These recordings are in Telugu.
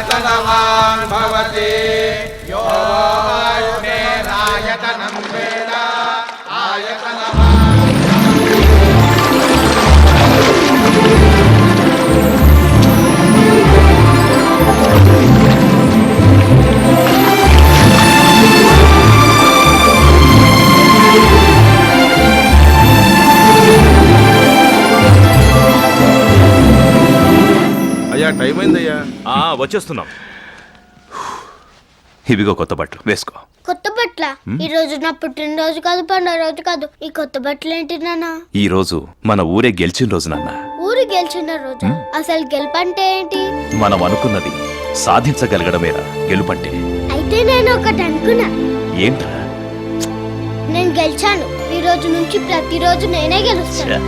आयतनवान् भवति यो आयतनं वेद आयतनवान्। అయ్యా టైం అయిందయ్యా. వచ్చేస్తున్నాం. ఇవిగో కొత్త బట్టలు వేసుకో. కొత్త బట్టల? ఈ రోజు నా పుట్టినరోజు కాదు, పండుగ రోజు కాదు. ఈ కొత్త బట్టలు ఏంటి నాన్న? ఈ రోజు మన ఊరే గెలిచిన రోజు నాన్న. ఊరు గెలిచిన రోజు? అసలు గెలుపంటే ఏంటి? మనం అనుకున్నది సాధించగలగడమేరా గెలుపంటే. అయితే నేను ఒకటి అనుకున్నా. ఏంట్రా? నేను గెలిచాను. ఈ రోజు నుంచి ప్రతిరోజు నేనే గెలుస్తాను.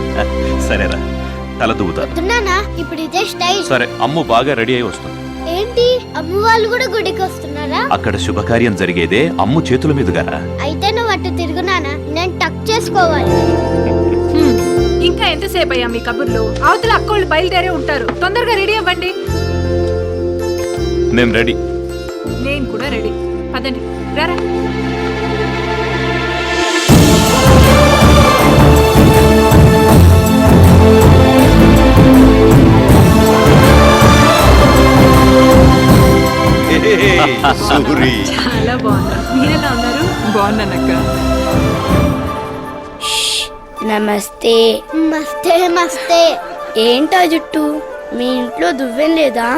సరేరా, తల దువ్వుతా. ఇప్పుడు ఇదే స్టైల్. సరే, అమ్ము బాగా రెడీ అయి వస్తుంది. ఏంటి, అమ్ము వాళ్ళు కూడా గుడికి వస్తున్నారా? అక్కడ శుభకార్యం జరిగేదే అమ్ము చేతుల మీదుగారా. అయితే నువ్వు అటు తిరుగునానా, నేను టక్ చేసుకోవాలి. ఇంకా ఎంతసేపు అయ్యా మీ కబుర్లు? అవతల అక్కోళ్ళు బయలుదేరే ఉంటారు. తొందరగా రెడీ అవ్వండి. మేము రెడీ. నేను కూడా రెడీ. పదండి, రారా. చాలా బాగున్నా. మీరెలా ఉన్నారు? బాగున్నానక్క. నమస్తే. మస్తే మస్తే. ఏంటో జుట్టు, మీ ఇంట్లో దువ్వెం లేదా?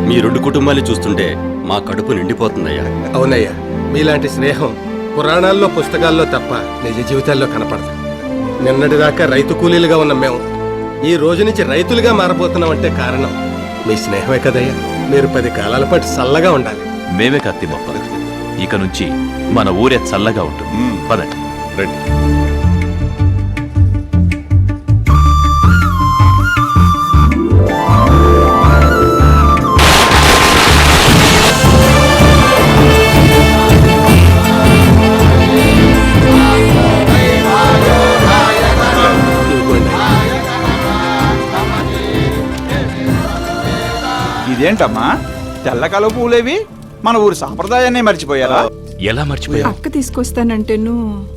మీ రెండు కుటుంబాలు చూస్తుంటే మా కడుపు నిండిపోతుందయ్యా. అవునయ్యా, మీలాంటి స్నేహం పురాణాల్లో పుస్తకాల్లో తప్ప నిజ జీవితాల్లో కనపడదు. నిన్నటిదాకా రైతు కూలీలుగా ఉన్న మేము ఈ రోజు నుంచి రైతులుగా మారబోతున్నామంటే కారణం మీ స్నేహమే కదయ్యా. మీరు 10 కాలాల పాటు చల్లగా ఉండాలి. మేమే కత్తిమప్ప. ఇక నుంచి మన ఊరే చల్లగా ఉంటుంది. పదండి, రండి. ఇదేంటమ్మా, తెల్లకల పూలేవి? మన ఊరు సాంప్రదాయాన్ని మర్చిపోయారా? ఎలా మర్చిపోయా? అక్క తీసుకొస్తానంటే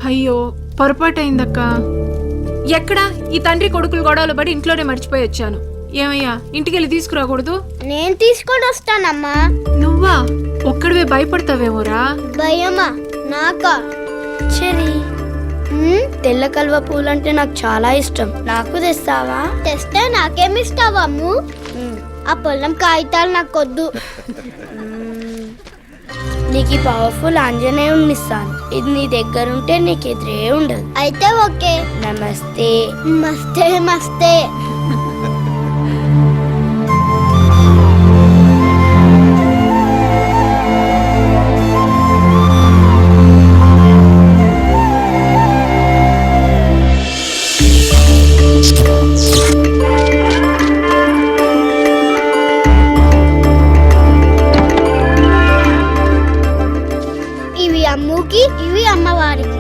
అయ్యో పొరపాటు అయిందక్క. ఎక్కడా ఈ తండ్రి కొడుకులు గొడవలు పడి ఇంట్లోనే మర్చిపోయి వచ్చాను. ఏమయ్యా, ఇంటికెళ్ళి తీసుకురాకూడదు? నేను తీసుకొని వస్తానమ్మా. నువ్వా? ఒక్కడివే భయపడతావేమోరా? భయమా నాకా? సరే, తెల్ల కల్వ పూలంటే నాకు చాలా ఇష్టం. నాకు తెస్తావా? తెస్తే నాకేమిస్తావా అమ్ము? ఆ పొలం కాగితాలు నాకొద్దు. నీకు పవర్ఫుల్ ఆంజనేయుడిని ఇస్తాను. ఇది నీ దగ్గర ఉంటే నీకు ఎదురే ఉండదు. అయితే ఓకే. నమస్తే. మస్తే మస్తే. ఇవి అమ్ముకి, ఇవి అమ్మవారికి.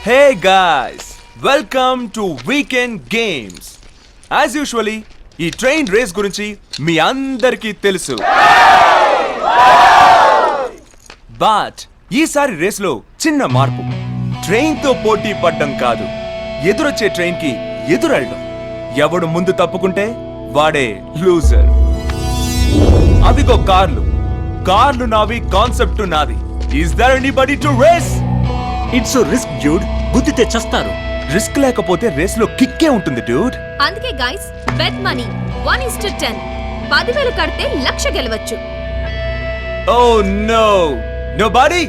Hey guys, welcome to weekend games. As usually ఈ ట్రైన్ రేస్ గురించి మీ అందరికీ తెలుసు. బట్ ఈసారి రేస్లో చిన్న మార్పు. ట్రైన్ తో పోటీ పడ్డం కాదు, ఎదురొచ్చే ట్రైన్ కి ఎదురెళ్ళడం. ఎవడు ముందు తప్పుకుంటే వాడే లూజర్. అవిగో కార్లు నావి, కాన్సెప్ట్ నాది. Is there anybody to race? It's risk dude, గుద్దితే చస్తారు. రిస్క్ లేకపోతే రేస్ లో కిక్కే ఉంటుంది డ్యూడ్. అందుకే గైస్, బెట్ మనీ 1:10. 10,000 కడితే 1,00,000 గెలవచ్చు. Oh no, nobody.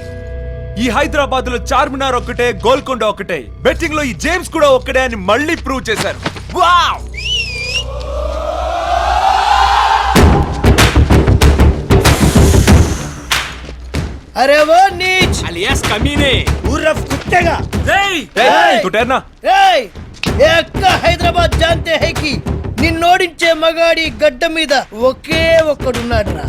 ఈ హైదరాబాద్ లో చార్మినార్ ఒక్కటే, గోల్కొండ ఒక్కటే, బెట్టింగ్ లో ఈ జేమ్స్ కూడా ఒక్కటే అని మళ్ళీ ప్రూవ్ చేశారు. వావ్! अरे वो नीच అలియాస్ కమీనే. उर्फ कुत्ते का तू ठहरना. హైదరాబాద్ जानते हैं कि నిన్నోడించే మగాడి గడ్డ మీద ఒకే ఒక్కడున్నాడు రా.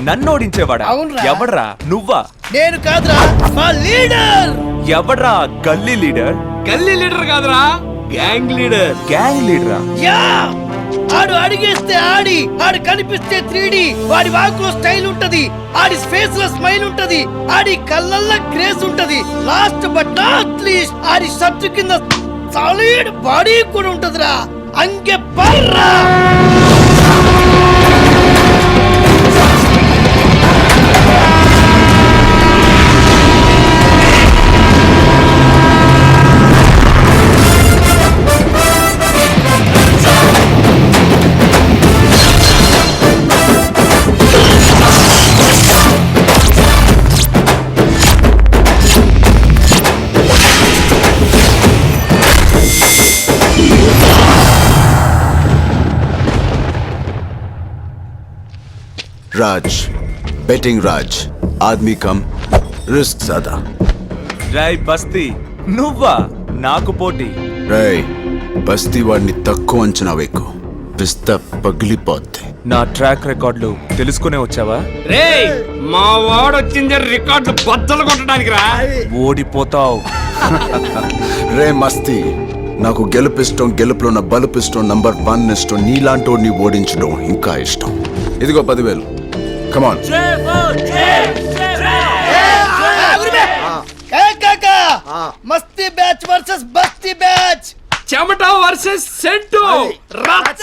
నన్ను ఓడించేవాడా? అవునురా. ఎవడ్రా? నువ్వా? నేను కాదురా, మా లీడర్. ఎవడ్రా గల్లీ లీడర్? గల్లీ లీడర్ కాదురా, గ్యాంగ్ లీడర్. గ్యాంగ్ లీడరా? యా, ఆడు అడిగేస్తే ఆడు కనిపిస్తే 3D. వాడి వాకులో స్టైల్ ఉంటది, ఆడి ఫేస్ లో స్మైల్ ఉంటది, ఆడి కళ్ళల్లో గ్రేస్ ఉంటది. Last but not least Audi shirt కింద సాలిడ్ బాడీ కూడా ఉంటదిరా. అంగే పర్రా. राज, बेटिंग राज, आदमी कम, रिस्क ज्यादा. రై బస్తీ, నువ్వా నాకు పోటీ? రై బస్తీ వాడిని తక్కువ అంచనా వేకు, పిస్తా పగిలిపోద్ది. నా ట్రాక్ రికార్డులు తెలుసుకునే వచ్చావా? రేయ్, మా వాడు వచ్చింది రికార్డులు బద్దలు కొట్టడానికి రా. ఓడిపోతావు. రే మస్తీ, నాకు గెలుపిష్టం, గెలుపులో ఉన్న బలుపిష్టం, నంబర్ 1 ఇష్టం. నీలాంటోడిని ఓడించడం ఇంకా ఇష్టం. ఇదిగో 10,000. కమాన్. మస్తీ బ్యాచ్ వర్సెస్ బస్తీ బ్యాచ్. చెమట వర్సెస్ సెంటు. రచ్చ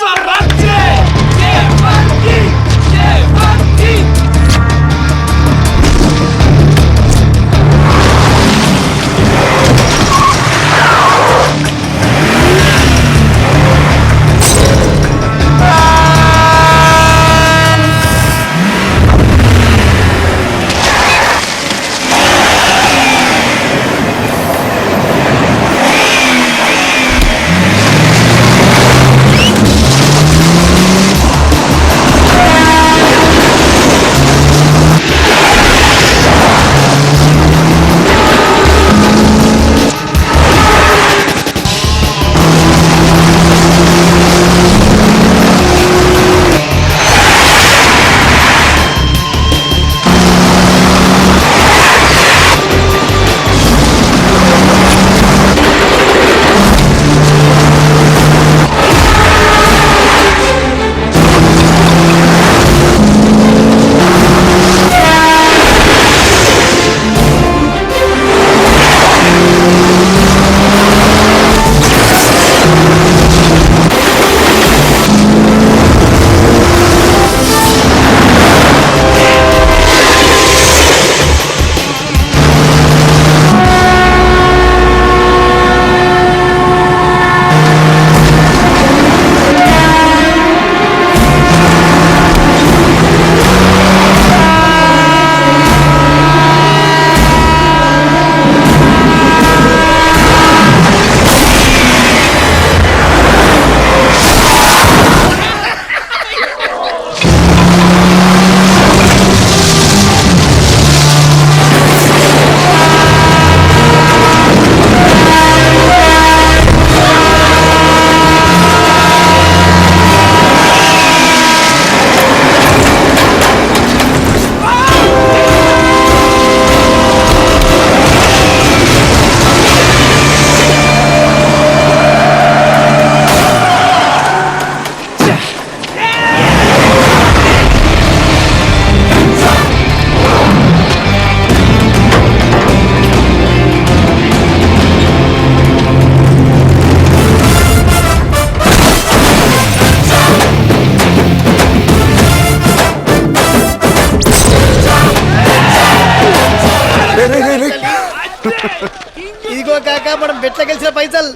గెలిచిన పైసలు.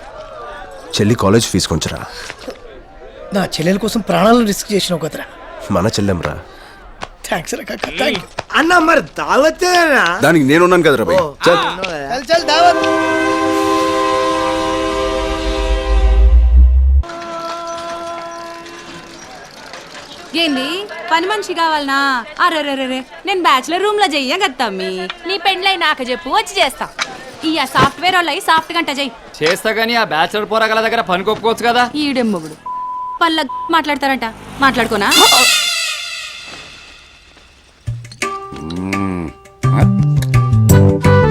చెల్లి కాలేజ్ ఫీజు కొంచెరా. నా చెల్లెల కోసం ప్రాణాలను రిస్క్ చేసినావు కదరా. మన చెల్లెంరా. థ్యాంక్స్ రా కాకా, థ్యాంక్ యూ. అన్న మరి దావతేనా? దానికి నేనున్నాను కదరా భయ్. చల్. చల్ చల్ దావత్. ఏంది పని మనిషి కావాలనా? అరే నేను బ్యాచులర్ రూమ్ లో చెయ్య గత్తమ్మి. నీ పెండ్లై నాకు చెప్పు, వచ్చి చేస్తా. ఇయ్య సాఫ్ట్వేర్ వాళ్ళు అయి సాఫ్ట్ గంట చెయ్యి చేస్తా గానీ ఆ బ్యాచులర్ పోరగాల దగ్గర పని కొప్పుకోవచ్చు కదా. ఈడెమ్మగుడు పళ్ళ మాట్లాడతారంట, మాట్లాడుకోనా?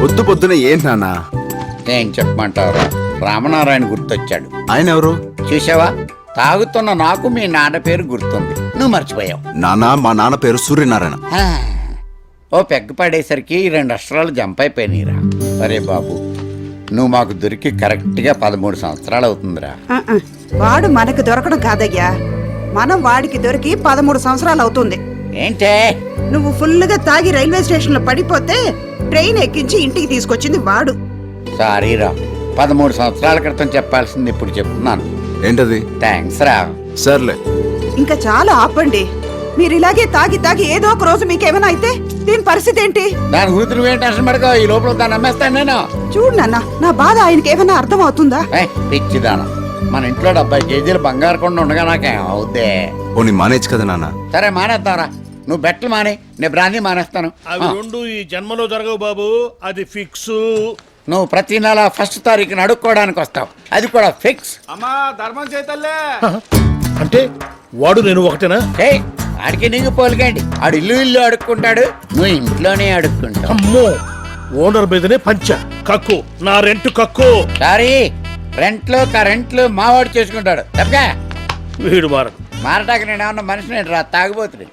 పొద్దు పొద్దున ఏంటి నాన్న? ఏం చెప్పమంటారా, రామనారాయణ గుర్తొచ్చాడు. ఆయన ఎవరు? చూసావా, తాగుతున్న నాకు మీ నాన్న పేరు గుర్తుంది, నువ్వు మర్చిపోయావు. నాన్న, మా నాన్న పేరు సూర్యనారాయణ. ఓ పెగ్గు పడేసరికి 2 అక్షరాలు జంప్ అయిపోయినాయిరా. అరే బాబు, నువ్వు మాకు దొరికి కరెక్ట్గా 13 సంవత్సరాలు అవుతుందిరా. వాడు మనకు దొరకడం కాదయ్యా, మనం వాడికి దొరికి 13 సంవత్సరాలు అవుతుంది. ఏంటే నువ్వు ఫుల్గా తాగి రైల్వే స్టేషన్ లో పడిపోతే ట్రైన్ ఎక్కించి ఇంటికి తీసుకొచ్చింది వాడు. సారీరా, 13 సంవత్సరాల క్రితం చెప్పాల్సింది ఇప్పుడు చెప్తున్నాను. ఏంటది? థ్యాంక్స్ రా. సర్లే. ఇంకా చాలా ఆపండి. మీరు ఇలాగే తాగి తాగి ఏదో ఒక రోజు మీకేమైనా అయితే దీని పరిస్థితి ఏంటి? దాని గురించి నువ్వేం టెన్షన్ పడకో, ఈ లోపల దాన్ని నమ్మేస్తాను నేను. చూడు నాన్న, నా బాధ ఆయనకి ఏమైనా అర్థం అవుతుందా? పిచ్చిదానా, మన ఇంట్లో 70 కేజీలు బంగారు కొండ ఉండగా నాకేం అవుద్దే. పోనీ మానేచ్చు కదా నాన్న. సరే మానేద్దాంరా, నువ్వు బెట్లు మానే, నేను బ్రాందీ మానేస్తాను. అవి రెండు ఈ జన్మలో జరగవు బాబు, అది ఫిక్స్. నువ్వు ప్రతి నెల 1st తారీఖున అడుక్కోవడానికి వస్తావు, అది కూడా ఫిక్స్. అమ్మా ధర్మం చేతల్లే. అంటే వాడు నేను ఒకటేనా? ఆడికి నీకు పోలికండి, ఆడు ఇల్లు అడుక్కుంటాడు, నువ్వు ఇంట్లోనే అడుక్కుంటావు. అమ్మో, ఓనర్ మీదనే పంచ కక్కు, నా రెంట్ కక్కు. సారీ, రెంట్లు కరెంట్లు మావాడు చేసుకుంటాడు తప్పగా. వీడు మారడు. మారటానికి నేను ఏమన్నా మనిషిని రా, తాగిపోతుంది.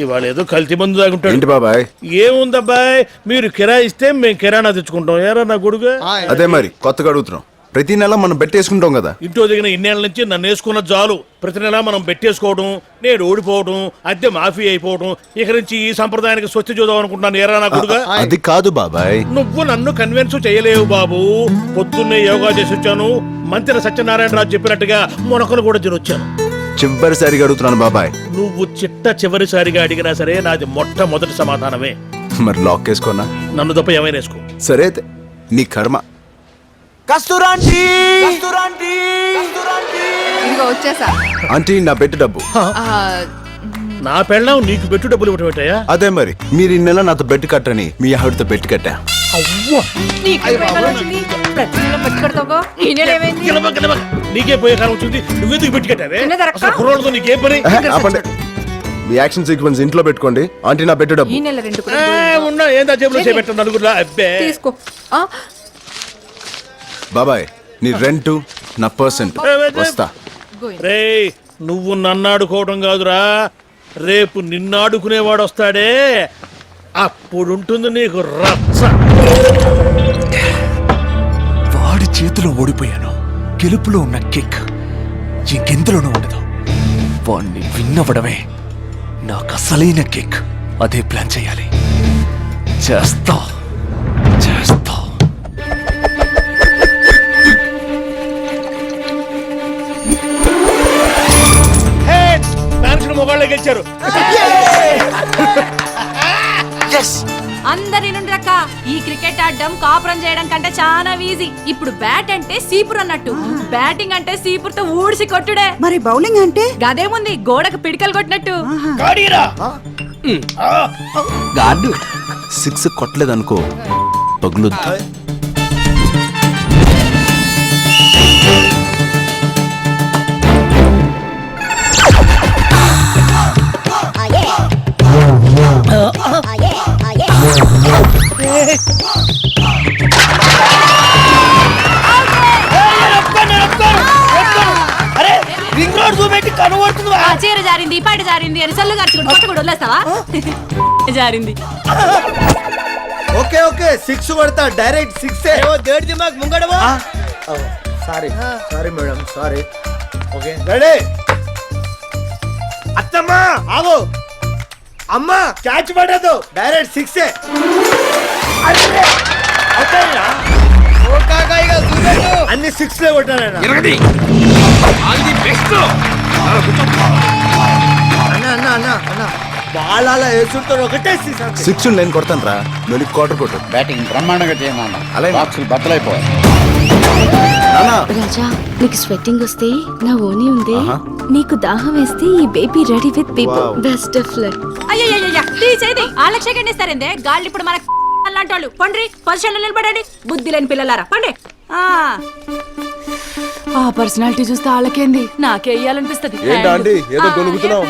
ఇవాళ ఏదో కల్తీ మందు తాగుంటాడు. ఏంటి బాబాయ్? ఏముందబ్బాయ్, మీరు కిరాయి ఇస్తే మేము కిరాణా తెచ్చుకుంటాం. ఏరా నా గొడుగు? అదే మరి కొత్తగా అడుగుతున్నాం. ప్రతి నెల మనం బెట్టేసుకుంటాం కదా. ఇంట్లో దిగిన ఇన్నేళ్ల నుంచి నన్ను వేసుకున్న జాలు. ప్రతి నెల మనం బెట్టేసుకోవడం, నేను ఓడిపోవడం, అద్దె మాఫీ అయిపోవడం. ఇక నుంచి ఈ సంప్రదాయానికి స్వస్తి చూద్దాం అనుకుంటున్నాను. ఏరా నా గొడుగు? అది కాదు బాబాయ్. నువ్వు నన్ను కన్విన్స్ చేయలేవు బాబు. పొద్దున్నే యోగా చేసి వచ్చాను. మంత్రి సత్యనారాయణరాజు చెప్పినట్టుగా మొనకలు కూడా తినొచ్చాను. చివరిసారిగా అడుగుతున్నాను బాబాయ్. నువ్వు చివరిసారిగా అడిగినా సరే నాది మొట్టమొదటి సమాధానమే. మరి లాక్ వేసుకోనా? నన్ను తప్ప ఏమైనా వేసుకో. సరే అయితే, నీ కర్మ. ఇదిగో వచ్చేసా. ఆంటీ, నా బెట్టు డబ్బు. నా పెళ్ళం నీకు పెట్టు డబ్బులు ఇవ్వటం ఏంటయ్యా? అదే మరి, మీరు ఈ నెల నాతో బెట్టు కట్టని మీ ఆవిడతో బెట్టు కట్టా. నీకే పోయే కాలం వచ్చింది, నువ్వెందుకు పెట్టి కట్టావే? అసలు కుర్రోళ్ళతో నీకేం పని? ఆపండి. మీ యాక్షన్ సీక్వెన్స్ ఇంట్లో పెట్టుకోండి. ఆంటీ, నా బెట్టు డబ్బు. ఉన్నా ఏందా జేబులో చేపెట్టాను నలుగురులా. అబ్బే బాబాయ్, నీ రెంటు నా పర్సెంట్ వస్తా. రేయ్, నువ్వు నన్ను ఆడుకోవడం కాదురా, రేపు నిన్నాడుకునేవాడు వస్తాడే, అప్పుడుంటుంది నీకు రచ్చ. వాడి చేతిలో ఓడిపోయాను, గెలుపులో ఉన్న కిక్ ఇంకెందులోనూ ఉండదు. వాణ్ణి విన్నవడమే నాకు అసలైన కిక్. అదే ప్లాన్ చేయాలి. చేస్తా. మొగాళ్ళే గెలిచారు. అందరి నుండి రక్క ఈ క్రికెట్ ఆడడం కాపురం చేయడం కంటే చాలా ఈజీ. ఇప్పుడు బ్యాట్ అంటే సీపురు అన్నట్టు, బ్యాటింగ్ అంటే సీపురుతో ఊడిసి కొట్టుడే. మరి బౌలింగ్ అంటే గదేముంది, గోడకు పిడికలు కొట్టినట్టు. గాడు 6 కొట్టలేదనుకో, పగులుద్ది. చీర జారింది, పాటి జారింది అని సల్లు గార్చుకుంటూ కూడా వదిలేస్తావా? జారింది. ఓకే ఓకే, 6 కొడతా, డైరెక్ట్ 6. దేడి దిమాగ్ ముంగడవా. Sorry madam, sorry. Okay ready. అత్తమ్మా ఆగో. అమ్మా క్యాచ్ పడదు, డైరెక్ట్ 6. కాకాయిగా చూపెట్టు. అన్ని 6 లే కొట్టానన్నా. అన్న అన్న అన్న అన్న బాల్ అలా వేసుంటారు ఒకటే 6. 6 నేను కొడతాను రా, నువ్వు క్వార్టర్ కొట్టు. బ్యాటింగ్ బ్రహ్మాండంగా చేయమన్నా అలాగే. బాక్సులు బద్దలైపోయాయి. రాజా నీకు స్వెట్టింగ్ వస్తే నా ఓని ఉంది, నీకు దాహం వేస్తే ఈ baby ready with people. Best of luck. అయ్యయ్యయ్య తీసేది ఆలక్ష్య కండిస్తారందే గాళ్ళు ఇప్పుడు మనకు అలాంటి వాళ్ళు. పండ్రి పొజిషన్ లో నిలబడండి, బుద్ధి లేని పిల్లలారా పండి. ఆ పర్సనాలిటీ చూస్తే వాళ్ళకేంది, నాకే వేయాలనిపిస్తుంది. ఏంటండి ఏదో గొలుగుతున్నావు?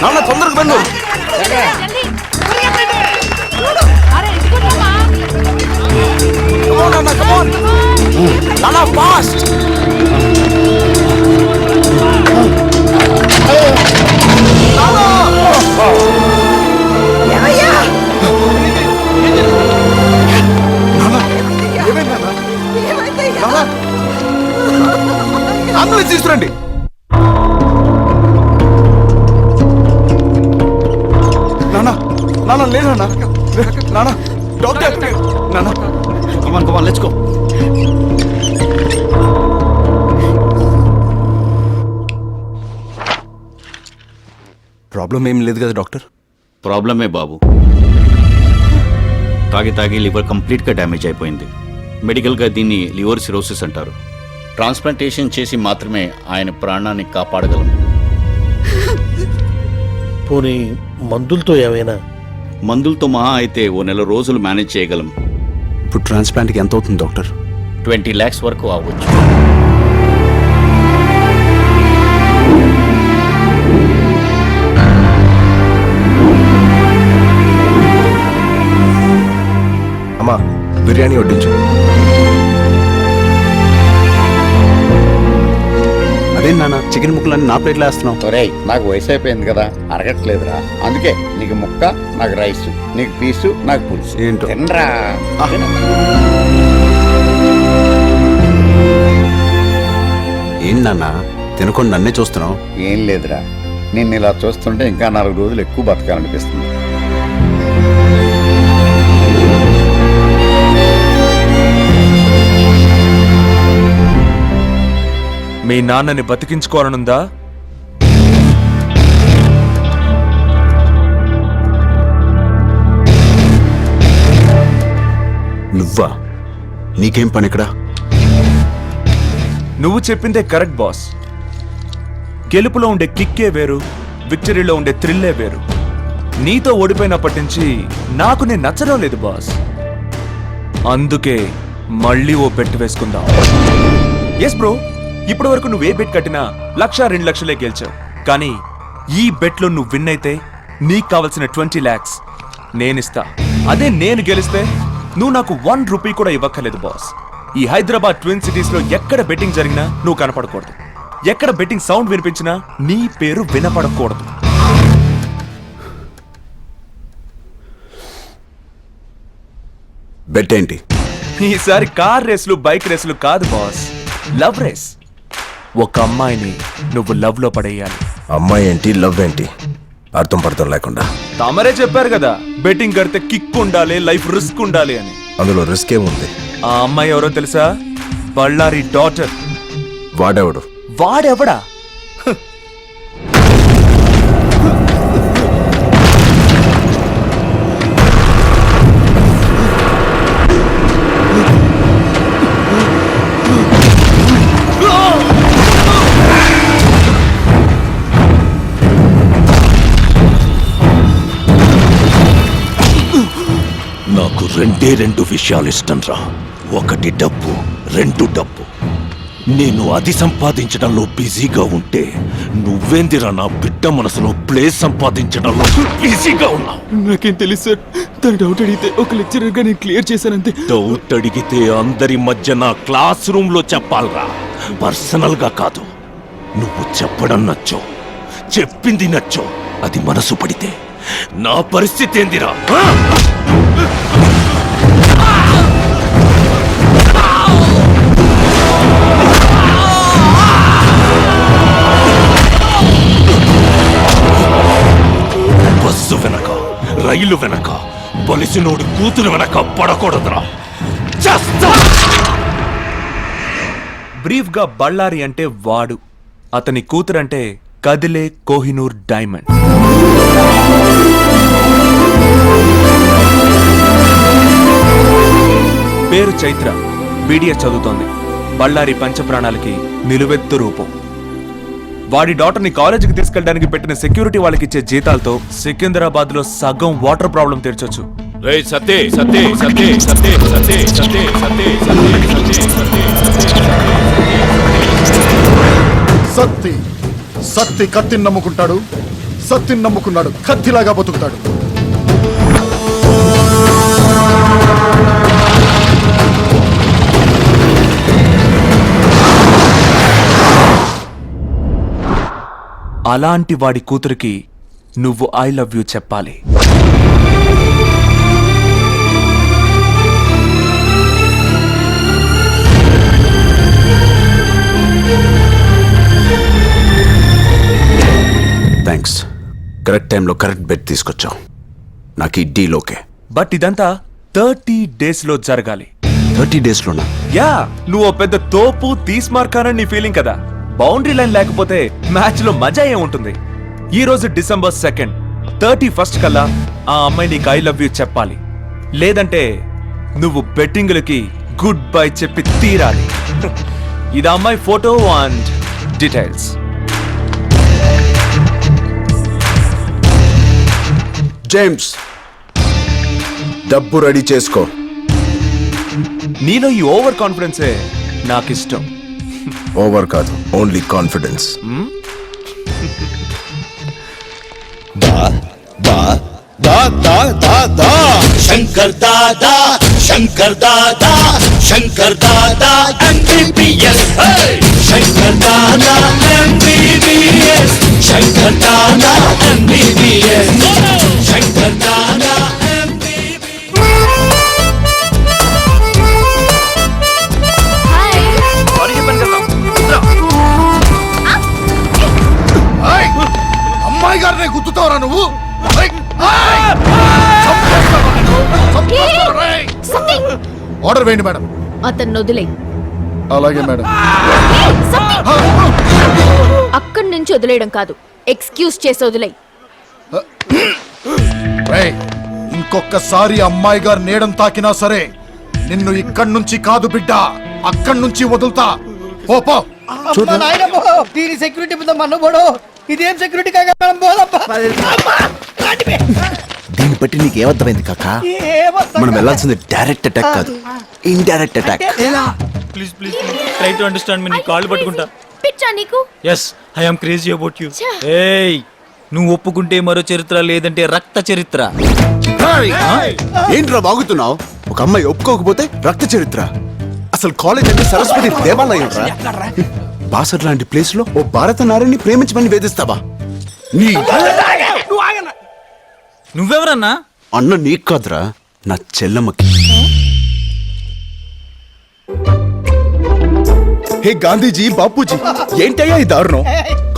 నాన్న తొందరగా వెళ్ళు. నాన్న ఫాస్ట్. అంబులెన్స్ తీసుకురండి. నాన్న లేదు నాన్న, డాక్టర్ నాన్న. కమాన్ కమాన్ లెట్స్ గో. ప్రాబ్లం ఏం లేదు కదా డాక్టర్? ప్రాబ్లమే బాబు. తాగి లివర్ కంప్లీట్గా డ్యామేజ్ అయిపోయింది. మెడికల్గా దీన్ని లివర్ సిరోసిస్ అంటారు. ట్రాన్స్ప్లాంటేషన్ చేసి మాత్రమే ఆయన ప్రాణాన్ని కాపాడగలం. పోనీ మందులతో ఏమైనా? మందులతో మహా అయితే ఓ నెల రోజులు మేనేజ్ చేయగలం. ఇప్పుడు ట్రాన్స్ప్లాంట్కి ఎంత అవుతుంది డాక్టర్? 20 lakhs వరకు అవ్వచ్చు. అమ్మా బిర్యానీ వడ్డించు. అదేం నాన్న చికెన్ ముక్కలన్నీ నా ప్లేట్లో వేస్తున్నావు? ఒరేయ్ నాకు వయసు అయిపోయింది కదా, అరగట్లేదురా. అందుకే నీకు ముక్క, నాకు రైస్, నీకు పీసు, నాకు పులుసు. ఏంటో తినరా. ఏం నాన్న తినకుండా నన్నే చూస్తున్నావు? ఏం లేదురా, నిన్ను ఇలా చూస్తుంటే ఇంకా 4 రోజులు ఎక్కువ బతకాలనిపిస్తుంది. మీ నాన్నని బతికించుకోవాలనుందా? నువ్వా? నీకేం పని ఇక్కడ? నువ్వు చెప్పిందే కరెక్ట్ బాస్. గెలుపులో ఉండే కిక్కే వేరు, విక్టరీలో ఉండే థ్రిల్లే వేరు. నీతో ఓడిపోయినప్పటి నుంచి నాకు నేను నచ్చడం లేదు బాస్. అందుకే మళ్ళీ ఓ బెట్ వేసుకుందాం. ఎస్ బ్రో, ఇప్పటి వరకు నువ్వే బెట్ కట్టినా 1,00,000-2 లక్షలే గెలిచావు. కానీ ఈ బెట్లో నువ్వు విన్ అయితే నీకు కావాల్సిన 20 lakhs నేనిస్తా. అదే నేను గెలిస్తే నువ్వు నాకు 1 రూపీ కూడా ఇవ్వక్కర్లేదు బాస్. ఈ హైదరాబాద్ ట్విన్ సిటీస్ లో ఎక్కడ బెట్టింగ్ జరిగినా నువ్వు కనపడకూడదు. ఎక్కడ బెట్టింగ్ సౌండ్ వినిపించినా నీ పేరు వినపడకూడదు. బెట్ ఏంటి? ఈసారి కార్ రేసులు, బైక్ రేసులు కాదు బాస్, లవ్ రేస్. ఒక అమ్మాయిని నువ్వు లవ్ లో పడేయాలి. అమ్మాయి ఏంటి, లవ్ ఏంటి? అర్థం పడతాం లేకుండా. తమరే చెప్పారు కదా బెట్టింగ్ కడితే కిక్ ఉండాలి, లైఫ్ రిస్క్ ఉండాలి అని. అందులో రిస్క్ ఏముంది? ఆ అమ్మాయి ఎవరో తెలుసా? బళ్ళారి డాటర్. వాడెవడు? వాడెవడా? నాకు 2 విషయాలు ఇష్టం రా. 1 డబ్బు, 2 డబ్బు. నేను అది సంపాదించడంలో బిజీగా ఉంటే నువ్వేందిరా నా బిడ్డ మనసులో ప్లేస్ సంపాదించడంలో బిజీగా ఉన్నావు. నాకేం తెలుసు సార్, తన డౌట్ అడిగితే ఒక లెక్చరర్ గా నేను క్లియర్ చేశానంతే. డౌట్ అడిగితే అందరి మధ్య నా క్లాస్ రూమ్ లో చెప్పాలరా. పర్సనల్గా కాదు. నువ్వు చెప్పడం నచ్చో, చెప్పింది నచ్చో, అది మనసు పడితే నా పరిస్థితి ఏందిరా? బస్సు వెనక, రైలు వెనక, బలిసినోడు కూతురు వెనక పడకూడదురా. బ్రీఫ్ గా బళ్ళారి అంటే వాడు, అతని కూతురంటే కదిలే కోహినూర్ డైమండ్. పేరు చైత్ర, బీడిఎస్ చదువుతోంది. బళ్ళారి పంచప్రాణాలకి నిలువెత్తు రూపం. వాడి డాటర్ని కాలేజీకి తీసుకెళ్ళడానికి పెట్టిన సెక్యూరిటీ వాళ్ళకి ఇచ్చే జీతాలతో సికింద్రాబాద్ లో సగం వాటర్ ప్రాబ్లం తీర్చొచ్చు. సత్తి కత్తిని నమ్ముకుంటాడు, సత్తిని నమ్ముకున్నాడు కత్తిలాగా బతుకుతాడు. అలాంటి వాడి కూతురికి నువ్వు ఐ లవ్ యూ చెప్పాలి. థ్యాంక్స్, కరెక్ట్ టైంలో కరెక్ట్ బెడ్ తీసుకొచ్చావు. నాకు ఈ డీల్ ఓకే. బట్ ఇదంతా 30 days లో జరగాలి. 30 daysలోనా? యా, నువ్వు పెద్ద తోపు తీస్మార్కానని నీ ఫీలింగ్ కదా. బౌండరీ లైన్ లేకపోతే మ్యాచ్ లో మజా ఏముంటుంది? ఈ రోజు December 2nd, 31st కల్లా ఆ అమ్మాయి నీకు ఐ లవ్ యూ చెప్పాలి. లేదంటే నువ్వు బెట్టింగులకి గుడ్ బై చెప్పి తీరాలి. ఇది అమ్మాయి ఫోటో అండ్ డీటెయిల్స్. జేమ్స్, డబ్బు రెడీ చేసుకో. నీలో ఈ ఓవర్ కాన్ఫిడెన్సే నాకు ఇష్టం. ఓవర్ కాదు, only confidence. Shankar Dada, Shankar Dada, Shankar Dada MBBS. Shankar Dada MBBS, Shankar Dada MBBS, Shankar Dada అమ్మాయి గారిని గుర్తుతావరా నువ్వు? ఆర్డర్ వేయండి మేడం. అతన్ని వదిలే. అలాగే మేడం. అక్కడి నుంచి వదిలేయడం కాదు, ఎక్స్క్యూజ్ చేసి వదిలే. ఇంకొకసారి అమ్మాయి గారు నేడం తాకినా సరే నిన్ను ఇక్కడి నుంచి కాదు బిడ్డ, అక్కడి నుంచి వదులుతా. పో. దీని సెక్యూరిటీ మీద మన్నబోడు. ఇదేం సెక్యూరిటీ కాక దీన్ని బట్టి నీకు ఏమర్థమైంది కాక? మనం వెళ్ళాల్సింది డైరెక్ట్ అటాక్ కాదు, indirect attack. Please please try to understand me. నీ కాళ్ళు పట్టుకుంటా. పిచ్చా నీకు? Yes, I am crazy about you. ఏయ్, నువ్వు ఒప్పుకుంటే మరో చరిత్ర, లేదంటే రక్త చరిత్ర. ఏంట్రా బాగుతున్నావు? ఒక అమ్మాయి ఒప్పుకోకపోతే రక్త చరిత్ర. అసలు కాలేజ్ అంటే సరస్వతి దేవాలయం రా. బాసర్ లాంటి ప్లేస్ లో ఓ భారత నారిని ప్రేమించమని వేధిస్తావా? నువ్వెవరన్నా? అన్న నీకు కాదురా, నా చెల్లమ్మకి. హే గాంధీజీ, బాపూజీ, ఏంటయ్యా ఈ దారుణం?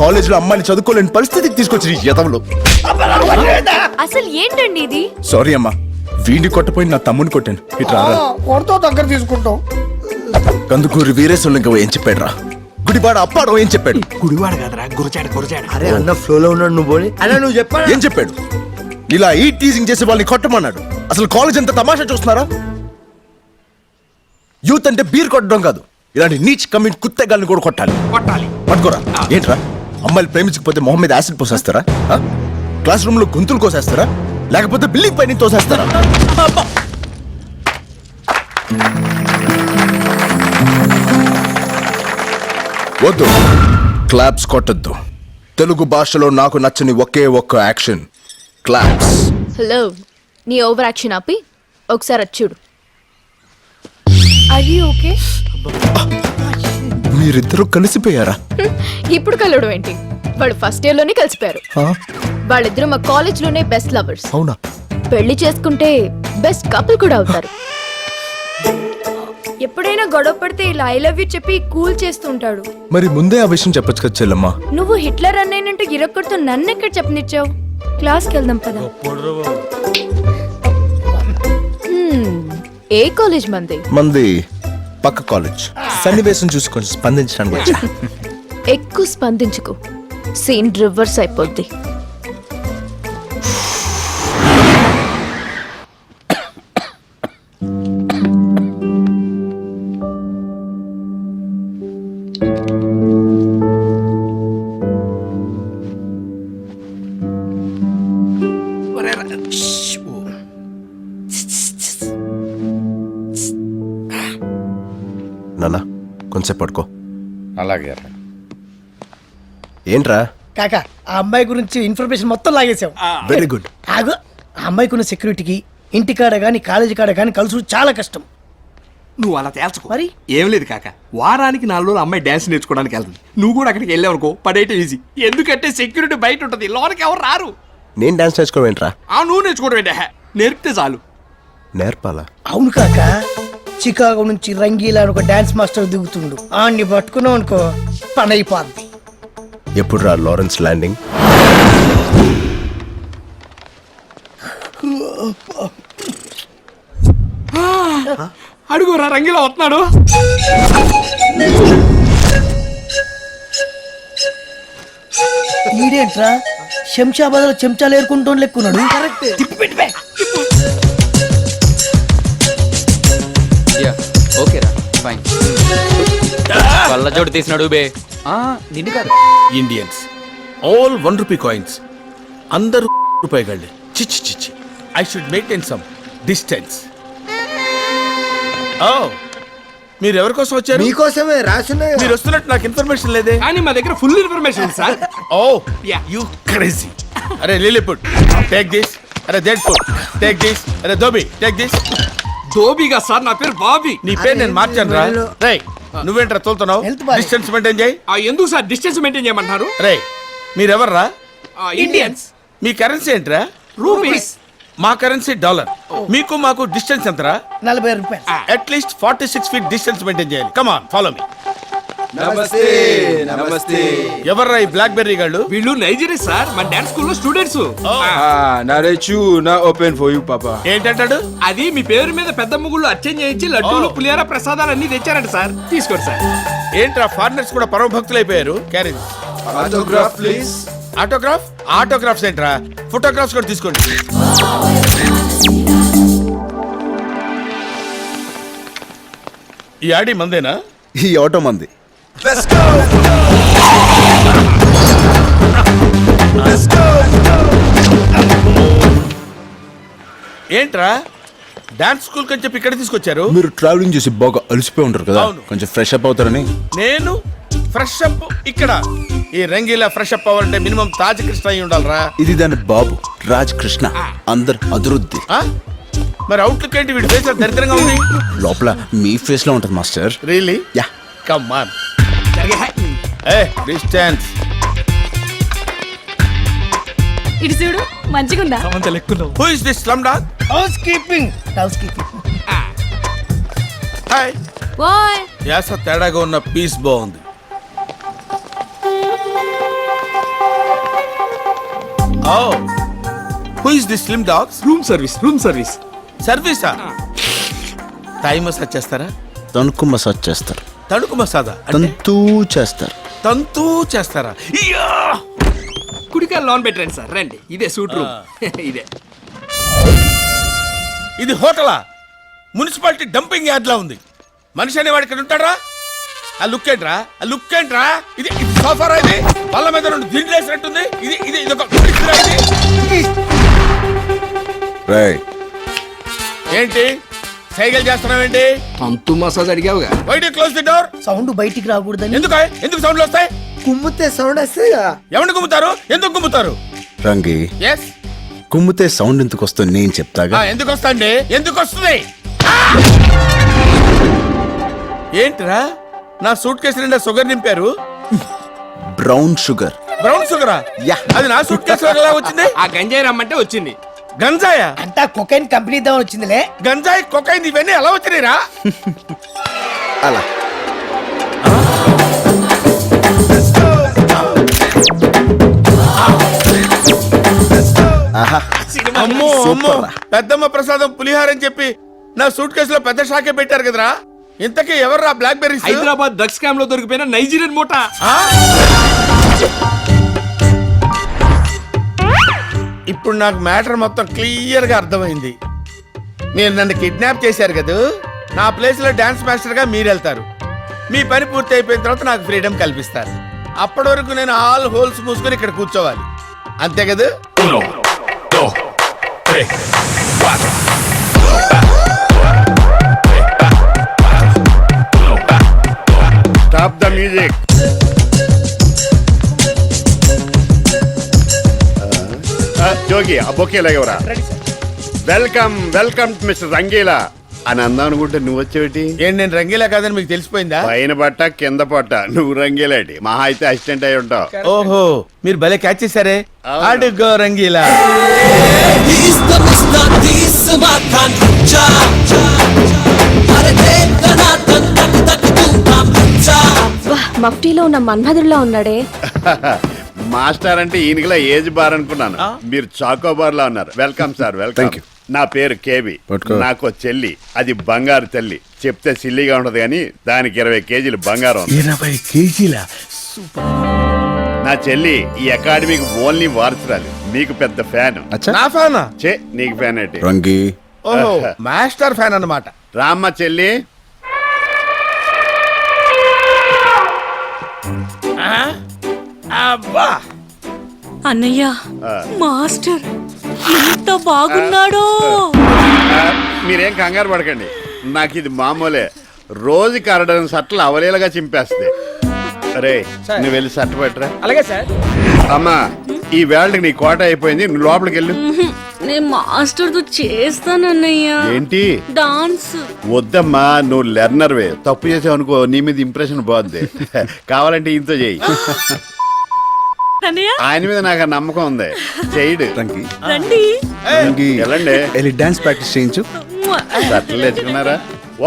కాలేజ్ లో అమ్మాయిని చదువుకోలేని పరిస్థితికి తీసుకొచ్చి యదవులు. అసలు ఏంటండి ఇది? సారీ అమ్మా, వీడిని కొట్టపోయి నా తమ్ముని కొట్టాను. ఇట్లా కొడుతో దగ్గర తీసుకుంటాం. కందుకూరి వీరేశ్వరంగా ఏం చెప్పాడు రా? గుడివాడ అప్పాడో ఏం చెప్పాడు? గుడివాడు కదరా, గురచాడు గురచాడు. అరే అన్న ఫ్లోలో ఉన్నాడు నువ్వు. అలా నువ్వు చెప్పాడు. ఏం చెప్పాడు? ఇలా ఈ టీజింగ్ చేసే వాళ్ళని కొట్టమన్నాడు. అసలు కాలేజ్ అంతా తమాషా చూస్తున్నారా? యూత్ అంటే బీర్ కొట్టడం కాదు, ఇలాంటి నీచ్ కమ్యూనిటీ కుత్తెగాల్ని కూడా కొట్టాలి. పట్టుకోరా. ఏంట్రా, అమ్మాయిలు ప్రేమించకపోతే మొహం మీద యాసిడ్ పోసేస్తారా? క్లాస్ రూమ్ లో గొంతులు కోసేస్తారా? లేకపోతే బిల్డింగ్ పైన తోసేస్తారా? వద్దు, క్లాప్స్ కొట్టద్దు. తెలుగు భాషలో నాకు నచ్చని ఒకే ఒక్క యాక్షన్, క్లాప్స్. హలో, నీ ఓవర్ యాక్షన్ ఆపి ఒకసారి చూడు. అది ఓకే. మీరిద్దరూ కలిసిపోయారా? ఇప్పుడు కలవడం ఏంటి, వాళ్ళు ఫస్ట్ ఇయర్ లోనే కలిసిపోయారు. వాళ్ళిద్దరూ మా కాలేజ్ లోనే బెస్ట్ లవర్స్. అవునా? పెళ్లి చేసుకుంటే బెస్ట్ కపుల్ కూడా అవుతారు. ఎప్పుడైనా గొడవ పడితే ఇలా ఐ లవ్ యూ చెప్పి కూల్ చేస్తుంటాడు. మరి ముందే ఆ విషయం చెప్పొచ్చు కదా చెల్లమ్మా. నువ్వు హిట్లర్ అన్నయ్యంటూ ఇరొక్కడితో నన్ను ఎక్కడ చెప్పనిచ్చావు? క్లాస్కి వెళ్దాం పద. ఏ కాలేజ్ మంది? మంది పక్క కాలేజ్. సన్నివేశం చూసి కొంచెం స్పందించడానికి వచ్చా. ఎక్కువ స్పందించుకో, సీన్ రివర్స్ అయిపోద్ది. నాన్న కొంచెం పడుకో. అలాగే. ఏంట్రా? కాకా ఆ అమ్మాయి గురించి ఇన్ఫర్మేషన్ మొత్తం లాగేసాం. Very good. ఆగు, ఆ అమ్మాయికున్న సెక్యూరిటీకి ఇంటికాడ కానీ కాలేజీ కాడ కానీ కలుసు చాలా కష్టం. నువ్వు అలా తేల్చుకో. మరి ఏం లేదు కాక, వారానికి 4 రోజులు అమ్మాయి డాన్స్ నేర్చుకోవడానికి వెళ్తుంది. నువ్వు కూడా అక్కడికి వెళ్ళావనుకో పడేయటం ఈజీ. ఎందుకంటే సెక్యూరిటీ బయట ఉంటుంది, లోనికి ఎవరు రారు. నేను డాన్స్ నేర్చుకోవడం ఏంట్రా? నువ్వు నేర్చుకోవడం ఏంటే, నేర్పితే చాలు. నేర్పాలా? అవును కాక, చికాగో నుంచి రంగీలా అని ఒక డాన్స్ మాస్టర్ దిగుతుండు. ఆడిని పట్టుకున్నావు అనుకో పని అయిపోద్ది. ఎప్పుడు రా లారెన్స్ ల్యాండింగ్? అడుగురా, రంగిలా వస్తున్నాడు. ఈడేంట్రా శంషాబాద్ లో చెంచాలు ఏరుకుంటూ లెక్కున్నాడు. తిప్పి పెట్టిపే. ఓకేరా ఫైన్. కళ్ళజోడు తీసినాడు బే. నిన్ను కాదు, ఇండియన్స్ ఆల్ 1 రూపీ కాయిన్స్. అందరూ రూపాయి గళ్ళే. చిచ్చి చిచ్చి. I should maintain some distance. ఓ, మీరు ఎవరి కోసం వచ్చారు? మీకోసమే రాసున్నాయి. మీరు వస్తున్నట్టు నాకు ఇన్ఫర్మేషన్ లేదే. కానీ మా దగ్గర full information sir. Oh you crazy. అరే లిలీపుట్ టేక్ దిస్. అరే డెడ్పుట్ టేక్ దిస్. అరే దోబి టేక్ దిస్. దోబిగా సార్, నా పేరు బాబీ. నీ పేరు నేను మార్చాను రా. రేయ్ నువ్వేంట్రా తోలుతున్నావు? డిస్టెన్స్ మెయింటైన్ చేయి. ఎందుకు సార్ డిస్టెన్స్ మెయింటైన్ చేయమంటారు? రేయ్ మీరెవర్రా? ఇండియన్స్. మీ కరెన్సీ ఏంట్రా? రూపీస్. మా కరెన్సీ డాలర్. మీకు మాకు డిస్టెన్స్ ఎంతరా? 40 రూపాయలు. అట్లీస్ట్ 46 ఫీట్ డిస్టెన్స్ మెయింటైన్ చేయాలి. Come on follow me. నమస్తే. నమస్తే. ఎవర్రా ఈ బ్లాక్ బెర్రీ గాళ్ళు? వీళ్ళు నైజీరియా సార్, మన డాన్స్ స్కూల్లో స్టూడెంట్స్. ఓపెన్ ఫర్ యూ పాపా. ఏంటంటాడు? అది మీ పేరు మీద పెద్ద ముగ్గులు అర్చన చేయించి లడ్డూలు పులిహార ప్రసాదాలు అన్ని తెచ్చారంట సార్. తీసుకోండి సార్. ఏంట్రా ఫారినర్స్ కూడా పరమ భక్తులు అయిపోయారు. Carriage autograph please. Autograph? Autographs ఏంట్రా? ఫోటోగ్రాఫ్స్ కూడా తీసుకోండి. ఈ ఆడి మందేనా? ఈ ఆటో మంది. ఏంట్రా డాన్స్ స్కూల్ కని చెప్పి ఇక్కడ తీసుకొచ్చారు? మీరు ట్రావెలింగ్ చేసి బాగా అలసిపోయి ఉంటారు కదా, అవును. కొంచెం ఫ్రెష్ అప్ అవుతారని. నేను ఫ్రెష్ అప్ ఇక్కడ? ఈ రంగీలా ఫ్రెష్ అప్ అవ్వాలంటే మినిమం తాజ్ కృష్ణ అయి ఉండాలరా. ఇది దాని బాబు రాజ్ కృష్ణ. అందరు అదురుద్ది. మరి అవుట్లుక్ ఏంటి? వీడి ఫేస్ దరిద్రంగా ఉంది. లోపల మీ ఫేస్ లో ఉంటది master. Really? Ya. Come on. A distance. ఇటు చూడు, మంచిగుందా? Who is this slum dog? House keeping. House keeping. Hi. Bye. యాస తేడాగా ఉన్న పీస్ బాగుంది. ఓ who is this slim dogs? Room service. Room service. సర్వీసా? థాయ్ మసాజ్ చేస్తారా? తణుకు మసాజ్ చేస్తారు. తణుకు మసాజా? తంతూ చేస్తారు. తంతూ చేస్తారా? కుడికాయ లోన్ పెట్టండి సార్. రండి, ఇదే సూట్ రూమ్. ఇదే. ఇది హోటలా? మున్సిపాలిటీ డంపింగ్ యార్డ్ లా ఉంది. మనిషి అనేవాడు ఇక్కడ ఉంటాడా? ఆ లుక్ ఏంట్రా? ఆ లుక్ ఏంట్రా? ఇది సోఫారా? ఇది వాళ్ళ మీద 2 దిండ్లు వేసినట్టుంది. ఇది ఇది ఇది ఒక రేయ్ ఏంటి సైకిల్ చేస్తున్నావేంటి? అంతు మసాజ్ అడిగావుగా. Why do close the door? Sound బయటికి రాకూడదని. ఎందుకు సౌండ్లు వస్తాయి? కుమ్మితే సౌండ్ వస్తే ఎవరిని గుమ్ముతారు? ఎందుకు గుమ్ముతారు? రంగి ఎస్. కుమ్మితే సౌండ్ ఎందుకు వస్తుంది నేను చెప్తాగా. ఎందుకు వస్తాండి? ఎందుకు వస్తుంది? ఏంట్రా నా సూట్ కేసు నిండా షుగర్ నింపారు. Brown sugar. బ్రౌన్ షుగరా? యా, అది నా సూట్ కేసు ఎలా వచ్చింది? ఆ గంజాయి రమ్మంటే వచ్చింది. గంజాయా? అంతా కొకైన్ కంపెనీ దా వచ్చిందిలే. గంజాయి, కొకైన్ ఇవన్నీ ఎలా వచ్చినాయిరా? అలా అమ్మో అమ్మో, పెద్దమ్మ ప్రసాదం పులిహార అని చెప్పి నా సూట్ కేసులో పెద్ద షాకే పెట్టారు కదరా. ఇంతకీ ఎవర్రా black berries? Hyderabad drugs scam లో దొరికిపోయిన నైజీరియన్ మూట. ఇప్పుడు నాకు మ్యాటర్ మొత్తం క్లియర్ గా అర్థమైంది. మీరు నన్ను కిడ్నాప్ చేశారు కదా, నా ప్లేస్ లో డాన్స్ మాస్టర్ గా మీరు వెళ్తారు. మీ పని పూర్తి అయిపోయిన తర్వాత నాకు ఫ్రీడమ్ కల్పిస్తారు. అప్పటి వరకు నేను ఆల్ హోల్స్ మూసుకొని ఇక్కడ కూర్చోవాలి, అంతే కదా? Stop the music. జోగి ఆ బొకే లేవరా. వెల్కమ్ వెల్కమ్ మిస్టర్ రంగీలా అని అందాం అనుకుంటే నువ్వు వచ్చేటి ఏంటి? నేను రంగీలా కాదని మీకు తెలిసిపోయిందా? పైన పట్ట కింద పట్ట నువ్వు రంగీలాటి, మహా అయితే అసిస్టెంట్ అయి ఉంటావు. ఓహో, మీరు భలే క్యాచ్ చేశారే. అడుగో రంగీలా. మఫ్టీలో ఉన్న మన్మధుడిలో ఉన్నాడే. మాస్టర్ అంటే ఈయనకిలా ఏజ్ బార్ అనుకున్నాను, మీరు చాకోబార్ లా ఉన్నారు. Welcome sir, welcome. నా పేరు కేబి. నాకు చెల్లి, అది బంగారు తల్లి. చెప్తే సిల్లిగా ఉండదు కానీ దానికి 20 కేజీలు బంగారం. 20 కేజీల? నా చెల్లి ఈ అకాడమీకి ఓన్లీ వారసురాలు. మీకు పెద్ద ఫ్యాన్. నా ఫ్యానా? చే, నీకు ఫ్యాన్ ఏంటి? రంగి. ఓహో, మాస్టర్ ఫ్యాన్ అన్నమాట. రామ్మ చెల్లి. అబ్బా అన్నయ్య, మాస్టర్ ఎంత బాగున్నాడో. మీరేం కంగారు పడకండి, నాకు ఇది మామూలే. రోజుకి 6 సట్లు అవలేలుగా చింపేస్తుంది. అరే నువ్వు వెళ్ళి సట్టు పెట్టరా. అలాగే సార్. అమ్మా, ఈ వేళకి నీ కోట అయిపోయింది, నువ్వు లోపలికి వెళ్ళు. నేను మాస్టర్ తో చేస్తానన్నయ్య. ఏంటి? డాన్స్. వద్దమ్మా, నువ్వు లెర్నర్వే. తప్పు చేసావు అనుకో, నీ మీద ఇంప్రెషన్ బాగుంది. కావాలంటే ఇంతో చెయ్యి. ఆయన మీద నాకు ఆ నమ్మకం ఉంది, చేయడు. వెళ్ళండి, డాన్స్ ప్రాక్టీస్ చేయించు. సట్లు తెచ్చుకున్నారా?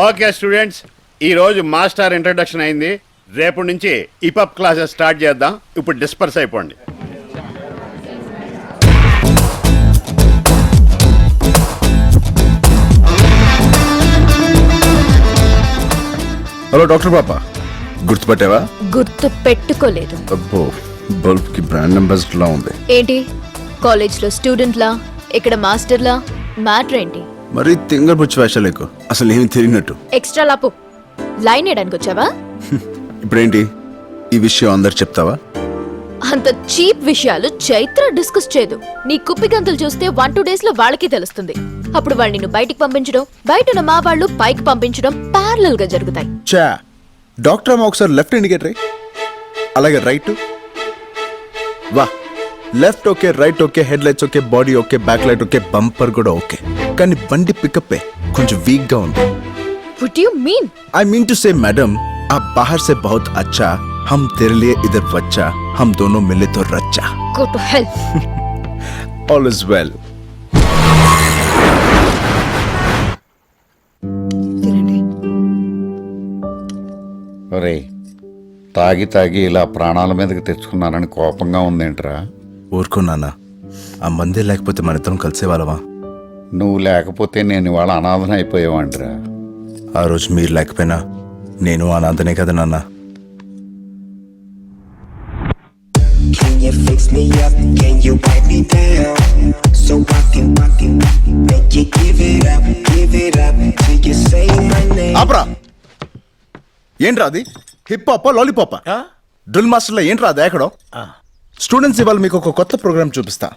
ఓకే స్టూడెంట్స్, ఈ రోజు మాస్టర్ ఇంట్రడక్షన్ అయింది. రేపు నుంచి హిప్అప్ క్లాసెస్ స్టార్ట్ చేద్దాం. ఇప్పుడు డిస్పర్స్ అయిపోండి. హలో డాక్టర్ పాప, గుర్తుపట్టావా? గుర్తు పెట్టుకోలేదు. అబ్బో, బల్బ్ కి బ్రాండ్ అంబాసిడర్ లా ఉంది. ఏంటి కాలేజ్ లో స్టూడెంట్ లా, ఇక్కడ మాస్టర్ లా? మ్యాటర్ ఏంటి? మరి తింగర్ బుచ్చి వేషాలు ఎక్కువ, అసలు ఏమి తెలియనట్టు. ఎక్స్ట్రా లాపు లైన్ వేయడానికి వచ్చావా? ఇప్పుడేంటి ఈ విషయం అందరు చెప్తావా? అంత చీప్ విషయాలు చైత్ర డిస్కస్ చేయదు. నీ కుప్పి గంతులు చూస్తే 1-2 days లో వాళ్ళకి తెలుస్తుంది. అప్పుడు వాళ్ళని నువ్వు బయటికి పంపించడం, బయట ఉన్న మా వాళ్ళు పైకి పంపించడం ప్యారలల్ గా జరుగుతాయి. చా డాక్టర్ అమ్మ ఒకసారి లెఫ్ట్ ఇండికేటర్, అలాగే రైట్. వా, left okay, right okay, head lights okay, body okay, back light okay, bumper కూడా ఓకే. కానీ బండి పికప్ కొంచెం వీక్ గా ఉంది. What do you mean? I mean to say, madam, आप बाहर से बहुत अच्छा, हम तेरे लिए इधर बच्चा, हम दोनों मिले तो रच्चा. Go to hell. All is well. ఒరే, తాగి తాగి ఇలా ప్రాణాల మీదకి తెచ్చుకున్నానని కోపంగా ఉందేంట్రా? ఊరుకో నాన్న, ఆ మందే లేకపోతే మన ఇద్దరం కలిసేవాళ్ళమా? నువ్వు లేకపోతే నేను ఇవాళ అనాథన అయిపోయేవాడిరా. ఆ రోజు మీరు లేకపోయినా నేను అనాథనే కదా నాన్న. ఆపరా, ఏంట్రా అది? హిప్ హాపా లాలీపాపా? డ్రిల్ మాస్టర్లో ఏంట్రా అది ఎక్కడో? స్టూడెంట్స్ ఇవాళ మీకు ఒక కొత్త ప్రోగ్రామ్ చూపిస్తా.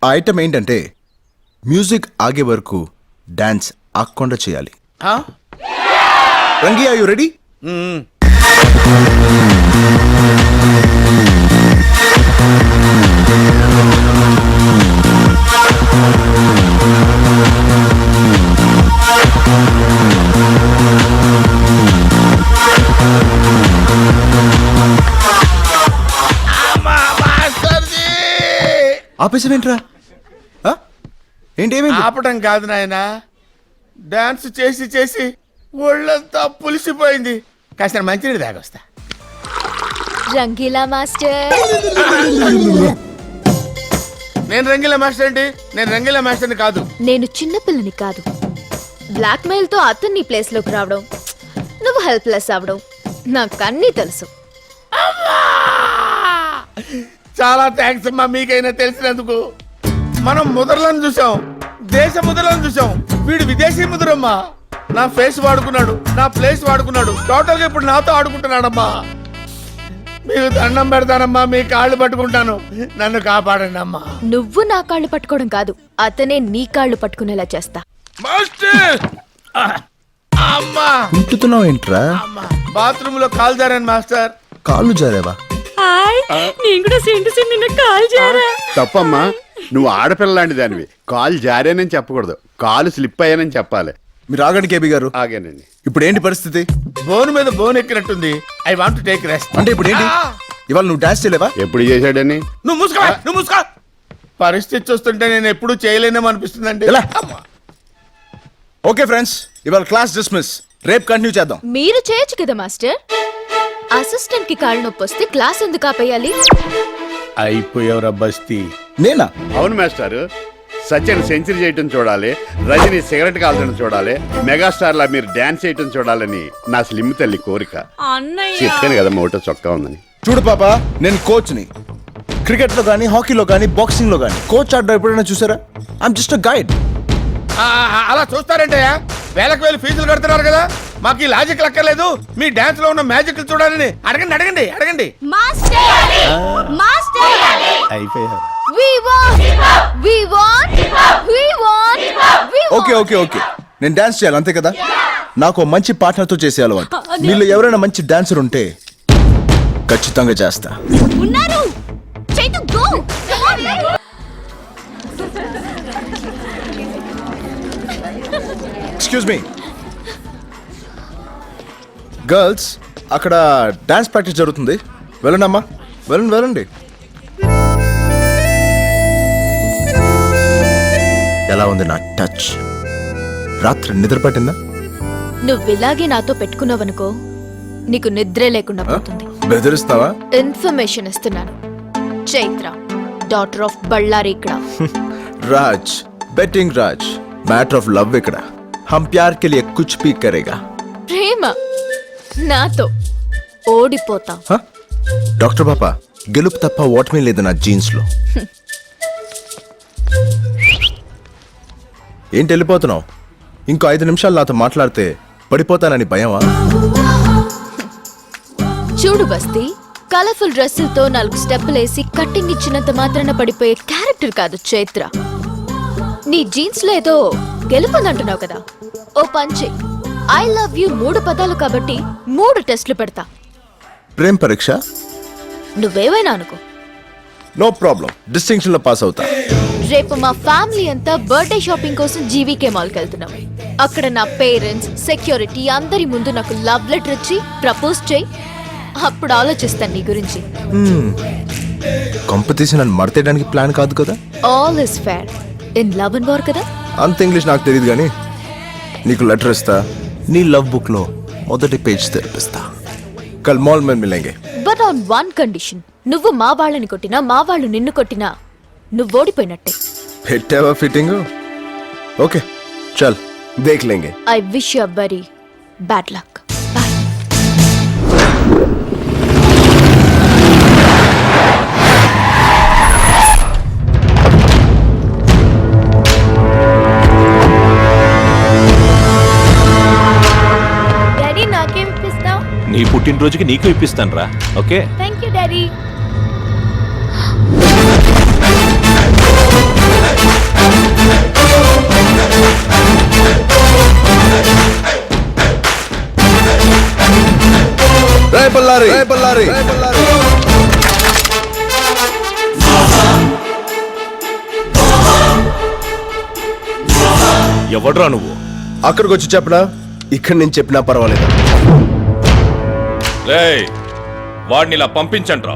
ఆ ఐటమ్ ఏంటంటే మ్యూజిక్ ఆగే వరకు డాన్స్ ఆగకుండా చేయాలి. రంగి, ఆర్ యు రెడీ? ఆపేసావేంట్రా ఆ? ఏంటి ఏమైంది ఆపటం కాదు నాయన, డాన్స్ చేసి చేసి ఒళ్ళంతా పులిసిపోయింది. కాస్త మంచినీళ్ళు తాగొస్తా. రంగీలా మాస్టర్ నేను రంగీలా మాస్టర్ ఏంటి? నేను రంగీలా మాస్టర్ని కాదు. నేను చిన్నపిల్లని కాదు. బ్లాక్ మెయిల్ తో అతన్ని ప్లేస్ లోకి రావడం, నువ్వు హెల్ప్లెస్ అవడం నాకు అన్నీ తెలుసు. చాలా థ్యాంక్స్ అమ్మా, మీకైనా తెలిసినందుకు. మనం ముద్రలను చూసాం, దేశ ముద్రలను చూసాం, వీడు విదేశీ ముద్రమ్మా. నా ఫేస్ వాడుకున్నాడు, నా ప్లేస్ వాడుకున్నాడు, టోటల్ గా ఇప్పుడు నాతో ఆడుకుంటున్నాడమ్మా. మీకు దండం పెడతానమ్మా, మీ కాళ్ళు పట్టుకుంటాను, నన్ను కాపాడండి అమ్మా. నువ్వు నా కాళ్ళు పట్టుకోవడం కాదు, అతనే నీ కాళ్ళు పట్టుకునేలా చేస్తా. మాస్టర్ అమ్మా, కుంటుతున్నావు ఏంట్రా? బాత్రూమ్ లో కాలు జారాను మాస్టర్. కాళ్ళు జారేవా? తప్పమ్మా, నువ్వు ఆడపిల్ల లాంటి దానివి. కాలు జారానని చెప్పకూడదు, కాలు స్లిప్ అయ్యానని చెప్పాలి. మీరు ఆగండి కేబీ గారు. ఆగానండి. ఇప్పుడు ఏంటి పరిస్థితి? బోన్ మీద బోన్ ఎక్కినట్టుంది. I want take rest. అంటే ఇప్పుడు ఏంటి? ఇవాళ నువ్వు డాన్స్ చేయలేవా? ఎప్పుడు చేశాడని? నువ్వు మూసుకో. పరిస్థితి చూస్తుంటే నేను ఎప్పుడు చేయలేనేమో అనిపిస్తుందండి. ఓకే ఫ్రెండ్స్, ఇవాళ క్లాస్ డిస్మిస్. రేపు కంటిన్యూ చేద్దాం. మీరు చేయొచ్చు కదా మాస్టర్. అసిస్టెంట్ కి కాళ్ళు నొప్పి వస్తే క్లాస్ ఎందుకు ఆపేయాలి? అయిపోయావురా బస్తీ. నేనా? అవును మాస్టర్. సచిన్ సెంచరీ చేయటం చూడాలి, రజని సిగరెట్ కాల్చడం చూడాలి, మెగాస్టార్ లా మీరు డాన్స్ చేయటం చూడాలని నా స్లిమ్ తల్లి కోరిక. చెప్పాను కదా మోటో చొక్కా ఉందని. చూడు పాప, నేను కోచ్ని. క్రికెట్ లో గానీ, హాకీలో గానీ, బాక్సింగ్ లో గానీ కోచ్ ఆడడం ఎప్పుడైనా చూసారా? I'm just a guide. అలా చూస్తారంటే వేలకు వేలు ఫీజులు కడుతున్నారు కదా, మాకు ఈ లాజిక్ లక్కర్లేదు. మీ డాన్స్ లో ఉన్న మ్యాజిక్ చూడాలని అడగండి. ఓకే ఓకే ఓకే, నేను డాన్స్ చేయాలి అంతే కదా. నాకు ఓ మంచి పార్ట్నర్ తో చేసే అలవాటు. మీలో ఎవరైనా మంచి డాన్సర్ ఉంటే ఖచ్చితంగా చేస్తా. ఎక్స్క్యూజ్ మీ గర్ల్స్, అక్కడ డాన్స్ ప్రాక్టీస్ జరుగుతుంది. వెళ్ళండి అమ్మా, వెళ్ళండి. ఎలా ఉంది నా టచ్? రాత్రి నిద్ర పట్టిందా? నువ్వు ఇలాగే నాతో పెట్టుకున్నావనుకో, నీకు నిద్రే లేకుండా పోతుంది. బెదిరిస్తావా? ఇన్ఫర్మేషన్ ఇస్తున్నాను. చైత్ర, డాటర్ ఆఫ్ బళ్ళారి ఇక్కడ. Raj, betting Raj. Matter of love ఇక్కడ हम प्यार के लिए कुछ भी करेगा. ప్రేమ నాతో ఓడిపోతా. డాక్టర్ పాపా, గెలుపు తప్ప ఓటమి లేదు నా జీన్స్ లో. ఏంటి వెళ్ళిపోతున్నావు? ఇంకో 5 నిమిషాలు నాతో మాట్లాడితే పడిపోతానని భయమా? చూడు బస్తీ, కలర్ఫుల్ డ్రెస్సులతో 4 స్టెప్పులు వేసి కట్టింగ్ ఇచ్చినంత మాత్రాన పడిపోయే క్యారెక్టర్ కాదు చైత్ర. నీ జీన్స్ లో ఏదో గెలుపుందంటున్నావు కదా, ఓ పంచే. ఐ లవ్ యూ 3 పదాలు కాబట్టి 3 టెస్టులు పెడతా. ప్రేమ పరీక్ష? నువ్వేవైనా అనుకో, నో ప్రాబ్లం, డిస్టింక్షన్ లో పాస్ అవుతా. రేపు మా ఫ్యామిలీ అంతా బర్త్డే షాపింగ్ కోసం జీవీకే మాల్కి వెళ్తున్నాం. అక్కడ నా పేరెంట్స్, సెక్యూరిటీ అందరి ముందు నాకు లవ్ లెటర్ ఇచ్చి ప్రపోజ్ చేయి. అప్పుడు ఆలోచిస్తాను నీ గురించి. కాంపిటీషన్ అని మడతేయడానికి ప్లాన్ కాదు కదా. All is fair in love and war కదా. అంత ఇంగ్లీష్ నాకు తెలియదు కానీ నీకు లెటర్ ఇస్తా, నీ లవ్ బుక్ లో మొదటి పేజ్ తెరిపిస్తా. కల్ మాల్ మే మిలేంగే. బట్ ఆన్ వన్ కండిషన్, నువ్వు మా వాళ్ళని కొట్టినా మా వాళ్ళు నిన్ను కొట్టినా నువ్వు ఓడిపోయినట్టే. పెట్టావా ఫిట్టింగ్? ఓకే చల్ దేఖ్ లేంగే. I wish you very bad luck. నీ పుట్టినరోజుకి నీకు ఇప్పిస్తాను రా. Okay, thank you daddy. Ballari ఎవడ్రా నువ్వు? అక్కడికి వచ్చి చెప్పనా, ఇక్కడ నేను చెప్పినా పర్వాలేదు. వాడిని ఇలా పంపించండి రా.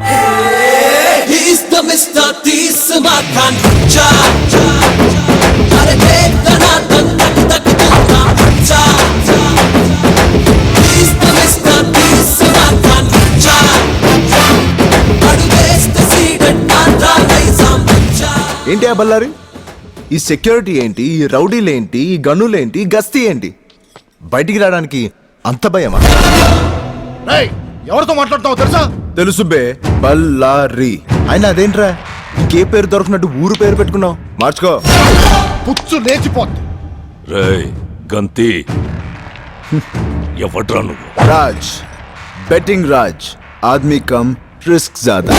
ఏంటి ఆ బల్లారి? ఈ సెక్యూరిటీ ఏంటి, ఈ రౌడీలేంటి, ఈ గన్నులేంటి, ఈ గస్తీ ఏంటి? బయటికి రావడానికి అంత భయమా? ఎవరితో మాట్లాడుతావు తెలుసా? తెలుసు బే, బల్లారి. అయినా అదేంట్రా ఇంకే పేరు దొరకనట్టు ఊరు పేరు పెట్టుకున్నావు? మార్చుకో. పుచ్చు లేచిపోద్ది. రేయ్ గంతి, ఎవడ్రా నువ్వు? రాజ్, బెట్టింగ్ రాజ్, ఆద్మీ కమ్ రిస్క్ జాదా.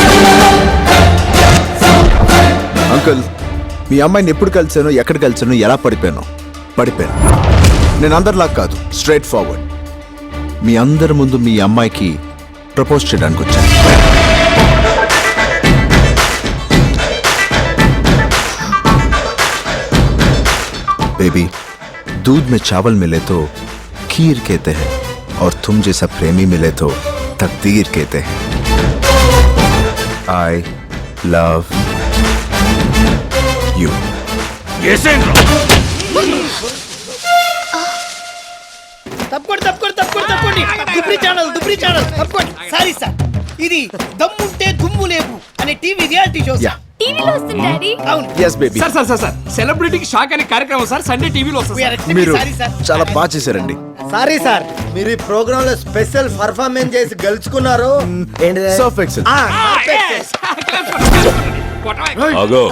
అంకుల్, మీ అమ్మాయిని ఎప్పుడు కలిసాను, ఎక్కడ కలిసాను, ఎలా పడిపోయాను? నేను అందరిలా కాదు, స్ట్రైట్ ఫార్వర్డ్. మీ అందరి ముందు మీ అమ్మాయికి ప్రపోజ్ చేయడానికి వచ్చాను. बेबी, दूध में चावल मिले तो खीर कहते हैं और तुम जैसा प्रेमी मिले तो तकदीर कहते हैं. I love you. తప్పకోండి దుబ్రి ఛానల్ తప్పకోండి. సారీ సార్, ఇది దమ్ముంటే దుమ్ము లేవు అనే టీవీ రియాలిటీ షో. Yeah. టీవీలో వస్తుంది డాడీ. అవును. Yes, baby. సార్ సెలబ్రిటీకి షాక్ అనే కార్యక్రమం సార్, సండే టీవీలో వస్తుంది. మీరు చాలా బాగా చేశారండి. సారీ సార్, మీరు ఈ ప్రోగ్రామ్ లో స్పెషల్ పర్ఫార్మెన్స్ చేసి గెలుచుకున్నారు. Surf excel. ఆగో,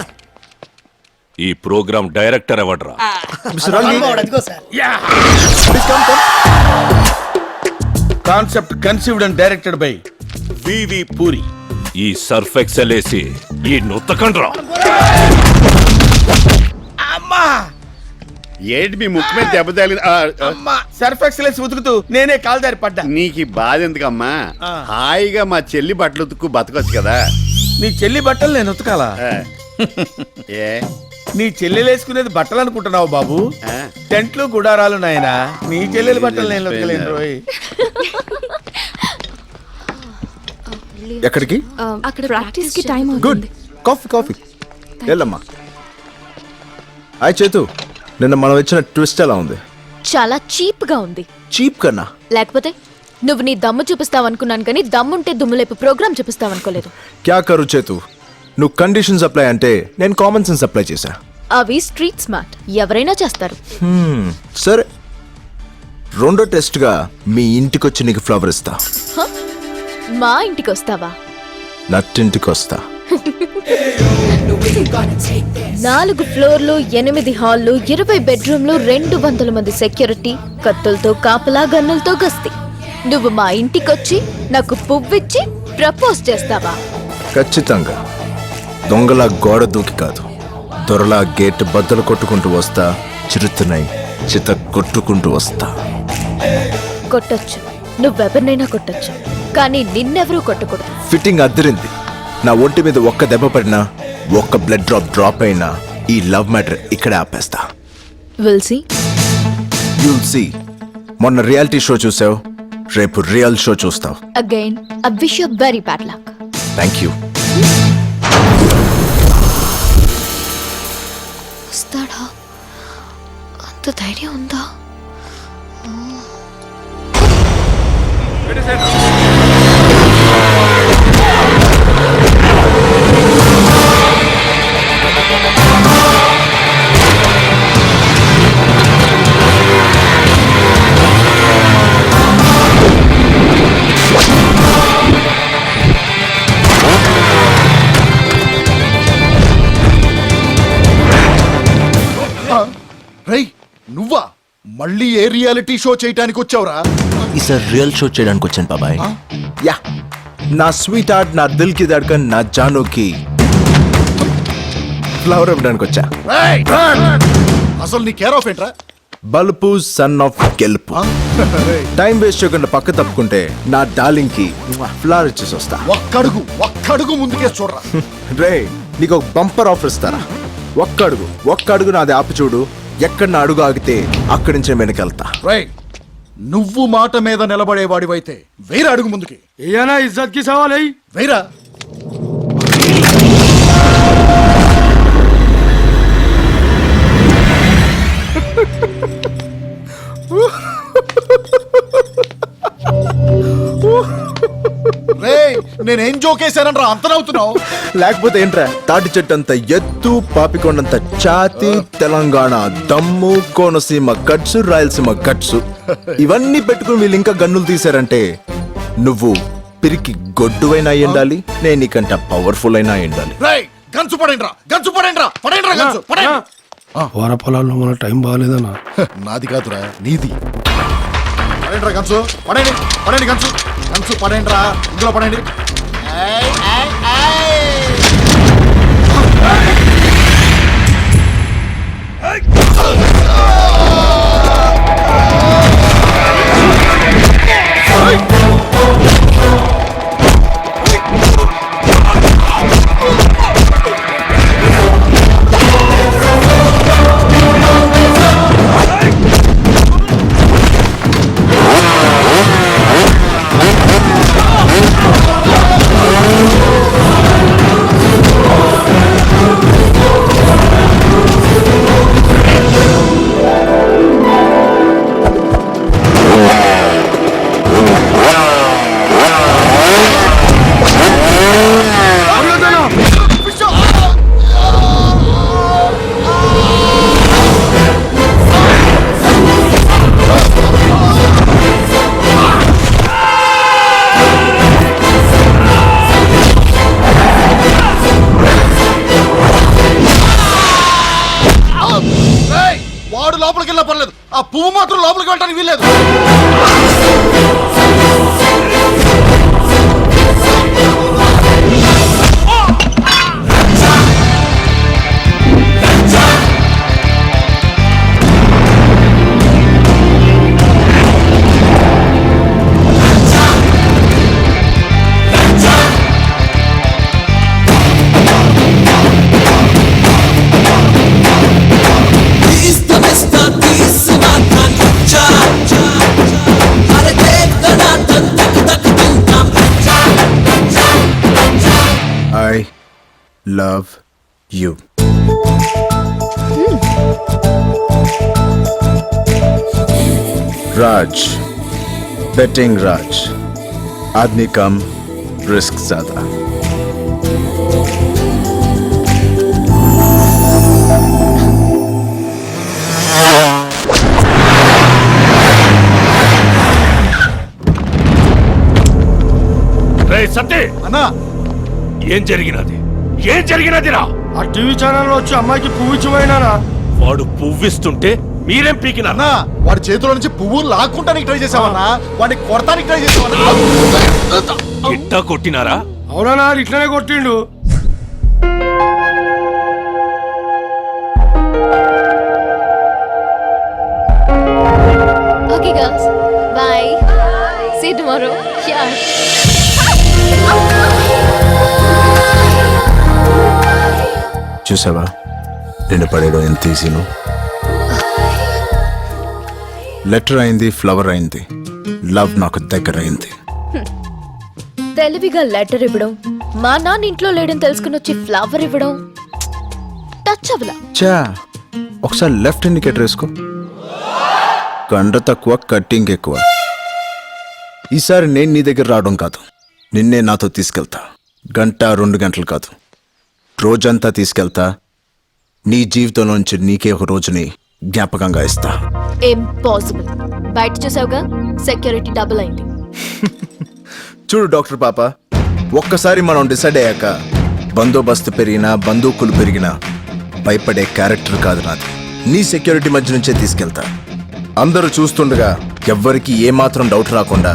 ఈ ప్రోగ్రామ్ డైరెక్టర్ ఎవడ్రా? Mr. Rangi. అదిగో sir. Please come. Concept conceived and directed by VV Puri. ఈ సర్ఫ్ ఎక్సెల్ వేసి ఈ నొత్తకండ్రా. అమ్మా ఏంటి మీ ముక్కు మీద దెబ్బ తగిలింది? అమ్మా, సర్ఫ్ ఎక్సలెన్స్ ఉతుకుతూ నేనే కాల్దారి పడ్డా. నీకు ఈ బాధ ఎందుకమ్మా? హాయిగా మా చెల్లి బట్టలు ఉతుక్కు బతకొచ్చు కదా. నీ చెల్లి బట్టలు నేను ఉతకాలా? ఆ. ఏ నీ చెల్లెలు వేసుకునేది బట్టలు అనుకుంటున్నావు బాబు? ఆ. టెంట్లు గుడారాలు నాయనా. నీ చెల్లెలి బట్టలు నేను ఉతకలేను రోయ్. ఎక్కడికి? అక్కడ ప్రాక్టీస్ కి టైం గుడ్. కాఫీ వెళ్ళమ్మా. హాయ్ చేతు, నిన్న మనం ఇచ్చిన ట్విస్ట్ ఎలా ఉంది? చాలా చీప్ గా ఉంది. చీప్ కన్నా? లేకపోతే నువ్వు నీ దమ్ము చూపిస్తావు అనుకున్నాను, కానీ దమ్ముంటే దుమ్ములేపు ప్రోగ్రామ్ చూపిస్తావు అనుకోలేదు. క్యా కరు చేతు, నువ్వు కండిషన్స్ అప్లై అంటే నేను కామన్ సెన్స్ అప్లై చేశా. అవి స్ట్రీట్ స్మార్ట్, ఎవరైనా చేస్తారు. సరే, రెండో టెస్ట్గా మీ ఇంటికి వచ్చి నీకు ఫ్లవర్ ఇస్తా. హ? మా ఇంటికి వస్తావా? నట్టింటికి వస్తా. 4 ఫ్లోర్లు, 8 హాల్లు, 20 బెడ్రూమ్లు, 200 మంది సెక్యూరిటీ, కత్తులతో కాపలా, గన్నులతో గస్తీ. నువ్వు మా ఇంటికొచ్చి నాకు పువ్విచ్చి ప్రపోజ్ చేస్తావా? ఖచ్చితంగా. దొంగలా గోడ దూకి కాదు, దొరలా గేట్ బద్దలు కొట్టుకుంటూ వస్తా. చిరుతున్నాయి చిత కొట్టుకుంటూ వస్తా. కొట్టొచ్చు, నువ్వెవరినైనా కొట్టొచ్చు, కానీ నిన్నెవరూ కొట్టకూడదు. ఫిట్టింగ్ అద్దరింది. నా ఒంటి మీద ఒక్క దెబ్బ పడినా, ఒక్క బ్లడ్ డ్రాప్ అయినా ఈ లవ్ మ్యాటర్ ఇక్కడే ఆపేస్తా. Will see. You'll see. మొన్న రియాలిటీ షో చూసావు, రేపు రియల్ షో చూస్తావు. Again I wish you very bad luck. Thank you. వస్తాడా? అంత ధైర్యం ఉందా? రై, నువ్వా? మళ్ళీ ఏ రియాలిటీ షో చేయటానికి వచ్చావురా? ఈసారి రియల్ షో చేయడానికి వచ్చాను బాబాయ్. యా, నా స్వీట్ హార్ట్, నా దిల్ కి ధడ్కన్, నా జానుకి ఫ్లవర్ ఇవ్వడానికి వచ్చా. అసలు నీ కేర్ ఆఫ్ ఏంట్రా? బల్పు సన్ ఆఫ్ గెలుపు. టైం వేస్ట్ చేయకుండా పక్క తప్పుకుంటే నా డార్లింగ్ కి ఫ్లవర్ ఇచ్చేసి వస్తా. ఒక్కడుగు ముందుకే చూడరా. రే, నీకు ఒక బంపర్ ఆఫర్ ఇస్తారా? ఒక్క అడుగు నాది ఆపు చూడు. ఎక్కడ నా అడుగు ఆగితే అక్కడి నుంచి వెనకెళ్తా. రై, నువ్వు మాట మీద నిలబడేవాడివైతే వేరే అడుగు ముందుకి. ఏనా ఇజ్జత్ కి సవాల్ వేరా. నేనేం జోకేశానరా అంత నవ్వుతున్నావు? లేకపోతే ఏంట్రా, తాటి చెట్టు అంత ఎత్తు, పాపికొండంత ఛాతి, తెలంగాణ దమ్ము, కోనసీమ గట్స్, రాయలసీమ గట్స్, ఇవన్నీ పెట్టుకుని వీళ్ళు ఇంకా గన్నులు తీశారంటే నువ్వు పిరికి గొడ్డువైనా అయి ఉండాలి, నేను నీకంట పవర్ఫుల్ అయినా అయి ఉండాలి. రేయ్ గన్సు పడేండ్రా, గన్సు పడేండ్రా, పడేండ్రా గన్సు పడేండి. వార పొలాల్లో మన టైం బాగాలేదన్నా. నాది కాదురా నీది. పడేండ్రా గన్సు, పడేండి పడేండి గన్సు, గన్సు పడేండ్రా, ఇందులో పడేండి. వాడు లోపలికి వెళ్ళా పర్లేదు, ఆ పువ్వు మాత్రం లోపలికి వెళ్ళడానికి వీల్లేదు. I love you. Raj, betting Raj, आदमी कम, रिस्क ज्यादा. సత్తే అన్నా ఏం జరిగినది, ఏం జరిగినదిరా? ఆ టీవీ ఛానల్ వచ్చి అమ్మాయికి పువ్వు ఇచ్చిపోయినా. వాడు పువ్విస్తుంటే మీరేం పీకినా? అన్నా వాడి చేతిలో నుంచి పువ్వు లాక్కుంటానికి ట్రై చేసావన్నా, వాడిని కొడతానికి ట్రై చేసావన్నా. ఇట్టా కొట్టినారా? అవునా, ఇట్లనే కొట్టిండు. Okay girls, bye. See you tomorrow. Here. చూసావా నిన్ను పడేయడం ఎంత ఈజీను? లెటర్ అయింది, ఫ్లవర్ అయింది, లవ్ నాకు దగ్గర అయింది. తెలివిగా లెటర్ ఇవ్వడం, మా నాన్న ఇంట్లో లేడని తెలుసుకుని వచ్చి ఫ్లవర్ ఇవ్వడం, టచ్ అవ్వలా. చా, ఒకసారి లెఫ్ట్ ఇండికేటర్ వేసుకో. కండ తక్కువ, కట్టింగ్ ఎక్కువ. ఈసారి నేను నీ దగ్గర రావడం కాదు, నిన్నే నాతో తీసుకెళ్తా. గంట 2 గంటలు కాదు, రోజంతా తీసుకెళ్తా. నీ జీవితంలోంచి నీకే ఒక రోజుని జ్ఞాపకంగా ఇస్తా. ఇంపాసిబుల్. బయట చూసావుగా, సెక్యూరిటీ డబుల్ అయింది. చూడు డాక్టర్ పాప, ఒక్కసారి మనం డిసైడ్ అయ్యాక బందోబస్తు పెరిగినా, బందూకులు పెరిగినా భయపడే క్యారెక్టర్ కాదు నాది. నీ సెక్యూరిటీ మధ్య నుంచే తీసుకెళ్తా. అందరూ చూస్తుండగా ఎవ్వరికి ఏమాత్రం డౌట్ రాకుండా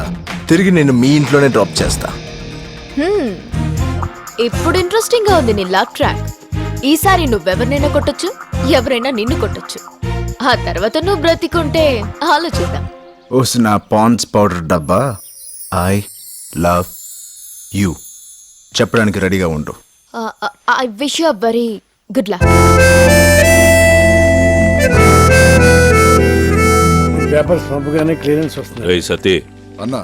తిరిగి నేను మీ ఇంట్లోనే డ్రాప్ చేస్తా. ఇప్పుడు ఇంట్రెస్టింగ్ గా ఉంది నీ లవ్ ట్రాక్. ఈసారి నువ్వెవరినైనా కొట్టొచ్చు, ఎవరైనా నిన్ను కొట్టొచ్చు. ఆ తర్వాత నువ్వు బ్రతికుంటే ఆలోచిద్దాం. ఓస్ నా పాండ్స్ పౌడర్ డబ్బా, ఐ లవ్ యూ చెప్పడానికి రెడీగా ఉండు. I wish you very good luck. Papers పంపగానే క్లియరెన్స్ వస్తుంది. రేయ్ సతీ అన్నా,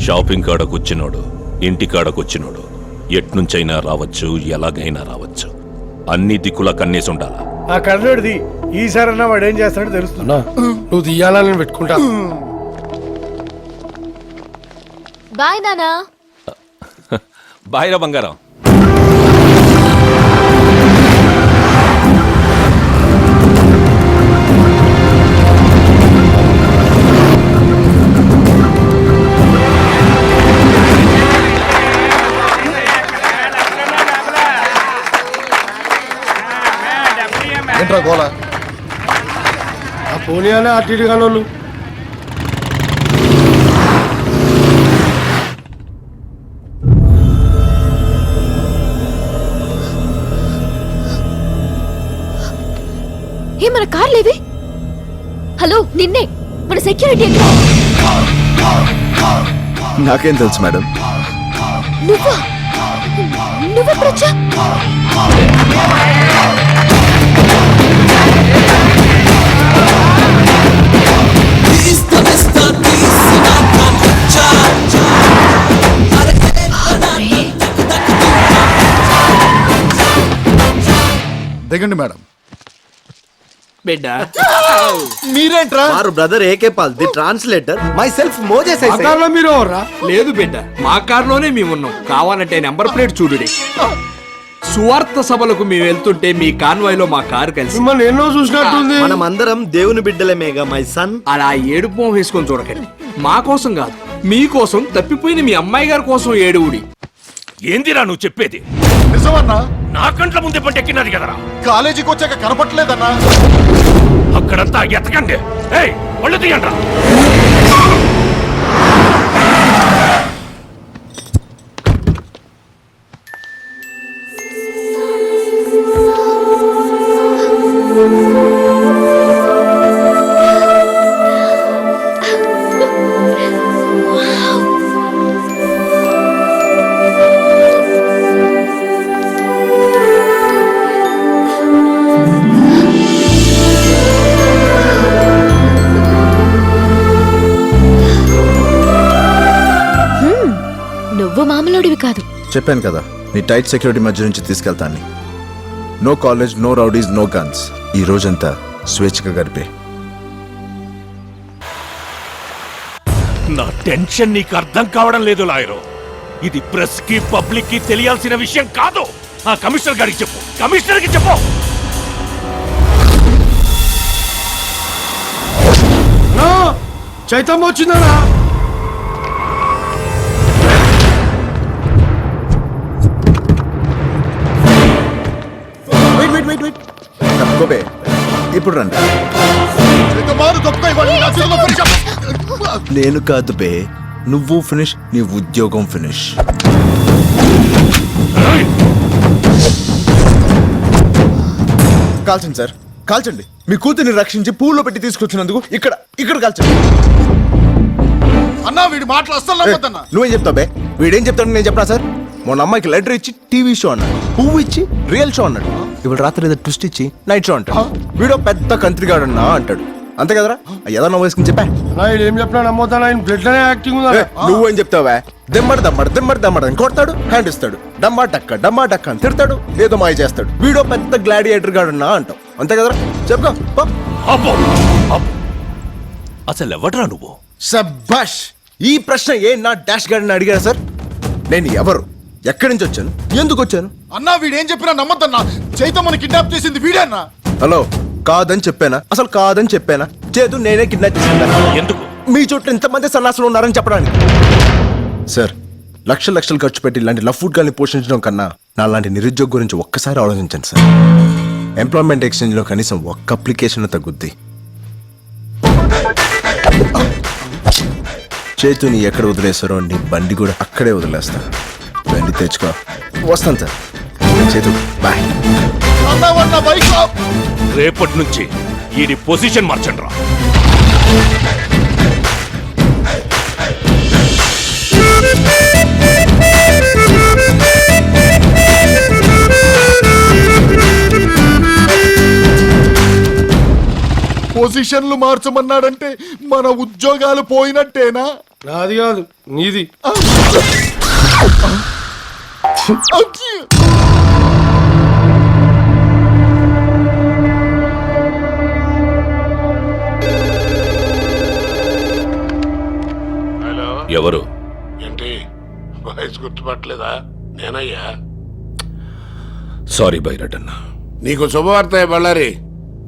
షాపింగ్ కాడకొచ్చినోడు, ఇంటి కాడకొచ్చినోడు ఎట్నుంచైనా రావచ్చు, ఎలాగైనా రావచ్చు. అన్ని దిక్కులా కన్నేసి ఉండాలా. ఆ కర్రోడిది ఈసారన్నా వాడు ఏం చేస్తాడో తెలుస్తున్నా. నువ్వు తీయాలని పెట్టుకుంటా. బాయ్ నానా. బాయ్రా బంగారం. ఏంట్రా గోళ? పోనీ అనే అటు ఇటు కానోళ్ళు. ఏ మన కార్ లేవి? హలో నిన్నే, మన సెక్యూరిటీ నాకేం తెలుసు మేడం? నువ్వా? నువ్వెప్పుడొచ్చా? దిగండి మేడం. బిడ్డ మీరేంట్రా? మారు brother AK Paul the translator myself Moses మా కార్లో మీరు ఎవర్రా? లేదు బిడ్డ, మా కార్లోనే మేము ఉన్నాం. కావాలంటే నెంబర్ ప్లేట్ చూడుడి. సువార్త సభలకు మేము వెళ్తుంటే మీ కాన్వాయ్ లో మా కారు కలిసి మిమ్మల్ని ఎన్నో చూసినట్టుంది. మనం అందరం దేవుని బిడ్డలమేగా మై సన్. అలా ఏడుపు వేసుకొని చూడకండి. మా కోసం కాదు, మీకోసం, తప్పిపోయిన మీ అమ్మాయి గారి కోసం ఏడువుడి. ఏందిరా నువ్వు చెప్పేది? నిజమన్నా? నా కంట్ల ముందే పట్టెక్కినది కదరా. కాలేజీకి వచ్చాక కనపట్లేదన్నా. అక్కడంతా ఎతకండి. ఏయ్ ఒళ్ళు తీయండ్రా. నువ్వు మామూలుడివి కాదు. చెప్పాను కదా, నీ టైట్ సెక్యూరిటీ మధ్య నుంచి తీసుకెళ్తాను. No college, no rowdies, no guns. ఈ రోజంతా స్వేచ్ఛగా గడిపే. నా టెన్షన్ నీకు అర్థం కావడం లేదు లాయరు. ఇది ప్రెస్ కి పబ్లిక్ కి తెలియాల్సిన విషయం కాదు. ఆ కమిషనర్ గారికి చెప్పు, కమిషనర్ కి చెప్పు. చైతన్య వచ్చిందనా? తప్పుకోబే, ఇప్పుడు రండి. నేను కాదు బే, నువ్వు ఫినిష్, నీ ఉద్యోగం ఫినిష్. కాల్చండి సార్, కాల్చండి. మీ కూతుర్ని రక్షించి పూల్లో పెట్టి తీసుకొచ్చినందుకు ఇక్కడ ఇక్కడ కాల్చండి. అన్నా వీడి మాటలు అస్సలు నమ్మొద్దన్నా. నువ్వేం చెప్తావు బే? వీడేం చెప్తాడు నేను చెప్పనా సార్? మొన్న అమ్మాయికి లెటర్ ఇచ్చి టీవీ షో అన్నాడు, పువ్వు ఇచ్చి రియల్ షో అన్నాడు. ఇవాళ రాత్రి ఏదో ట్విస్ట్ ఇచ్చి నైట్ షో అంటాడు. వీడో పెద్ద కంత్రిగాడు అన్నా అంటాడు. అంతే కదరా? ఏదో నవ్వు వేసుకుని చెప్పా. ఏం చెప్పినా నమ్మొద్దా? బ్లడ్ లోనే యాక్టింగ్ ఉందా? నువ్వేం చెప్తావా? దెమ్మడు దమ్మడు దెమ్మడు దమ్మడు అని కొడతాడు, హ్యాండ్ ఇస్తాడు. డమ్మా డక్క అని తిడతాడు, ఏదో మాయ చేస్తాడు. వీడో పెద్ద గ్లాడియేటర్ గాడున్నా అంటావు. అంతే కదరా? చెప్పుకో. అసలు ఎవడ్రా నువ్వు? సబాష్! ఈ ప్రశ్న ఏ నా డాష్ గార్డెన్ అడిగారా సార్? నేను ఎవరు, ఎక్కడి నుంచి వచ్చాను, ఎందుకు వచ్చాను? అన్నా వీడేం చెప్పినా నమ్మద్దన్నా. చైతన్యని కిడ్నాప్ చేసింది వీడేనా? హలో, కాదని చెప్పానా? అసలు కాదని చెప్పానా? చేతు నేనే కిడ్నాప్ చేసిందా? ఎందుకు? మీ చుట్టూ ఇంతమంది సన్నాసులు ఉన్నారని చెప్పడానికి. సార్, లక్షలు ఖర్చు పెట్టి ఇలాంటి లవ్ ఫుడ్ గాల్ని పోషించడం కన్నా నా లాంటి నిరుద్యోగ గురించి ఒక్కసారి ఆలోచించండి సార్. ఎంప్లాయ్మెంట్ ఎక్స్చేంజ్ లో కనీసం ఒక్క అప్లికేషన్ తగ్గుద్ది. చేతుని ఎక్కడ వదిలేస్తారో నీ బండి కూడా అక్కడే వదిలేస్తా. బండి తెచ్చుకో. వస్తాను సార్. చేతు బాయ్. రేపటి నుంచి ఈ పొజిషన్ మార్చండి రా. పొజిషన్లు మార్చమన్నాడంటే మన ఉద్యోగాలు పోయినట్టేనా? నాది కాదు, నీది. ఎవరు? ఏంటి వాయిస్ గుర్తుపట్టలేదా? నేనయ్యా. సారీ బైరెడ్డన్న. నీకు శుభవార్త బళ్ళారి,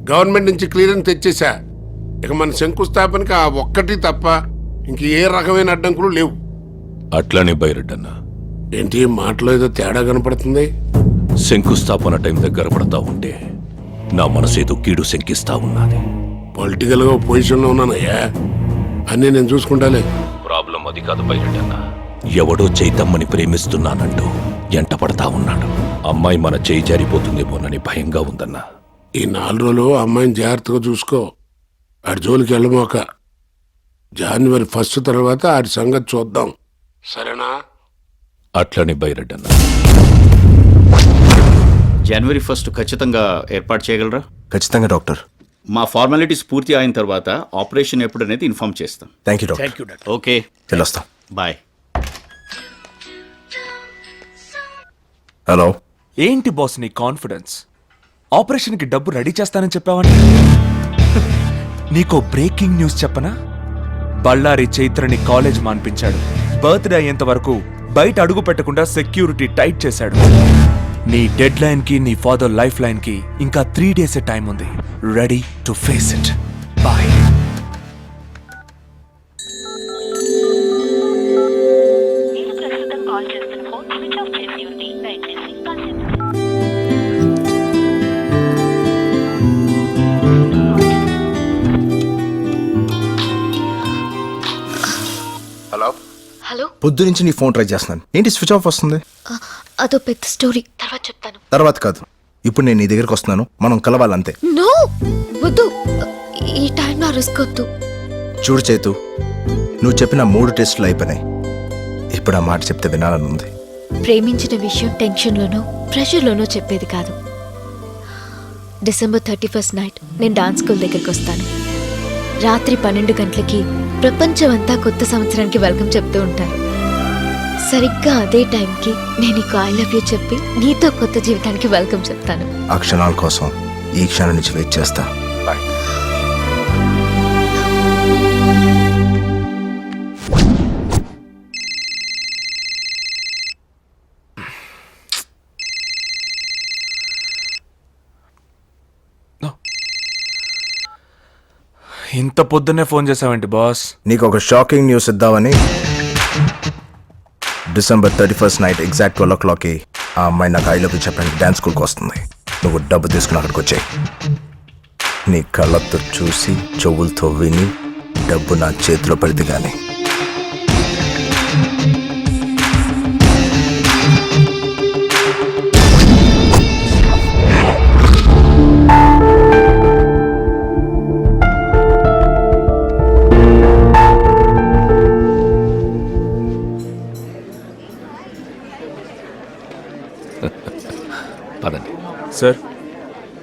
గవర్నమెంట్ నుంచి క్లియరెన్స్ తెచ్చేశా. ఇక మన శంకుస్థాపనకి ఆ ఒక్కటి తప్ప ఇంక ఏ రకమైన అడ్డంకులు లేవు. అట్లానే బైరెడ్డన్న. ఏంటి మాటలో ఏదో తేడా కనపడుతుంది? శంకుస్థాపన టైం దగ్గర పడతా ఉంటే నా మనసేదో కీడు శంకిస్తా ఉన్నది. పొలిటికల్ గా పొజిషన్ లో ఉన్నానయ్యా, అన్నీ నేను చూసుకుంటాలే. ప్రాబ్లం అది కాదు బైరెడ్డన్న. ఎవడో చైతమ్మని ప్రేమిస్తున్నానంటూ ఎంట పడతా ఉన్నాడు. అమ్మాయి మన చేయి జారిపోతుందేమోనని భయంగా ఉందన్నా. ఈ 4 రోజులు అమ్మాయిని జాగ్రత్తగా చూసుకో. ఆడి జోలికి వెళ్ళమోక. జనవరి 1 తర్వాత ఆడి సంగతి చూద్దాం, సరేనా? అట్లనే బైరెడ్డన్న. జనవరి 1 ఖచ్చితంగా ఏర్పాటు చేయగలరా? ఖచ్చితంగా డాక్టర్. మా ఫార్మాలిటీస్ పూర్తి అయిన తర్వాత ఆపరేషన్ ఎప్పుడనేది ఇన్ఫార్మ్ చేస్తాం. Thank you doctor. ఓకే, వెళ్ళొస్తాం. బాయ్. హలో. ఏంటి బాస్ నీ కాన్ఫిడెన్స్? ఆపరేషన్కి డబ్బు రెడీ చేస్తానని చెప్పావని. నీకో బ్రేకింగ్ న్యూస్ చెప్పనా? బళ్ళారి చైత్రని కాలేజ్ మాన్పించాడు. బర్త్డే అయ్యేంత వరకు బయట అడుగు పెట్టకుండా సెక్యూరిటీ టైట్ చేశాడు. నీ డెడ్ లైన్ కి నీ ఫాదర్ లైఫ్ లైన్ కి ఇంకా 3 days టైం ఉంది. Ready to face it. Bye. Hello. Hello. పొద్దు నుంచి నీ ఫోన్ ట్రై చేస్తున్నాను, ఏంటి స్విచ్ ఆఫ్ వస్తుంది? అదో పెద్ద స్టోరీ, తర్వాత చెప్తాను. తర్వాత కాదు, ఇప్పుడు నేను నీ దగ్గరకు వస్తున్నాను, మనం కలవాలంతే. నో వద్దు, ఈ టైం నా రిస్క్ వద్దు. చూడు చేతు, నువ్వు చెప్పిన 3 టెస్టులు అయిపోయినాయి. ఇప్పుడు ఆ మాట చెప్తే వినాలని ఉంది. ప్రేమించిన విషయం టెన్షన్లోనో ప్రెషర్లోనో చెప్పేది కాదు. December 31st నైట్ నేను డాన్స్ స్కూల్ దగ్గరికి వస్తాను. రాత్రి 12 గంటలకి ప్రపంచం అంతా కొత్త సంవత్సరానికి వెల్కమ్ చెప్తూ ఉంటారు. సరిగ్గా అదే టైంకి నేను నీకు ఐ లవ్ యూ చెప్పి నీతో కొత్త జీవితానికి వెల్కమ్ చెప్తాను. ఆ క్షణాల కోసం ఈ క్షణం నుంచి వెయిట్ చేస్తా. బాయ్. ఇంత పొద్దున్నే ఫోన్ చేసావేంటి బాస్? నీకు ఒక షాకింగ్ న్యూస్ ఇద్దామని. December 31st నైట్ ఎగ్జాక్ట్ 12 o'clockకి ఆ అమ్మాయి నాకు ఐ లవ్ యూ చెప్పడానికి డాన్స్ స్కూల్కి వస్తుంది. నువ్వు డబ్బు తీసుకుని అక్కడికి వచ్చాయి. నీ కళ్ళతో చూసి చెవులతో విని డబ్బు నా చేతిలో పడితే కానీ. పదండి. సార్,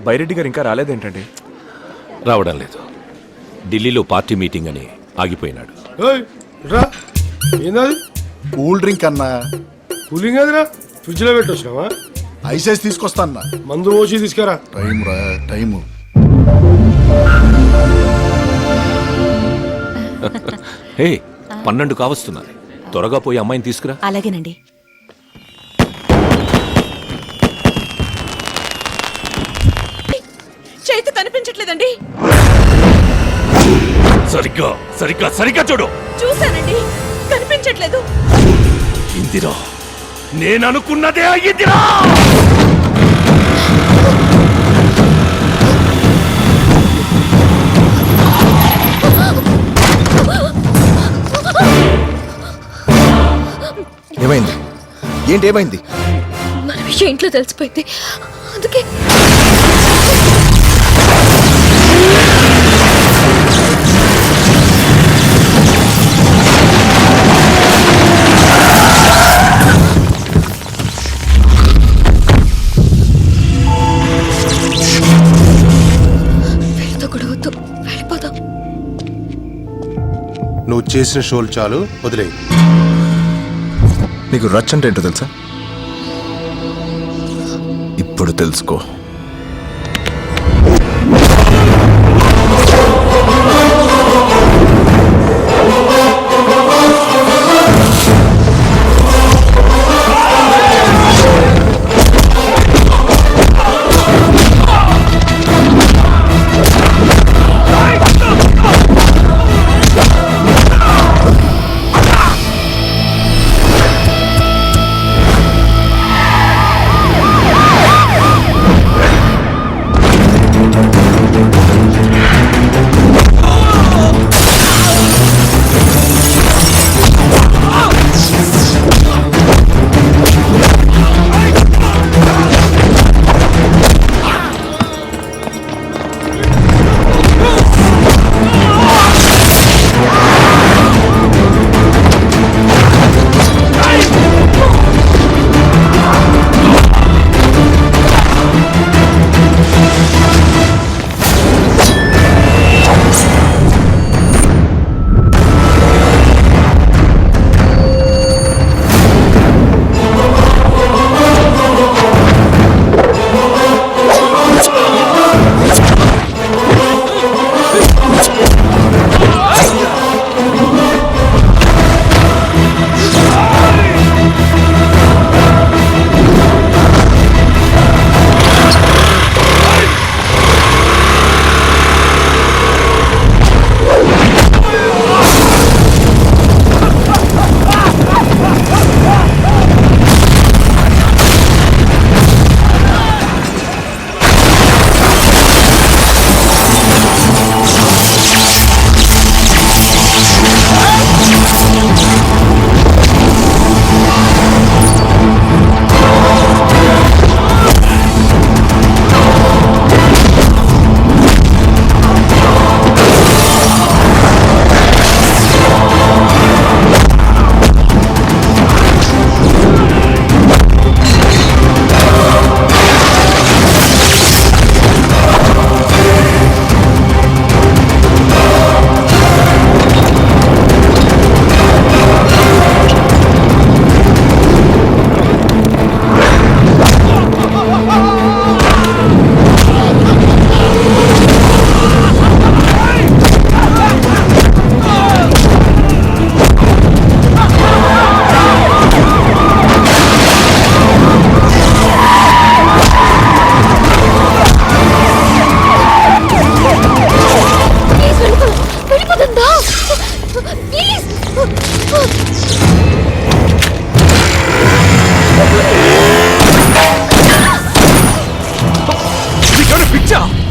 బైరెడ్డి గారు ఇంకా రాలేదేంటండి? రావడం లేదు, ఢిల్లీలో పార్టీ మీటింగ్ అని ఆగిపోయినాడు. ఏంది కూల్ డ్రింక్ అన్నా? కూలింగ్ అదిరా, ఫ్రిడ్జ్ లో పెట్టొచ్చినావా? ఐసెస్ తీసుకొస్తా అన్న. మందు పోసి తీసుకురా. టైం రా, టైము. హే, 12 కావస్తున్నది, త్వరగా పోయి అమ్మాయిని తీసుకురా. అలాగేనండి. చేతి కనిపించట్లేదండి. సరిగ్గా సరిగ్గా సరిగ్గా చూడు. చూశానండి, కనిపించట్లేదు. ఇందిరా, నేను అనుకున్నదే అయ్యిందిరా. ఏమైంది? ఏంటి ఏమైంది? మన విషయం ఇంట్లో తెలిసిపోయింది, అందుకే. వీళ్ళతో కూడా వద్దు, వెళ్ళిపోదాం. నువ్వు చేసిన షోలు చాలు, వదిలే. నీకు రచ్ అంటే ఏంటో తెలుసా? ఇప్పుడు తెలుసుకో.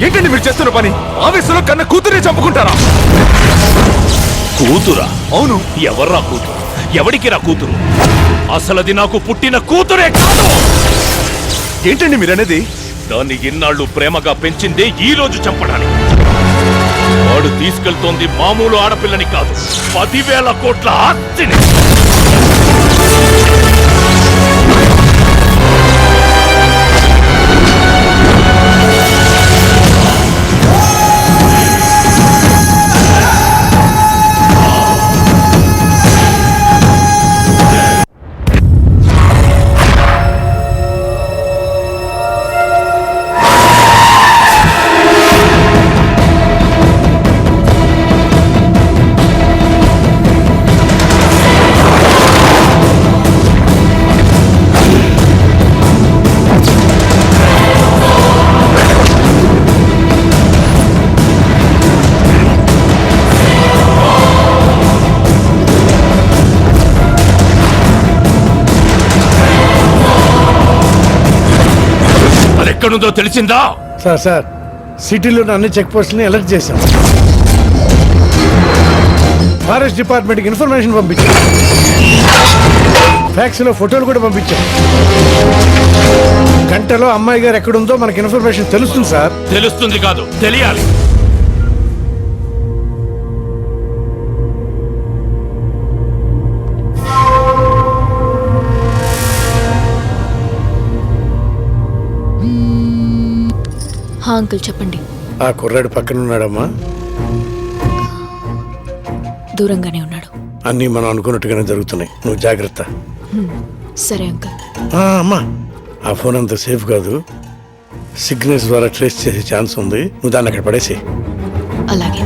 ఏంటండి మీరు చేస్తున్న పని? ఆవేశంలో కన్న కూతురే చంపుకుంటారా? కూతురా? అవును. ఎవర్రా కూతురు? ఎవడికి రా కూతురు? అసలది నాకు పుట్టిన కూతురే కాదు. ఏంటండి మీరనేది? దాన్ని ఇన్నాళ్ళు ప్రేమగా పెంచిందే ఈ రోజు చంపడానికి. వాడు తీసుకెళ్తోంది మామూలు ఆడపిల్లని కాదు, 10,000 కోట్ల ఆస్తిని. ఎక్కడుందో తెలిసిందా? సార్ సిటీలోని అన్ని చెక్ పోస్టులని అలర్ట్ చేశాం. ఫారెస్ట్ డిపార్ట్మెంట్కి ఇన్ఫర్మేషన్ పంపించాం. ఫ్యాక్స్ లో ఫోటోలు కూడా పంపించాం. గంటలో అమ్మాయి గారు ఎక్కడుందో మనకి ఇన్ఫర్మేషన్ తెలుస్తుంది సార్. తెలుస్తుంది కాదు, తెలియాలి. అంకుల్ చెప్పండి. ఆ కుర్రాడు పక్కన ఉన్నాడమ్మా. దూరంగానే ఉన్నాడు. అన్నీ మనం అనుకున్నట్టుగానే జరుగుతున్నాయి. నువ్వు జాగ్రత్త. సరే అంకుల్. అమ్మా, ఆ ఫోన్ అంత సేఫ్ కాదు. సిగ్నల్స్ ద్వారా ట్రేస్ చేసే ఛాన్స్ ఉంది. నువ్వు దాన్ని అక్కడ పడేసి. అలాగే.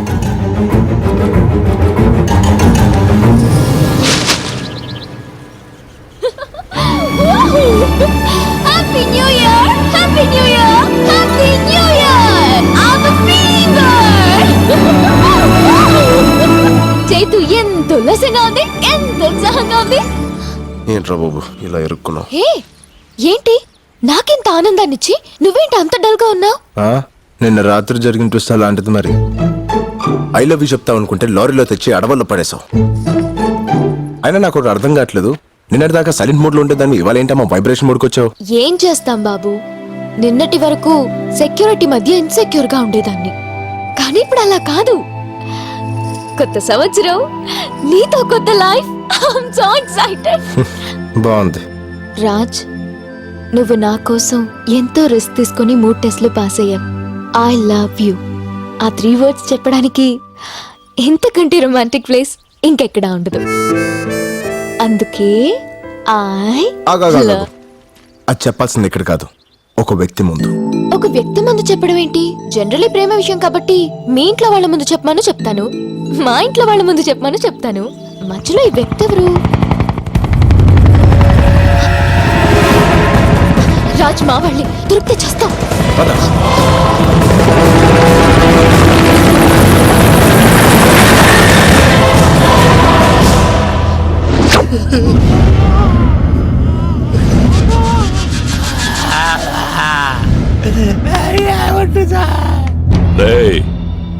Happy new year, happy new year, happy new year. I'm a fever. చేతు ఎంత ఉల్లాసంగా ఉంది, ఎంత ఉత్సాహంగా ఉంది. ఏంట్రా బాబు ఇలా ఇరుక్కున్నావు? హే, ఏంటి నాకెంత ఆనందాన్నిచ్చి నువ్వేంటి అంత డల్గా ఉన్నావు? నిన్న రాత్రి జరిగిన ట్విస్ట్ అలాంటిది. మరి ఐ లవ్ యూ చెప్తావు అనుకుంటే లారీలో తెచ్చి అడవుల్లో పడేసావు. అయినా నాకు ఒకటి అర్థం కావట్లేదు. నిన్నటి దాకా సైలెంట్ మోడ్ లో ఉండేదాన్ని ఇవాళ ఏంటమ్మా వైబ్రేషన్ మోడ్కి వచ్చావు? ఏం చేస్తాం బాబు, నిన్నటి వరకు సెక్యూరిటీ మధ్య ఇన్సెక్యూర్ గా ఉండేదాన్ని. కానీ ఇప్పుడు అలా కాదు. కొత్త సంవత్సరం, నీతో కొత్త లైఫ్. I'm so excited. బాగుంది. రాజ్, నువ్వు నా కోసం ఎంతో రిస్క్ తీసుకొని 3 టెస్ట్లు పాస్ అయ్యావు. I love you. ఆ 3 words చెప్పడానికి ఇంతకంటే రొమాంటిక్ ప్లేస్ ఇంకెక్కడా ఉండదు. అందుకే అది చెప్పాల్సింది ఇక్కడ కాదు, ఒక వ్యక్తి ముందు. ఒక వ్యక్తి ముందు చెప్పడం ఏంటి? జనరల్లీ ప్రేమ విషయం కాబట్టి మీ ఇంట్లో వాళ్ళ ముందు చెప్పమని చెప్తాను, మా ఇంట్లో వాళ్ళ ముందు చెప్పమని చెప్తాను. మధ్యలో ఈ వ్యక్తి ఎవరు? రాజ్, మా వాళ్ళే. దొరికితే చేస్తాం.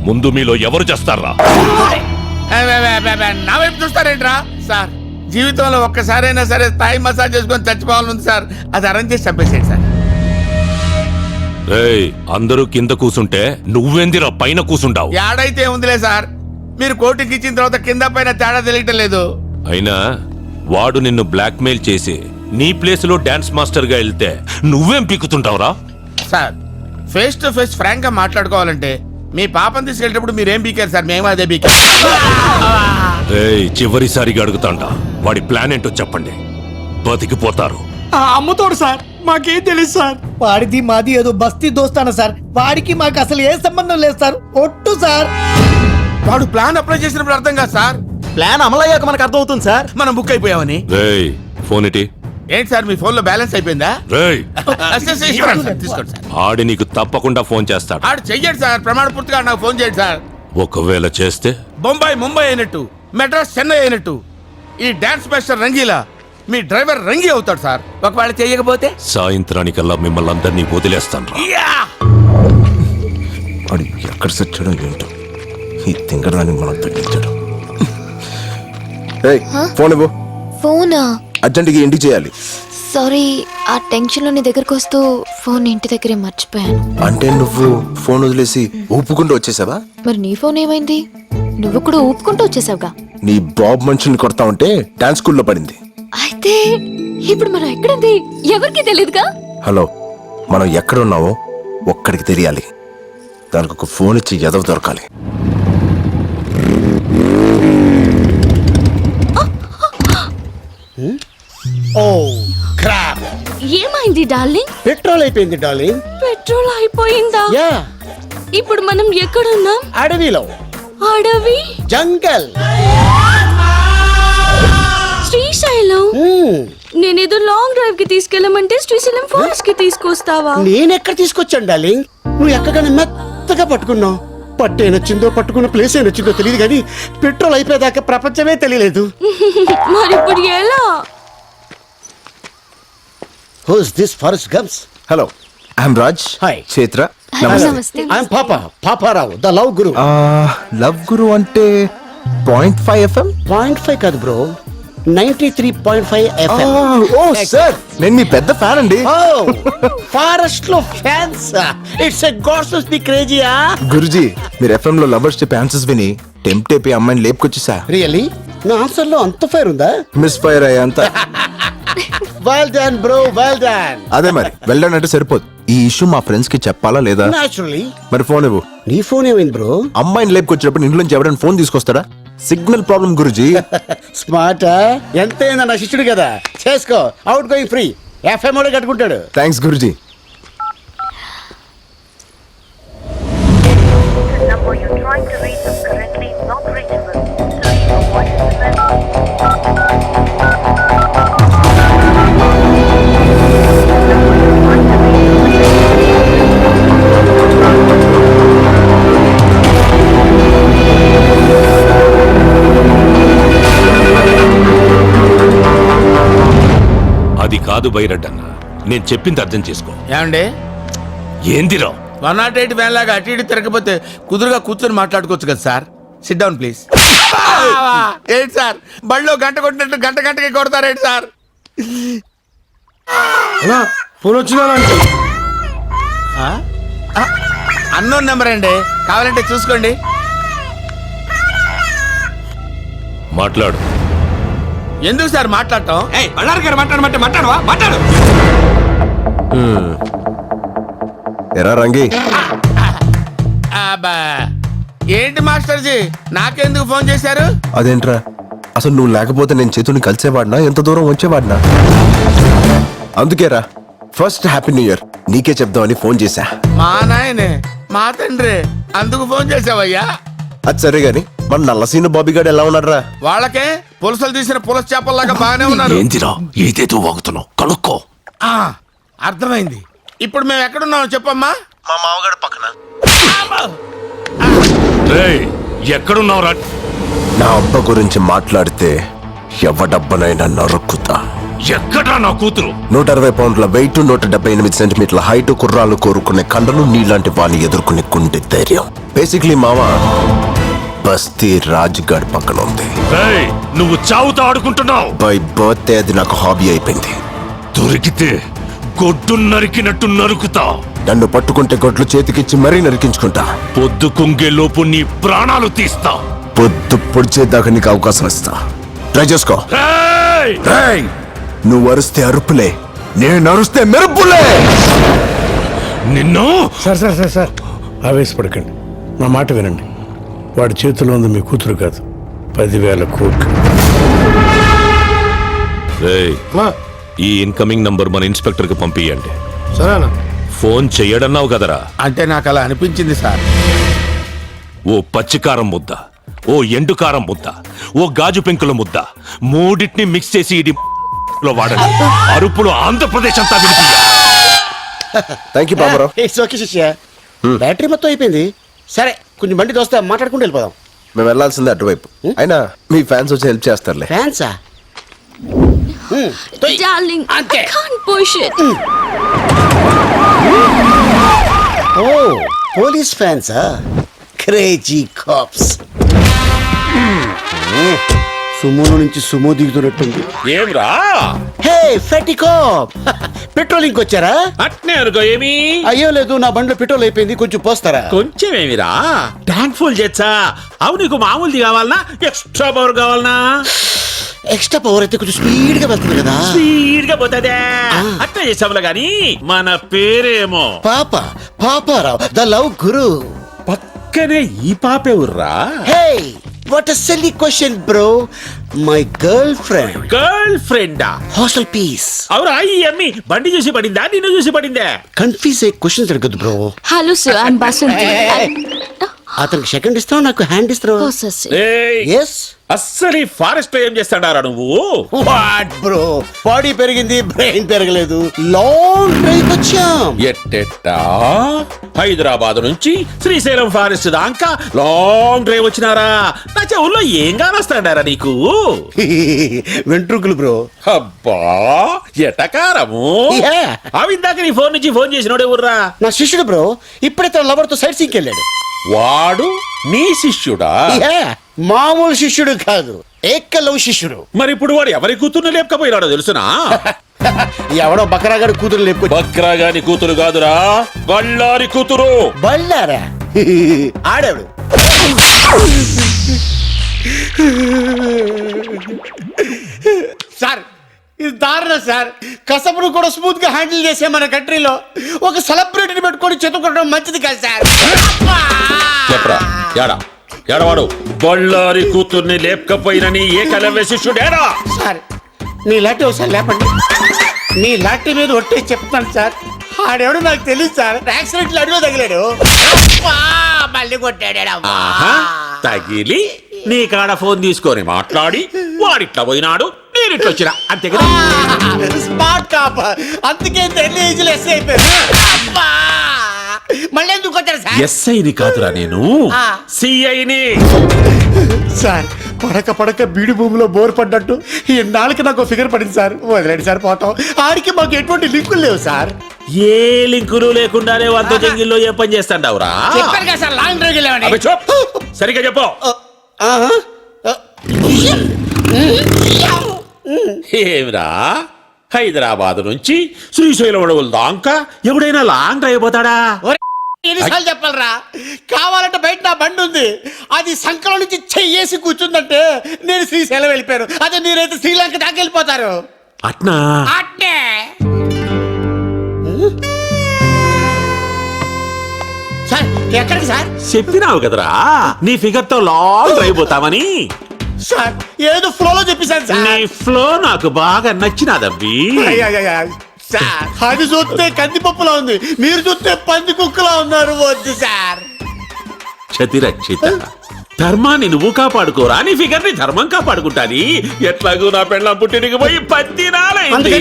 ముందు మీలో ఎవరు చేస్తారా? నా వైపు చూస్తారేంట్రా? సార్, జీవితంలో ఒక్కసారైనా సరే థాయ్ మసాజ్ చేసుకొని చచ్చిపోవాలని సార్. అది అరేంజ్ చేసి చంపేసేయండి సార్. అందరూ కింద కూసుంటే నువ్వెందిరా పైన కూసుంటావు? ఏడైతే ఉందిలే సార్, మీరు కోర్టుకి ఇచ్చిన తర్వాత కింద పైన తేడా తెలియటం లేదు. అయినా వాడు నిన్ను బ్లాక్మెయిల్ చేసి నీ ప్లేస్ లో డాన్స్ మాస్టర్ గా వెళ్తే నువ్వేం పీకుతుంటావురా? Sir, face to face frank గా మాట్లాడుకోవాలంటే మీ పాపని తీసుకెళ్ళేటప్పుడు మీరేం పీకారు సార్? మేము అదే పీకారు. చివరిసారిగా అడుగుతాంట, వాడి ప్లాన్ ఏంటో చెప్పండి, బతికిపోతారు. అమ్ముతోడు సార్, మాకేం తెలుసు సార్. వాడిది మాది ఏదో బస్తీ దోస్తాన సార్. వాడికి మాకు అసలు ఏ సంబంధం లేదు సార్. ఒట్టు సార్. వాడు ప్లాన్ అప్లై చేసినప్పుడు అర్థం కాదు సార్. ప్లాన్ అమలయ్యాక మనకు అర్థం అవుతుంది సార్. మనం బుక్ అయిపోయామని. ఫోన్ ఇటీ. ఏంటి సార్, మీ ఫోన్ లో బ్యాలెన్స్ అయిపోయిందా? తీసుకోండి సార్. ఆడి నీకు తప్పకుండా ఫోన్ చేస్తాడు. ఆడు చెయ్యండి సార్, ప్రమాణ పూర్తిగా నాకు ఫోన్ చేయండి సార్. ఒకవేళ చేస్తే బొంబాయి ముంబై అయినట్టు, మెడ్రాస్ చెన్నై అయినట్టు ఈ డాన్స్ మాస్టర్ రంగీలా మీ డ్రైవర్ రంగి అవుతాడు సార్. ఒకవేళ చేయకపోతే సాయంత్రానికల్లా మిమ్మల్ని అందరినీ వదిలేస్తాను. వాడు ఎక్కడ సచ్చాడో ఏంటో ఈ తింగరాన్ని మనం తగ్గించాడు. ఏయ్, ఫోన్ ఇవ్వు. ఫోనా? అర్జెంట్గా ఇంటికి చేయాలి. సారీ, ఆ టెన్షన్ లో నీ దగ్గరకు వస్తూ ఫోన్ ఇంటి దగ్గరే మర్చిపోయాను. అంటే నువ్వు ఫోన్ వదిలేసి ఊపుకుంటూ వచ్చేసావా? మరి నీ ఫోన్ ఏమైంది? నువ్వు కూడా ఊపుకుంటూ వచ్చేసావుగా. నీ బాబ్ మనుషుల్ని కొడతా ఉంటే డాన్స్ స్కూల్లో పడింది. అయితే ఇప్పుడు మనం ఎక్కడుంది ఎవరికి తెలియదుగా. హలో, మనం ఎక్కడ ఉన్నామో ఒక్కడికి తెలియాలి. దానికి ఒక ఫోన్ ఇచ్చి ఎదవ దొరకాలి. ఓ క్రాప్. ఏమైంది డార్లింగ్? పెట్రోల్ అయిపోయింది డార్లింగ్. పెట్రోల్ అయిపోయిందా? యా. ఇప్పుడు మనం ఎక్కడున్నాం? అడవిలో. అడవి? జంగల్. శ్రీశైలం. నేనేదో లాంగ్ డ్రైవ్ కి తీసుకెళ్ళమంటే శ్రీశైలం ఫారెస్ట్ కి తీసుకొస్తావా? నేనెక్కడ తీసుకొచ్చాను డార్లింగ్? నువ్వు ఎక్కగానే మెత్తగా పట్టుకున్నావు. పట్టు ఏనొచ్చిందో పట్టుకున్న ప్లేస్ ఏనొచ్చిందో తెలియదు కానీ పెట్రోల్ అయిపోయేదాకా ప్రపంచమే తెలియలేదు. మరి ఇప్పుడు ఎలా? Who's this forest gums? Hello, I'm Raj. Hi. Chaitra. నమస్తే. I'm Paparao the love guru. Love guru అంటే 0.5 FM? 0.5 కాదు బ్రో, 93.5 FM. ఓ సార్, నేను మీ పెద్ద ఫ్యాన్ అండి. ఫారెస్ట్ లో fans. It's a gods must be క్రేజీయా. గురుజీ, మీరు FM లో లవర్స్ చెప్పే ఆన్సర్స్ విని టెంప్ట్ అయిపోయి అమ్మాయిని లేపుకొచ్చేసా. రియల్లీ? నా ఆన్సర్ లో అంత ఫైర్ ఉందా? మిస్ ఫైర్ అయ్యా అంత. Well done bro, well done. అదే మరి వెళ్ళడం అంటే సరిపోదు. ఈ ఇష్యూ మా ఫ్రెండ్స్ కి చెప్పాలా లేదా? నాచురల్లీ. మరి ఫోన్ ఇవ్వు. నీ ఫోన్ ఏమైంది బ్రో? అమ్మాయిని లేపుకొచ్చినప్పుడు ఇంట్లో నుంచి ఎవరైనా ఫోన్ తీసుకొస్తాడా? Signal problem Guruji. స్మార్ట్. ఎంతైనా నా శిష్యుడు కదా, చేసుకో. Out going free. FM కూడా కట్టుకుంటాడు. థ్యాంక్స్ గురుజీ. అది కాదు బైరడ్డన్న, నేను చెప్పింది అర్థం చేసుకో. ఏమండి? ఏందిరా 108 వ్యాన్ లాగా అటు ఇటు తిరగకపోతే కుదురుగా కూర్చొని మాట్లాడుకోవచ్చు కదా సార్. SIT down please. ఏంటి సార్, బళ్ళో గంట కొట్టినట్టు గంటకి కొడతారేంటి సార్? ఫోన్ వచ్చిందా? అన్నోన్ నెంబర్ అండి, కావాలంటే చూసుకోండి. మాట్లాడు. ఎందుకు సార్ మాట్లాడటం? మాట్లాడవా? మాట్లాడు. ఎరా రంగి, అబ్బా, ఏంటి మాస్టర్జీ నాకెందుకు ఫోన్ చేశారు? అదేంట్రా, అసలు నువ్వు లేకపోతే నేను చేతుని కలిసేవాడినా, ఎంత దూరం వచ్చేవాడినా? అందుకేరా ఫస్ట్ హ్యాపీ న్యూ ఇయర్ నీకే చెప్దామని ఫోన్ చేశా. మా నాయనే, మా తండ్రి, అందుకు ఫోన్ చేసావయ్యా? అది సరే గాని మన నల్లసీను బాబీ గారు ఎలా ఉన్నారా? వాళ్ళకే పులసలు తీసిన పులస చేపల్లాగా బాగానే ఉన్నారు. ఏందిరా ఏదేదో వాగుతున్నావు, కనుక్కో. అర్థమైంది. ఇప్పుడు మేము ఎక్కడున్నామో చెప్పమ్మా. మా మామగారు పక్కన. ఎక్కడున్నావురా? నా అబ్బ గురించి మాట్లాడితే ఎవడబ్బనైనా నరుక్కుతా. ఎక్కడా నా కూతురు? 160 పౌండ్ల వెయిట్, 178 సెంటీమీటర్ల హైట్, కుర్రాలు కోరుకునే కండలు, నీలాంటి వాణ్ణి ఎదుర్కొనే గుండె ధైర్యం. బేసిక్లీ మావా బస్తీ రాజ్గఢ్ పక్కన ఉంది. నువ్వు చావుతో ఆడుకుంటున్నావు. బై బర్త్డే అది నాకు హాబీ అయిపోయింది. దొరికితే గొడ్డు నరికినట్టు నరుకుతా. నన్ను పట్టుకుంటే గొడ్లు చేతికిచ్చి మరీ నరికించుకుంటా. పొద్దు కుంగే లోపు నీ ప్రాణాలు తీస్తా. పొద్దు పొడిచేదాకా నీకు అవకాశం ఇస్తా. ట్రై చేసుకో. నువ్వు అరుస్తే అరుపులే, నేను అరుస్తే మెరుపులే. నిన్ను సార్ సార్ సార్ సార్ ఆవేశపడకండి, నా మాట వినండి. వాడి చేతిలో ఉంది మీ కూతురు కాదు, 10,000 కోట్లు. ఈ ఇన్కమింగ్ నంబర్ మన ఇన్స్పెక్టర్ కి పంపియండి. సరేనా? ఫోన్ చెయ్యడన్నావు కదరా? అంటే నాకు అలా అనిపించింది సార్. ఓ పచ్చికారం ముద్ద, ఓ ఎండుకారం ముద్ద, ఓ గాజు పెంకుల ముద్ద, మూడింటిని మిక్స్ చేసి ఇది లో వాడండి. అరుపులు ఆంధ్రప్రదేశ్ అంతా వినిపించాలి. Thank you Baburao. It's okay శిష్య. బ్యాటరీ మొత్తం అయిపోయింది. సరే, కొంచెం బండి దోస్తే మాట్లాడుకుంటూ వెళ్ళిపోదాం. మేము వెళ్ళాల్సిందే అటువైపు. అయినా మీ ఫ్యాన్స్ వచ్చి హెల్ప్ చేస్తారులే. ఫ్యాన్సా? Darling, అంతే. I can't push it. ఓ పోలీస్ ఫ్యాన్సా? Crazy cops. సుమోలో నుంచి సుమో దిగుతున్నట్టుంది. ఏమ్రా హే ఫెటికాప్, పెట్రోలింగ్ వచ్చారా? అట్నే అనుకో. ఏమి? అయ్యో లేదు, నా బండిలో పెట్రోల్ అయిపోయింది, కొంచెం పోస్తారా? కొంచెం ఏమిరా, ట్యాంక్ ఫుల్ చేచ్చా. అవు నీకు మామూలుది కావాలనా ఎక్స్ట్రా పవర్ కావాలనా? ఎక్స్ట్రా పవర్ అయితే కొంచెం స్పీడ్ గా వెళ్తుంది కదా. స్పీడ్ గా పోతుందే. అట్లా చేసాములా గాని మన పేరేమో పాపారావు, ద లవ్ గురు. పక్కనే ఈ పాపేవుర్రా? Hey what a silly question bro. My girl friend. Girl ఫ్రెండా? Hostel piece. అవురా? ఈ అమ్మి బండి చూసి పడిందా నిన్ను చూసి పడిందా? కన్ఫ్యూజ్ అయ్యే క్వశ్చన్ జరగదు bro. Hello sir, I'm Basanti. అతనికి సెకండ్ ఇస్తున్నావు, నాకు హ్యాండ్ ఇస్తున్నావు. ఎస్. అస్సలు ఫారెస్ట్ లో ఏం చేస్తాడారా నువ్వు? వాట్ బ్రో, బాడీ పెరిగింది, బ్రెయిన్ పెరగలేదు. లాంగ్ డ్రైవ్ వచ్చాం. ఎట్టెట్టా? హైదరాబాద్ నుంచి శ్రీశైలం ఫారెస్ట్ దాకా లాంగ్ డ్రైవ్ వచ్చినారా? నా చెవుల్లో ఏం కానొస్తాడారా నీకు? వెంట్రుకలు బ్రో. అబ్బా ఎటకారము. అవిందాక నీ ఫోన్ నుంచి ఫోన్ చేసినోడే ఊర్రా? నా శిష్యుడు బ్రో, ఇప్పుడే తన లవర్ తో సైట్ సీకి వెళ్ళాడు. వాడు నీ శిష్యుడా? మామూలు శిష్యుడు కాదు, ఏకలవ్ శిష్యుడు. మరి ఇప్పుడు వాడు ఎవరి కూతుర్ని లేపకపోయినాడో తెలుసునా? ఎవడో బకరాగాడి కూతురు లేపుకో. బక్రాగాని కూతురు కాదురా, బళ్ళారి కూతురు. బళ్ళారా? ఆడేవాడు. సార్ ఇది దారుణం సార్. కసపును కూడా స్మూత్ గా హ్యాండిల్ చేసే మన కంట్రీలో ఒక సెలబ్రిటీని పెట్టుకొని చెతుకోవడం మంచిది కాదు సార్. చెప్పరా యాడా ఏడవాడు? బళ్ళారి కూతుర్ని లేపకపోయినని ఏకలవ్య శిష్యుడేరా? సార్ నీ లాంటి ఒకసారి లేపండి. నీ లాంటి మీద ఒట్టే చెప్తాను సార్. ఆడెవడు నాకు తెలియదు సార్. యాక్సిడెంట్ అడిలో తగిలాడు, మళ్ళీ కొట్టాడు. తగిలి నీ కాడ ఫోన్ తీసుకొని మాట్లాడి వాడిట్లా పోయినాడు, నేనిట్లా వచ్చినా, అంతే కదా? స్మార్ట్ కాప్, అందుకే ఎన్ని ఏజ్లు ఎస్ఐ అయిపోయారు. మళ్ళీ ఎందుకు కొట్టారు సార్? ఎస్ఐని కాదురా నేను, సిఐని. సార్ పడక బీడి భూమిలో బోర్ పడ్డట్టు ఇన్నాళ్ళకి నాకు ఫిగర్ పడింది సార్. వదిలేండి సార్, పోతాం. ఆడికి మాకు ఎటువంటి లింకులు లేవు సార్. ఏ లింకులు లేకుండానే వంద జంగిల్లో ఏ పని చేస్తాండవురా? చెప్పారు కదా సార్, లాంగ్ డ్రైవ్ వెళ్ళామని. సరిగ్గా చెప్పు. ఏమిరా, హైదరాబాద్ నుంచి శ్రీశైలం అడవుల దాకా ఎవడైనా లాంగ్ డ్రైవ్ పోతాడా? ఎన్నిసార్లు చెప్పాలరా? కావాలంటే బయట నా బండి ఉంది, అది సంకలం నుంచి చెయ్యేసి కూర్చుందంటే నేను శ్రీశైలం వెళ్ళిపోయాను. అదే మీరైతే శ్రీలంక దాకా వెళ్ళిపోతారు. అట్నా? అట్నే. సార్ ఎక్కడికి సార్? చెప్పినావు కదరా నీ ఫిగర్ తో లాంగ్ డ్రైవ్ పోతామని. సార్ ఏదో ఫ్లోలో చెప్పేశాను సార్. నీ ఫ్లో నాకు బాగా నచ్చినాదబ్బి. సార్ అది చూస్తే కందిపప్పులా ఉంది, మీరు చూస్తే పంది కుక్కలా ఉన్నారు. వద్దు సార్. క్షతిరక్షిత, ధర్మాన్ని నువ్వు కాపాడుకోరా, నీ ఫిగర్ ని ధర్మం కాపాడుకుంటాది. ఎట్లాగూ నా పెళ్ళం పుట్టినకి పోయి 10 నాలైంది,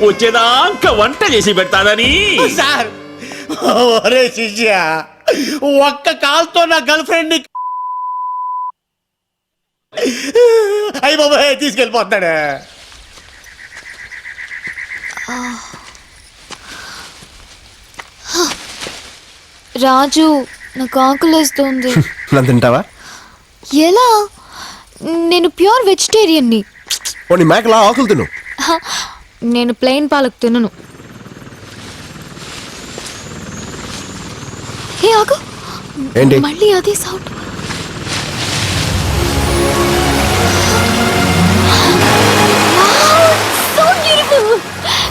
వచ్చేదాకా వంట చేసి పెడతాదని. సార్ ఒరే శిష్య, ఒక్క కాల్తో నా గర్ల్ ఫ్రెండ్ ని అయ్యి బాబాయ్ తీసుకెళ్ళిపోతాడు. రాజు నాకు ఆకలేస్తుంది. నన్ను తింటావా? ఎలా? నేను ప్యూర్ వెజిటేరియన్ని. పోనీ మేకలా ఆకులు తిను. నేను ప్లెయిన్ పాలక్ తినను. హే ఆగు, ఏంటి మళ్ళీ అదే sound. So beautiful,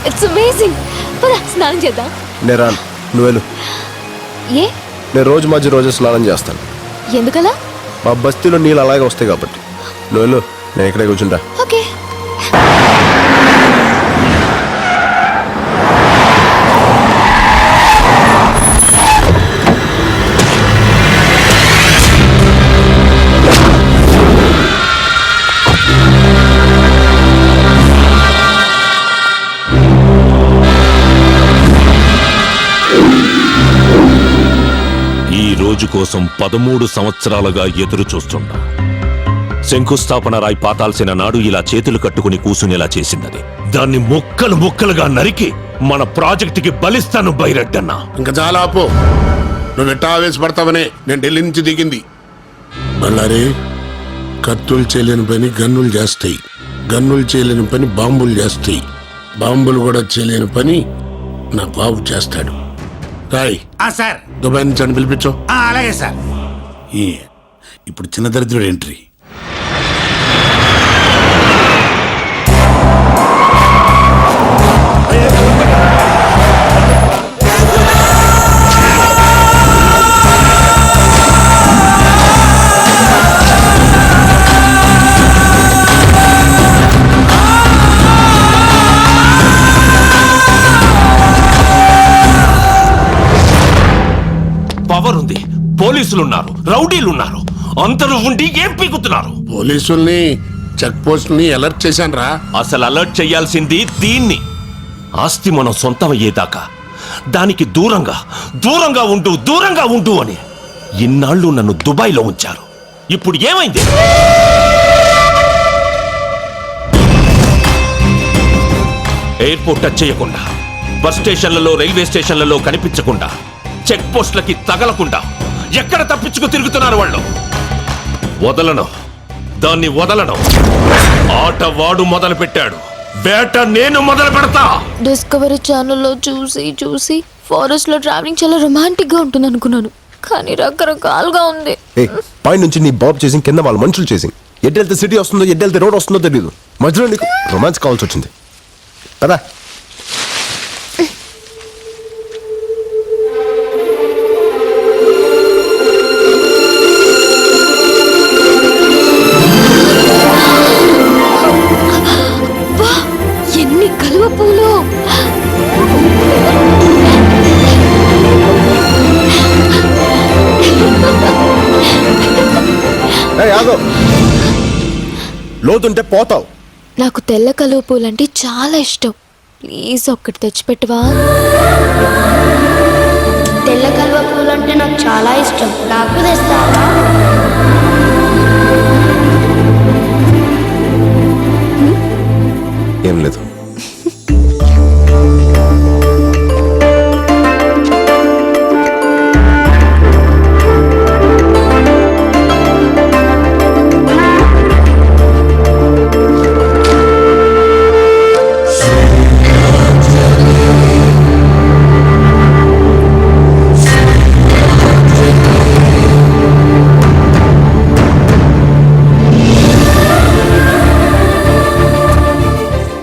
it's amazing. పద స్నానం చేద్దాం. నేను రాను, నువ్వు వెళ్ళు. ఏ? నేను రోజు స్నానం చేస్తాను. ఎందుకలా? మా బస్తీలో నీళ్ళు అలాగే వస్తాయి కాబట్టి. నువ్వు వెళ్ళు, నేను ఇక్కడే కూర్చుంటా. ఓకే. రోజు కోసం 13 సంవత్సరాలుగా ఎదురు చూస్తుంటా. శంకుస్థాపన రాయి పాతాల్సిన నాడు ఇలా చేతులు కట్టుకుని కూసునేలా చేసిందని, దాన్ని ముక్కలుగా నరికి మన ప్రాజెక్టుకి బలిస్తాను బైరెడ్డన్నా. ఇంకా చాలా ఆపు. నువ్వు ఎట్టా ఆవేశపడతావనే నేను ఢిల్లీ నుంచి దిగింది. బళ్ళారి, కత్తులు చేయలేని పని గన్నులు చేస్తాయి, గన్నులు చేయలేని పని బాంబులు చేస్తాయి, బాంబులు కూడా చేయలేని పని నా బాబు చేస్తాడు. రాయ్ సార్, దుబాయ్ నుంచి అని పిలిపించు. అలాగే సార్. ఇప్పుడు చిన్న దరిద్రుడు ఎంట్రీ. పవర్ ఉంది, పోలీసులున్నారు, రౌడీలున్నారు, అందరూ ఉండి ఏం పీకుతున్నారు? పోలీసుల్ని, చెక్ పోస్టుల్ని అలర్ట్ చేశాను రా. అసలు అలర్ట్ చేయాల్సింది దీన్ని. ఆస్తి మనం సొంతం అయ్యేదాకా దానికి దూరంగా దూరంగా ఉండు, దూరంగా ఉండు అని ఇన్నాళ్ళు నన్ను దుబాయ్లో ఉంచారు. ఇప్పుడు ఏమైంది? ఎయిర్పోర్ట్ టచ్ చేయకుండా, బస్ స్టేషన్లలో, రైల్వే స్టేషన్లలో కనిపించకుండా, చెక్ పోస్టులకి తగలకుండా ఎక్కడ తప్పించుకు తిరుగుతున్నారు వాళ్ళు? వదలను, దాన్ని వదలను. ఆట వాడు మొదలు పెట్టాడు, వేట నేను మొదలు పెడతా. డిస్కవరీ ఛానల్లో చూసి చూసి ఫారెస్ట్ లో ట్రావెలింగ్ చాలా రొమాంటిక్ గా ఉంటుంది అనుకున్నాను, కానీ రకరకాలుగా ఉంది. పై నుంచి నీ బాబు చేసింగ్, కింద వాళ్ళ మనుషులు చేసింగ్. ఎటు వెళ్తే సిటీ వస్తుందో, ఎటు వెళ్తే రోడ్ వస్తుందో తెలియదు. మధ్యలో నీకు రొమాన్స్ కావాల్సి వచ్చింది కదా. ఎన్ని కలువ పూలు! లోతుంటే పోతావు. నాకు తెల్ల కలువ పూలంటే చాలా ఇష్టం. ప్లీజ్ ఒక్కటి తెచ్చిపెట్టవా? తెల్ల కలువ పూలంటే నాకు చాలా ఇష్టం. నాకు తెస్తావా? ఏం లేదు.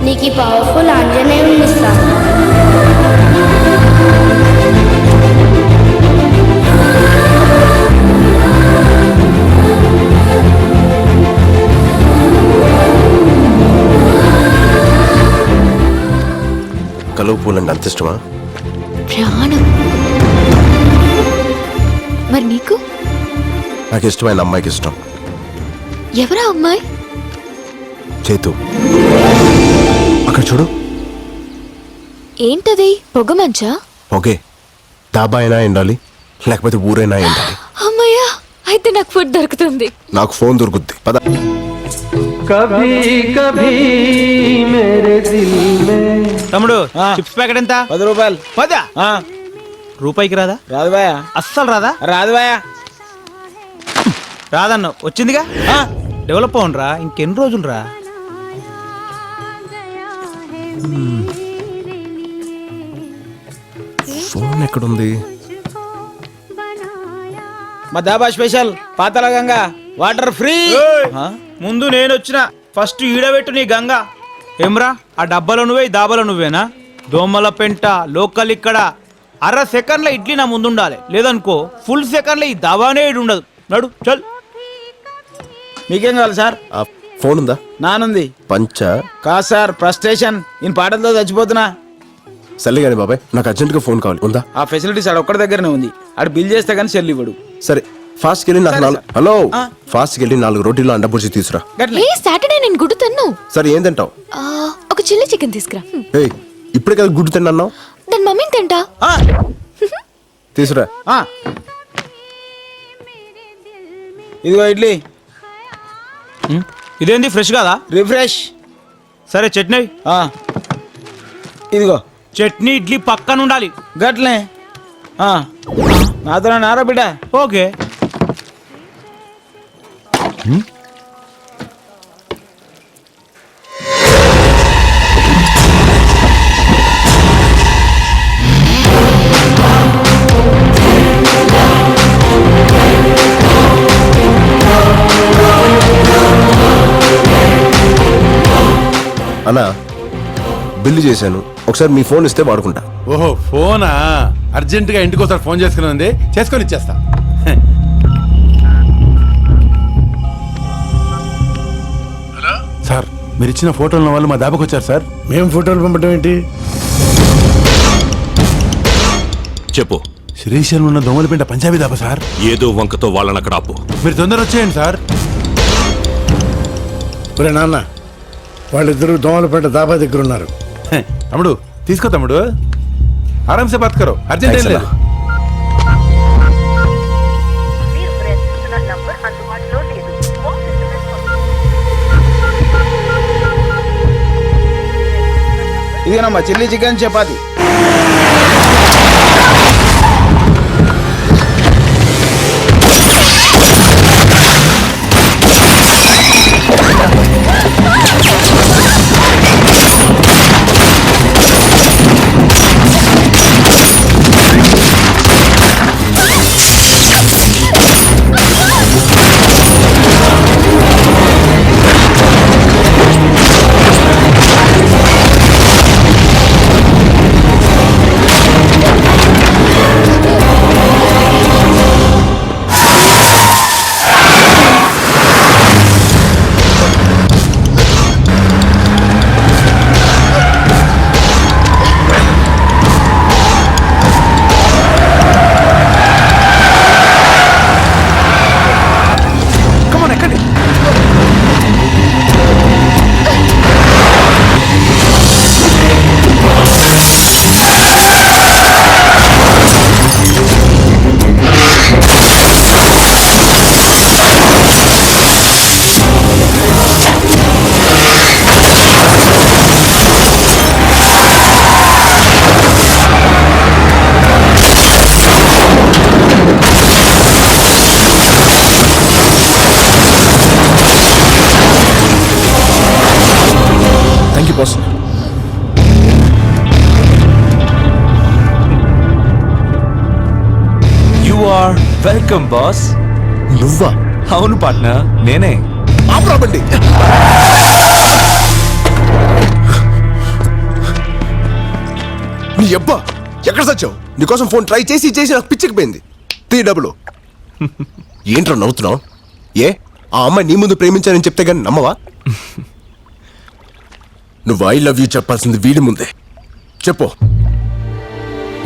నీకు ఈ పవర్ఫుల్ ఆంజనేయుని ఇస్తాను. కలువ పూలంటే అంత ఇష్టమా? ప్రాణం. మరి నీకు? నాకు ఇష్టమైన అమ్మాయికి ఇష్టం. ఎవరా అమ్మాయి? చేతు. అక్కడ చూడు. ఏంటది? పొగ మంచా? ఓకే, డాబా అయినా ఎండాలి, లేకపోతే ఊరైనా ఎండాలి. అమ్మయ్యా, అయితే నాకు ఫుడ్ దొరుకుతుంది. నాకు ఫోన్ దొరుకుద్ది. పద. కభీ కభీ మేరే దిల్ మే. తమ్ముడు, చిప్స్ ప్యాకెట్ ఎంత? 10 రూపాయలు. 10? రూపాయికి రాదా? రాదు బాయా. అస్సలు రాదా? రాదు బాయా. రాదన్న వచ్చిందిగా. డెవలప్ అవునరా, ఇంకెన్ని రోజులు రా. ఫోన్ ఎక్కడుంది? మా dhaba special Patala Ganga water free. ముందు నేను వచ్చిన ఫస్ట్ ఈడబెట్టు నీ గంగా. ఏమ్రా, ఆ డబ్బాలో నువ్వే, ఈ దాబాలో నువ్వేనా? దోమల పెంట లోకల్ ఇక్కడ. అర సెకండ్ల ఇడ్లీ నా ముందు ఉండాలి, లేదనుకో ఫుల్ సెకండ్ల ఈ దాబానే ఇటు ఉండదు. నడు చల్. మీకేం కావాలి సార్? ఫోన్ ఉందా? నానుంది. పంచ కాదు సార్, ఫ్రస్ట్రేషన్. నేను పాటలతో చచ్చిపోతున్నా. సర్లే కానీ బాబాయ్, నాకు అర్జెంట్గా ఫోన్ కావాలి. ఉందా? ఆ ఫెసిలిటీస్ ఆడ ఒక్కడి దగ్గరనే ఉంది. ఆడు బిల్ చేస్తే కానీ సెల్ ఇవ్వడు. సరే, ఫాస్ట్కి వెళ్ళి నాకు 4 హలో ఫాస్ట్కి వెళ్ళి 4 రోటీలు అండబుర్చి తీసురా. సాటర్డే నేను గుడ్డు తిన్ను. సరే, ఏం తింటావు? ఒక చిల్లీ చికెన్ తీసుకురా. ఏయ్, ఇప్పుడే కదా గుడ్డు తిన్నావు. దాని మమ్మీని తింటా. తీసురా. ఇదిగో ఇడ్లీ. ఇదేంది ఫ్రెష్ కాదా? రిఫ్రెష్. సరే చట్నీ. ఇదిగో చట్నీ ఇడ్లీ పక్కన ఉండాలి గట్లే నాతో నారా బిడ్డ ఓకే అన్నా బిల్లు చేశాను, ఒకసారి మీ ఫోన్ ఇస్తే వాడుకుంటా. ఓహో ఫోనా? అర్జెంట్ గా ఇంటికి ఒకసారి ఫోన్ చేసుకుని ఉంది, చేసుకొని ఇచ్చేస్తా. సార్ మీరు ఇచ్చిన ఫోటోల వాళ్ళు మా దాబాకి వచ్చారు సార్. మేము ఫోటోలు పంపడం ఏంటి? చెప్పు. శ్రీశైలం ఉన్న దోమలపేట పంజాబీ దాబా సార్. ఏదో వంకతో వాళ్ళని అక్కడ ఆపు. మీరు తొందర వచ్చేయండి సార్. ఒరే నాన్న, వాళ్ళిద్దరూ దోమలపేట దాబా దగ్గర ఉన్నారు. తమ్ముడు తీసుకో తమ్ముడు, ఆరాంసే బాత్ కరో, అర్జెంట్ ఏం లేదు. ఇదేనమ్మా chilli chicken chapati. Welcome boss. నువ్వా? అవును పార్ట్నర్, నేనే. ఆపరాబండి. నీ అబ్బా ఎక్కడ సచ్చావు? నీకోసం ఫోన్ ట్రై చేసి చేసి నాకు పిచ్చికిపోయింది. డబ్బులు ఏంట్రా నవ్వుతున్నావు? ఏ ఆ అమ్మాయి నీ ముందు ప్రేమించానని చెప్తే గానీ నమ్మవా? నువ్వు ఐ లవ్ యూ చెప్పాల్సింది వీడి ముందే. చెప్పు.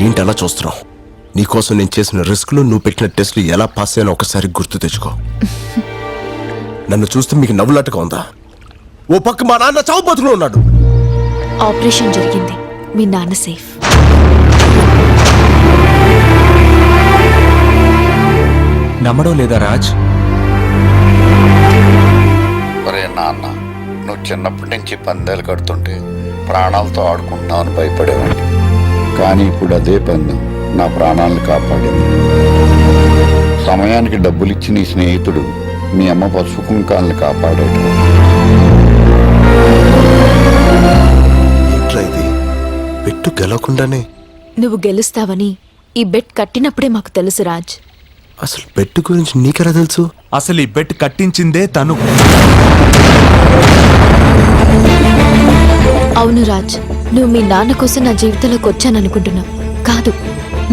ఏంటి అలా చూస్తున్నావు? నీకోసం నేను చేసిన రిస్క్లు, నువ్వు పెట్టిన టెస్ట్లు ఎలా పాస్ అయ్యానో ఒకసారి గుర్తు తెచ్చుకో. నన్ను చూస్తే మీకు నవ్వులాటగా ఉందా? ఓ పక్క మా నాన్న చావు బతుకులో ఉన్నాడు. ఆపరేషన్ జరిగింది, మీ నాన్న సేఫ్. నమ్మడం లేదా రాజ్? ఒరే నాన్న, నువ్వు చిన్నప్పటి నుంచి పందాలు కడుతుంటే ప్రాణాలతో ఆడుకుంటున్నావని భయపడేవాడిని. కానీ ఇప్పుడు అదే పందెం నా ప్రాణాలను కాపాడింది. సమయానికి డబ్బులిచ్చి నీ స్నేహితుడు మీ అమ్మ పసుపు కుంకాలను కాపాడాడు. ఇది పెట్టు గెలవకుండానే నువ్వు గెలుస్తావని ఈ బెట్ కట్టినప్పుడే మాకు తెలుసు రాజ్. అసలు బెట్ గురించి నీకెలా తెలుసు? అసలు ఈ బెట్ కట్టించిందే తను. అవును రాజ్, నువ్వు మీ నాన్న కోసం నా జీవితంలోకి వచ్చాననుకుంటున్నావు. కాదు,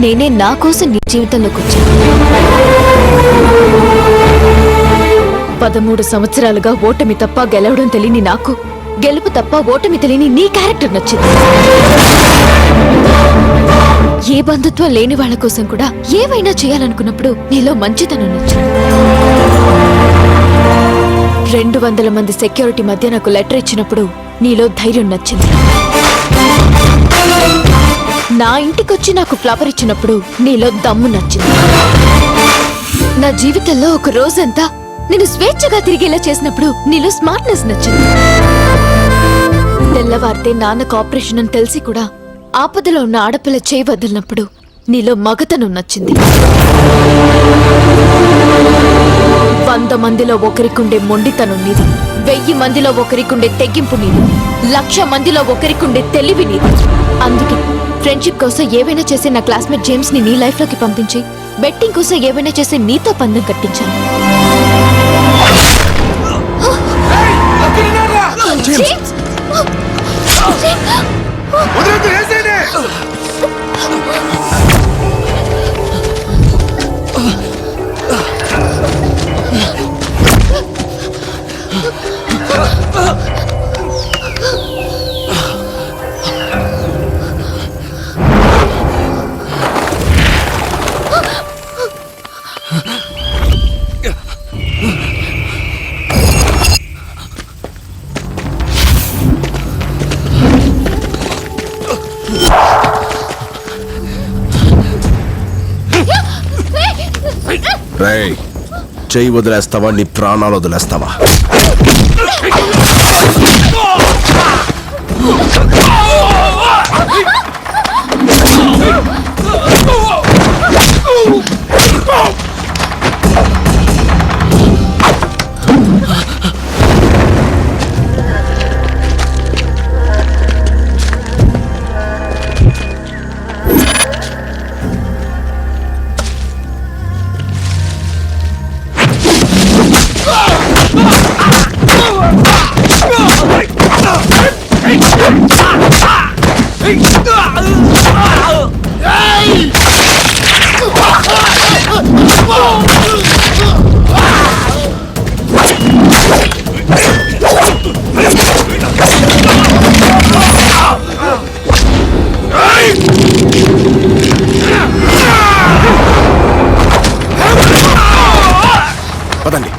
నేనే నా కోసం నీ జీవితంలోకి వచ్చాను. 13 సంవత్సరాలుగా ఓటమి తప్ప గెలవడం తెలియని నాకు, గెలుపు తప్ప ఓటమి తెలియని నీ క్యారెక్టర్ నచ్చింది. ఏ బంధుత్వం లేని వాళ్ళ కోసం కూడా ఏమైనా చేయాలనుకున్నప్పుడు నీలో మంచితనం నచ్చింది. 200 మంది సెక్యూరిటీ మధ్య నాకు లెటర్ ఇచ్చినప్పుడు నీలో ధైర్యం నచ్చింది. నా ఇంటికొచ్చి నాకు ఫ్లవర్ ఇచ్చినప్పుడు నీలో దమ్ము నచ్చింది. నా జీవితంలో ఒక రోజంతా నేను స్వేచ్ఛగా తిరిగేలా చేసినప్పుడు నీలో స్మార్ట్నెస్ నచ్చింది. తెల్లవారితే నాన్నకు ఆపరేషన్ అని తెలిసి కూడా ఆపదలో ఉన్న ఆడపిల్ల చేయి వదిలినప్పుడు నీలో మగతనం నచ్చింది. 100 మందిలో ఒకరికుండే మొండితనం నీది, 1000 మందిలో ఒకరికుండే తెగింపు నీది, 1,00,000 మందిలో ఒకరికుండే తెలివి నీది. అందుకే ఫ్రెండ్షిప్ కోసం ఏవైనా చేసే నా క్లాస్మేట్ జేమ్స్ ని నీ లైఫ్ లోకి పంపించి బెట్టింగ్ కోసం ఏవైనా చేసే నీతో పందెం కట్టించాను. జేమ్స్! రేయ్, చెయ్యి వదిలేస్తావా నీ ప్రాణాలు వదిలేస్తావా? పదండి.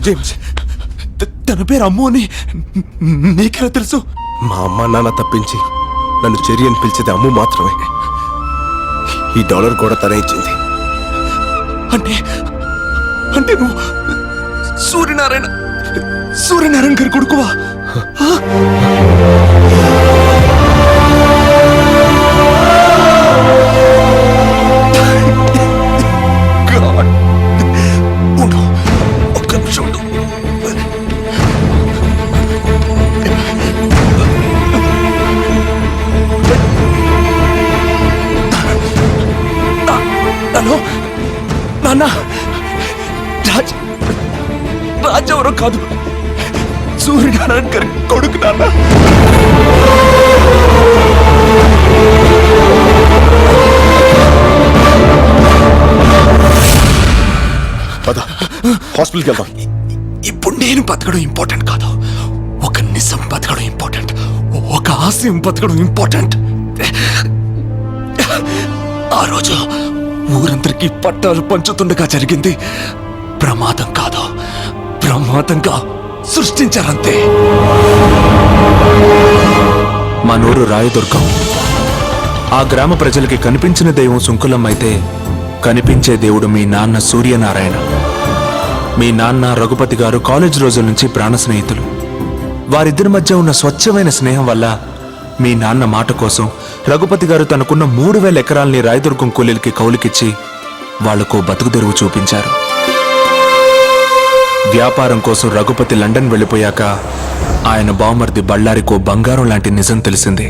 జేమ్స్, తన పేరు అమ్ము అని నీకెలా తెలుసు? మా అమ్మ నాన్న తప్పించి నన్ను చెరి అని పిలిచేది అమ్ము మాత్రమే. ఈ డాలర్ కూడా తనే ఇచ్చింది. అంటే అంటే నువ్వు సూర్యనారాయణ సూర్యనారాయణ గారి కొడుకువా? ఒక్క నిమిషం ఉండు. హలో నాన్న, రాజెవరో కాదు, సూర్యనారాయణ గారి కొడుకు నాన్న. పద, హాస్పిటల్కి వెళ్దాం. ఇప్పుడు నేను బతకడం ఇంపార్టెంట్ కాదు, ఒక నిజం బతకడం ఇంపార్టెంట్, ఒక ఆశయం బతకడం ఇంపార్టెంట్. ఆ రోజు ఊరందరికీ పట్టాలు పంచుతుండగా జరిగింది ప్రమాదం కాదు, ప్రమాదంగా సృష్టించారంతే. మా నూరు రాయదుర్గం. ఆ గ్రామ ప్రజలకి కనిపించిన దైవం సుంకులం అయితే కనిపించే దేవుడు మీ నాన్న సూర్యనారాయణ. మీ నాన్న రఘుపతి గారు కాలేజ్ రోజుల నుంచి ప్రాణ స్నేహితులు. వారిద్దరి మధ్య ఉన్న స్వచ్ఛమైన స్నేహం వల్ల మీ నాన్న మాట కోసం రఘుపతి గారు తనకున్న 3000 ఎకరాల్ని రాయదుర్గం కూలీలకి కౌలుకిచ్చి వాళ్లకు బతుకు తెరువు చూపించారు. వ్యాపారం కోసం రఘుపతి లండన్ వెళ్ళిపోయాక ఆయన బావమర్ది బళ్ళారికో బంగారం లాంటి నిజం తెలిసింది.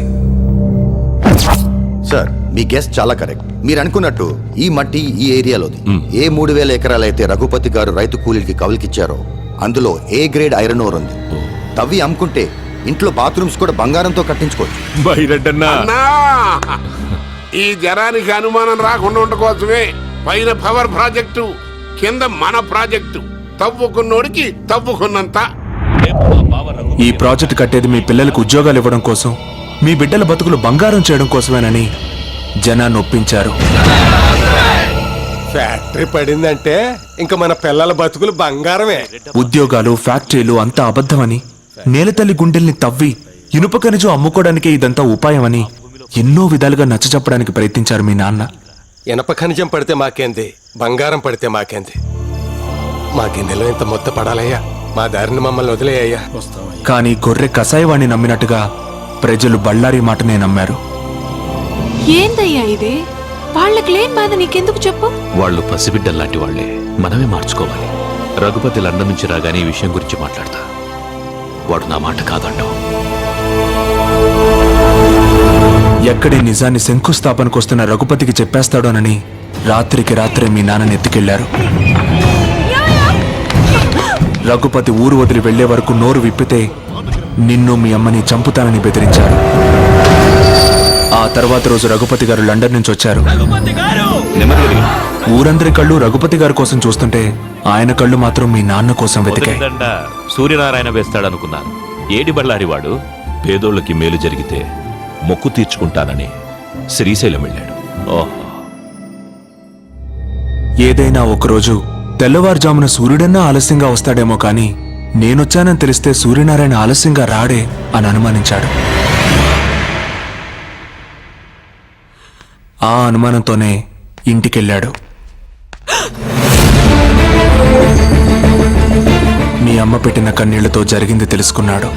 సార్, మీ గెస్ చాలా కరెక్ట్. మీరు అనుకున్నట్టు ఈ మట్టి ఈ ఏరియాలోది. ఏ 3000 ఎకరాలైతే రఘుపతి గారు రైతు కూలీలకి కౌలుకిచ్చారో అందులో ఏ గ్రేడ్ ఐరన్ ఓర్ ఉంది. తవ్వి అమ్ముకుంటే ఇంట్లో బాత్రూమ్స్ కూడా బంగారంతో కట్టించుకోవచ్చు. అన్నా, ఈ జనానికి అనుమానం రాకుండా ఉండకోసమే పైన పవర్ ప్రాజెక్టు, కింద మన ప్రాజెక్టు. తవ్వుకున్నోడికి తవ్వుకున్నంత. ఈ ప్రాజెక్ట్ కట్టేది మీ పిల్లలకు ఉద్యోగాలు ఇవ్వడం కోసం, మీ బిడ్డల బతుకులు బంగారం చేయడం కోసమేనని జనాన్ని ఒప్పించారు. ఫ్యాక్టరీ పడిందంటే ఇంకా మన పిల్లల బతుకులు బంగారమే. ఉద్యోగాలు, ఫ్యాక్టరీలు అంతా అబద్ధమని, నేలతల్లి గుండెల్ని తవ్వి ఇనుప ఖనిజం అమ్ముకోవడానికే ఇదంతా ఉపాయమని ఎన్నో విధాలుగా నచ్చచెప్పడానికి ప్రయత్నించారు మీ నాన్న. ఇనప ఖనిజం పడితే మాకేంది, బంగారం పడితే మాకేంది. మా గిన్నెలో ఇంత మొత్త పడాలయ్యా, మా దారిని మమ్మల్ని వదిలేయ్యా. కానీ గొర్రె కసాయవాణ్ణి నమ్మినట్టుగా ప్రజలు బళ్ళారి మాటనే నమ్మారు. ఏందయ్యా ఇది? వాళ్ళకి లేని బాధ నీకెందుకు చెప్పు? వాళ్ళు పసిబిడ్డల్లాంటి వాళ్లే, మనమే మార్చుకోవాలి. రఘుపతి లండన్ నుంచి రాగానే ఈ విషయం గురించి మాట్లాడతా. వాడు నా మాట కాదంటావు. ఎక్కడి నిజాన్ని శంకుస్థాపనకు వస్తున్న రఘుపతికి చెప్పేస్తాడోనని రాత్రికి రాత్రే మీ నాన్నని ఎత్తుకెళ్లారు. రఘుపతి ఊరు వదిలి వెళ్లే వరకు నోరు విప్పితే నిన్ను మీ అమ్మని చంపుతానని బెదిరించారు. ఆ తర్వాత రోజు రఘుపతి గారు లండన్ నుంచి వచ్చారు. ఊరందరి కళ్ళు రఘుపతి గారి కోసం చూస్తుంటే ఆయన కళ్ళు మాత్రం మీ నాన్న కోసం వెతికాయి. సూర్యనారాయణ వేస్తాడనుకున్నాను. ఏడి బళ్ళారి వాడు పేదోళ్ళకి మేలు జరిగితే మొక్కు తీర్చుకుంటానని శ్రీశైలం వెళ్ళాడు. ఓహో, ఏదైనా ఒకరోజు తెల్లవారుజామున సూర్యుడన్నా ఆలస్యంగా వస్తాడేమో కానీ నేనొచ్చానని తెలిస్తే సూర్యనారాయణ ఆలస్యంగా రాడే అని అనుమానించాడు. ఆ అనుమానంతోనే ఇంటికెళ్ళాడు. మీ అమ్మ పెట్టిన కన్నీళ్లతో జరిగింది తెలుసుకున్నాడు.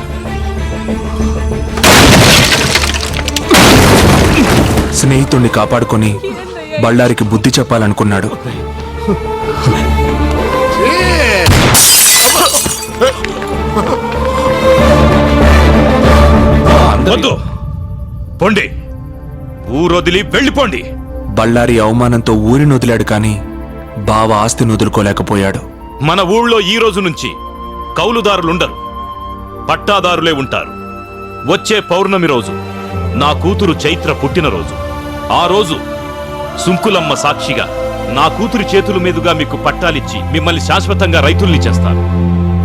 స్నేహితుణ్ణి కాపాడుకొని బళ్ళారికి బుద్ధి చెప్పాలనుకున్నాడు. వద్దు, పొండి, ఊరొదిలి వెళ్ళిపోండి. బళ్ళారి అవమానంతో ఊరిని వదిలాడు కానీ బావ ఆస్తిని వదులుకోలేకపోయాడు. మన ఊళ్ళో ఈ రోజు నుంచి కౌలుదారులుండరు, పట్టాదారులే ఉంటారు. వచ్చే పౌర్ణమి రోజు నా కూతురు చైత్ర పుట్టినరోజు. ఆ రోజు సుంకులమ్మ సాక్షిగా నా కూతురి చేతుల మీదుగా మీకు పట్టాలిచ్చి మిమ్మల్ని శాశ్వతంగా రైతుల్ని చేస్తాను.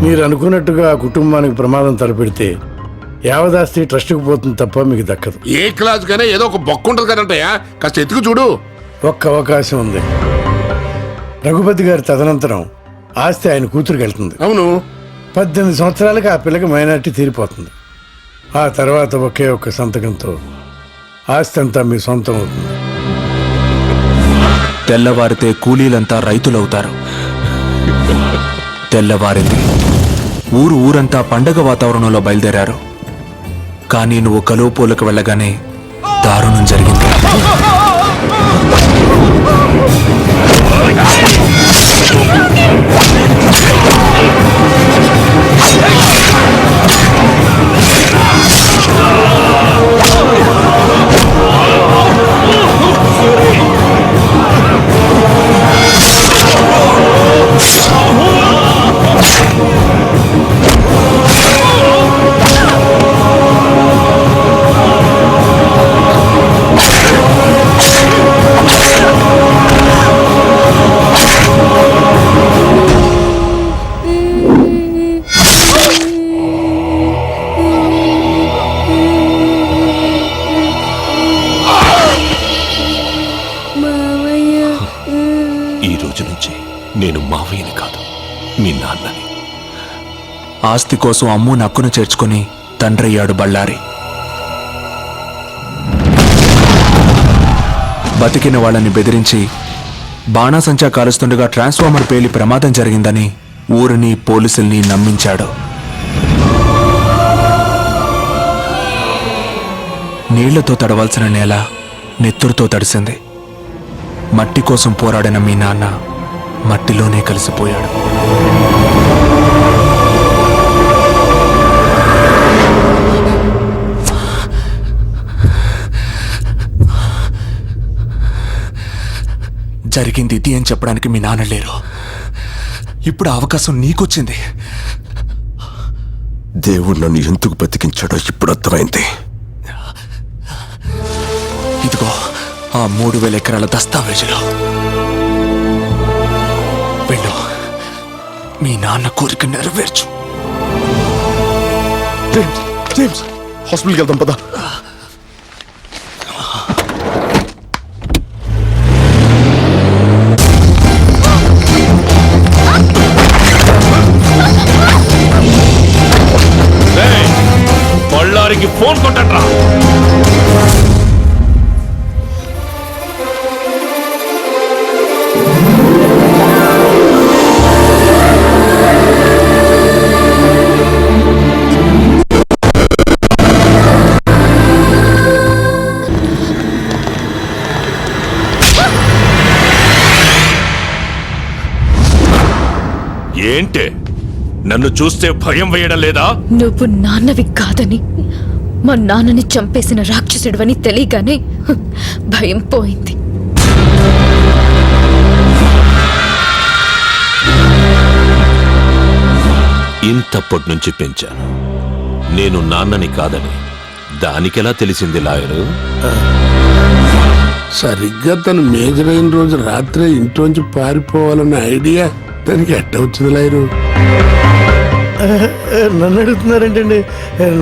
మీరు అనుకున్నట్టుగా ఆ కుటుంబానికి ప్రమాదం తలపెడితే యావదాస్తి ట్రస్ట్కి పోతుంది తప్ప మీకు దక్కదు. ఏ క్లాస్ గానే ఏదో ఒక బొక్క ఉంటుంది కదంటయ్యా, కాస్త ఎత్తుకు చూడు. ఒక్క అవకాశం ఉంది. రఘుపతి గారి తదనంతరం ఆస్తి ఆయన కూతురికి వెళ్తుంది. అవును. 18 సంవత్సరాలకి ఆ పిల్లకి మైనారిటీ తీరిపోతుంది. ఆ తర్వాత ఒకే ఒక్క సంతకంతో ఆస్తి అంతా మీ సొంతం అవుతుంది. తెల్లవారితే కూలీలంతా రైతులవుతారు. తెల్లవారింది. ఊరంతా పండగ వాతావరణంలో బయలుదేరారు. కానీ నువ్వు కలువపోలకు వెళ్ళగానే దారుణం జరిగింది. ఈ రోజు నుంచి నేను మావయ్యని కాదు, మీ నాన్నని. ఆస్తి కోసం అమ్ము నక్కును చేర్చుకుని తండ్రయ్యాడు బళ్ళారి. బతికిన వాళ్ళని బెదిరించి బాణాసంచా కాలుస్తుండగా ట్రాన్స్ఫార్మర్ పేలి ప్రమాదం జరిగిందని ఊరిని పోలీసుల్ని నమ్మించాడు. నీళ్లతో తడవాల్సిన నేల నెత్తురుతో తడిసింది. మట్టి కోసం పోరాడిన మీ నాన్న మట్టిలోనే కలిసిపోయాడు. జరిగింది ఇది అని చెప్పడానికి మీ నాన్న లేరు. ఇప్పుడు ఆ అవకాశం నీకొచ్చింది. దేవుడు నన్ను ఎందుకు బతికించాడో ఇప్పుడు అర్థమైంది. ఇదిగో ఆ 3000 ఎకరాల దస్తావేజులు. వెళ్ళు, మీ నాన్న కోరిక నెరవేర్చు. జేమ్స్, హాస్పిటల్కి వెళ్దాం పదా. బళ్ళారికి ఫోన్ కొట్టండ్రా. ఏంటే, నన్ను చూస్తే భయం వేయడం లేదా? నువ్వు నాన్నవి కాదని, మా నాన్నని చంపేసిన రాక్షసుడివని తెలియగానే భయం పోయింది. ఇంతప్పటి నుంచి పెంచాను. నేను నాన్నని కాదని దానికెలా తెలిసింది లాయరు? సరిగ్గా తను మేజర్ అయిన రోజు రాత్రి ఇంట్లోంచి పారిపోవాలన్న ఐడియా దానికి ఎట్ట వచ్చింది లాయరు? నన్ను అడుగుతున్నారేంటండి?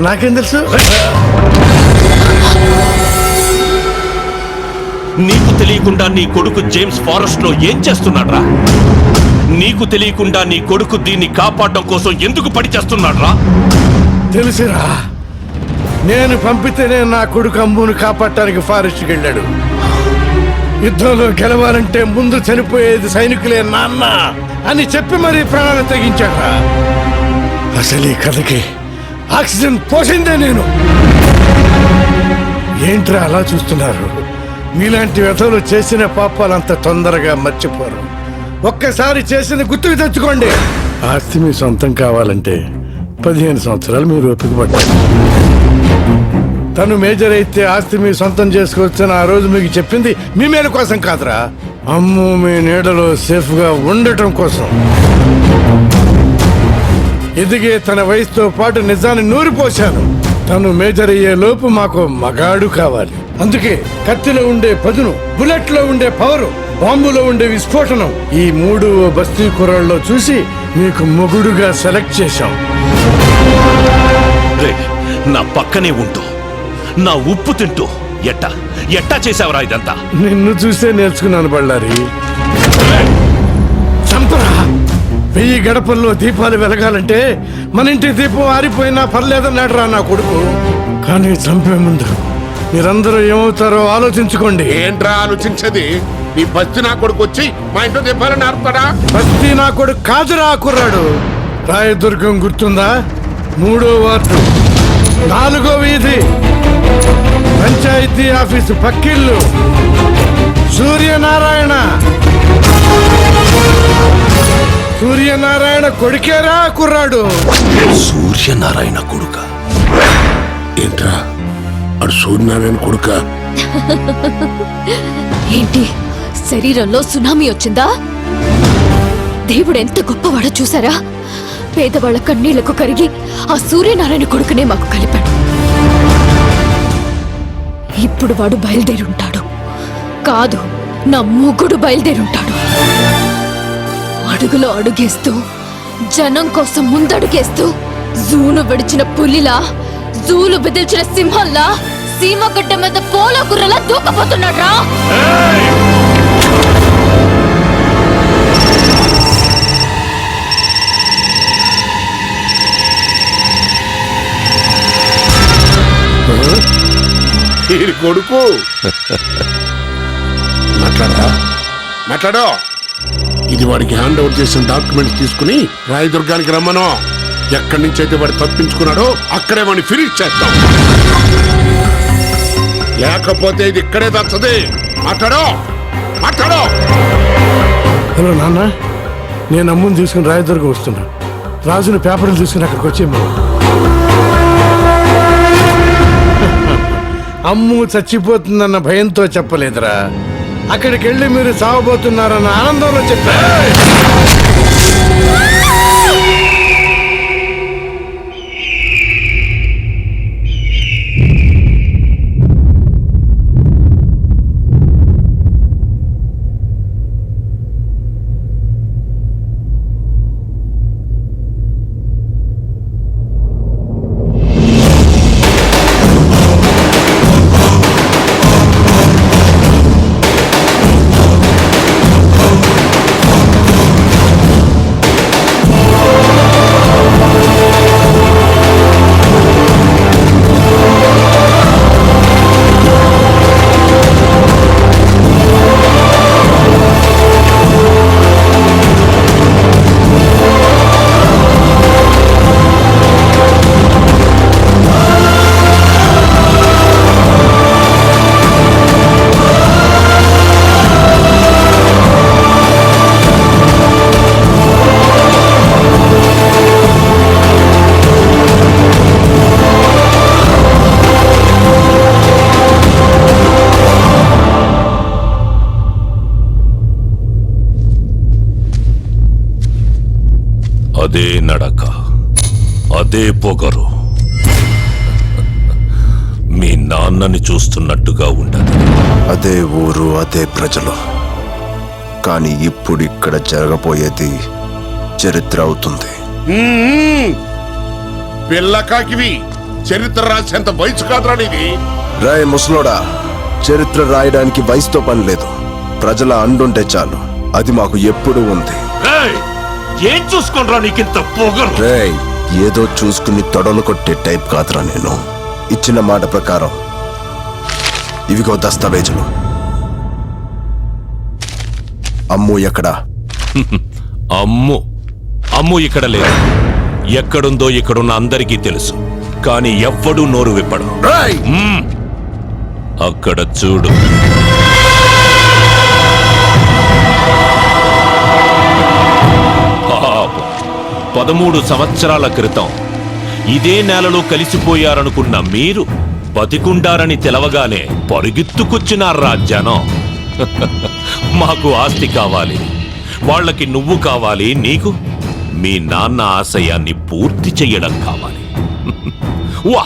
నాకేం తెలుసు? నీకు తెలియకుండా నీ కొడుకు జేమ్స్ ఫారెస్ట్ లో ఏం చేస్తున్నాడ్రా? నీకు తెలియకుండా నీ కొడుకు దీన్ని కాపాడడం కోసం ఎందుకు పడి చేస్తున్నాడ్రా? తెలుసురా, నేను పంపితేనే నా కొడుకు అమ్మును కాపాడటానికి ఫారెస్ట్కి వెళ్ళాడు. యుద్ధంలో గెలవాలంటే ముందు చనిపోయేది సైనికులే నాన్న అని చెప్పి మరీ ప్రాణాలు తెగించాడ్రా. అసలు ఈ కథకి ఆక్సిజన్ పోసిందే నేను. ఏంట్రా అలా చూస్తున్నారు? మీలాంటి వ్యధలు చేసిన పాపాలంత తొందరగా మర్చిపోరు. ఒక్కసారి చేసింది గుర్తుకు తెచ్చుకోండి. ఆస్తి మీ సొంతం కావాలంటే 15 సంవత్సరాలు మీరు ఓపిక పడ్డారు. తను మేజర్ అయితే ఆస్తి మీ సొంతం చేసుకోవచ్చని ఆ రోజు మీకు చెప్పింది మీ మేలు కోసం కాదురా, అమ్ము మీ నీడలో సేఫ్ గా ఉండటం కోసం. ఎదిగే తన వయసుతో పాటు నిజాన్ని నూరిపోశాను. తను మేజర్ అయ్యే లోపు మాకు మగాడు కావాలి. అందుకే కత్తిలో ఉండే పదును, బుల్లెట్ లో ఉండే పవరు, బాంబులో ఉండే విస్ఫోటనం, ఈ 3 బస్తీ కుర్రాళ్ళలో చూసి మీకు మొగుడుగా సెలెక్ట్ చేశాం. నా పక్కనే ఉంటూ నా ఉప్పు తింటూ ఎట్టా చేసావరా ఇదంతా? నిన్ను చూసే నేర్చుకున్నాను బళ్ళారి. చంపరా, 1000 గడపల్లో దీపాలు వెలగాలంటే మన ఇంటి దీపం ఆరిపోయినా పర్లేదన్నాడు రా నా కొడుకు. కానీ చంపే ముందు మీరందరూ ఏమవుతారో ఆలోచించుకోండి. ఏంట్రా ఆలోచించేది? నీ బస్తి నా కొడుకు వచ్చి మా ఇంట్లో దీపాలని ఆరుతాడా? బస్తీ నా కొడుకు కాదురా కుర్రాడు. రాయదుర్గం గుర్తుందా? 3వ వార్డు 4వ వీధి పంచాయతీ ఆఫీసు పక్కిల్లు సూర్యనారాయణ కొడుకేరా కుర్రాడు. సూర్యనారాయణ కొడుక? ఏంట్రా అడు సూర్యనారాయణ కొడుక? ఏంటి శరీరంలో సునామీ వచ్చిందా? దేవుడు ఎంత గొప్పవాడో చూసారా? పేదవాళ్ళ కన్నీళ్లకు కరిగి ఆ సూర్యనారాయణ కొడుకునే మాకు కలిపాడు. ఇప్పుడు వాడు బయలుదేరుంటాడు. కాదు, నా మొగుడు బయలుదేరుంటాడు. అడుగులో అడుగేస్తూ జనం కోసం ముందడుగేస్తూ జూలు విడిచిన పులిలా, జూలు బెదిల్చిన సింహంలా, సీమగడ్డ మీద పోలో గుర్రలా దూకపోతున్నాడు రా. కొడుకు మాట్లాడో. ఇది వాడికి హ్యాండ్ ఓవర్ చేసిన డాక్యుమెంట్స్ తీసుకుని రాయదుర్గానికి రమ్మను. ఎక్కడి నుంచి అయితే వాడు తప్పించుకున్నాడో అక్కడే వాడిని ఫినిష్ చేస్తాం. లేకపోతే ఇది ఇక్కడే దచ్చది. మాట్లాడో. హలో నాన్న, నేను అమ్ముని తీసుకుని రాయదుర్గం వస్తున్నా. రాజుని పేపర్లు తీసుకుని అక్కడికి వచ్చేమో. అమ్ము చచ్చిపోతుందన్న భయంతో చెప్పలేదురా. అక్కడికి వెళ్ళి మీరు చావబోతున్నారన్న ఆనందంలో చెప్పా. అదే నడక, అదే పొగరు. మీ నాన్నని చూస్తున్నట్టుగా ఉండదు. అదే ఊరు, అదే ప్రజలు. కానీ ఇప్పుడు ఇక్కడ జరగబోయేది చరిత్ర అవుతుంది. పిల్లకాకివి చరిత్ర రాసేంత వయసు కాదురా నీది. రాయ్ ముసలోడా, చరిత్ర రాయడానికి వయసుతో పని లేదు. ప్రజల అండుంటే చాలు. అది మాకు ఎప్పుడూ ఉంది. ఏం చూసుకుంటా నీకింత పొగరు? రేయ్, ఏదో చూసుకుని తొడలు కొట్టే టైప్ కాదురా నేను. ఇచ్చిన మాట ప్రకారం ఇవిగో దస్తావేజులు. అమ్ము ఎక్కడా? అమ్ము ఇక్కడ లేదు. ఎక్కడుందో ఇక్కడున్న అందరికీ తెలుసు. కానీ ఎవ్వడూ నోరు విప్పడు. అక్కడ చూడు. 13 సంవత్సరాల క్రితం ఇదే నేలలో కలిసిపోయారనుకున్న మీరు బతికుండారని తెలవగానే పరుగెత్తుకొచ్చినారా జనం. మాకు ఆస్తి కావాలి, వాళ్ళకి నువ్వు కావాలి, నీకు మీ నాన్న ఆశయాన్ని పూర్తి చెయ్యడం కావాలి. వా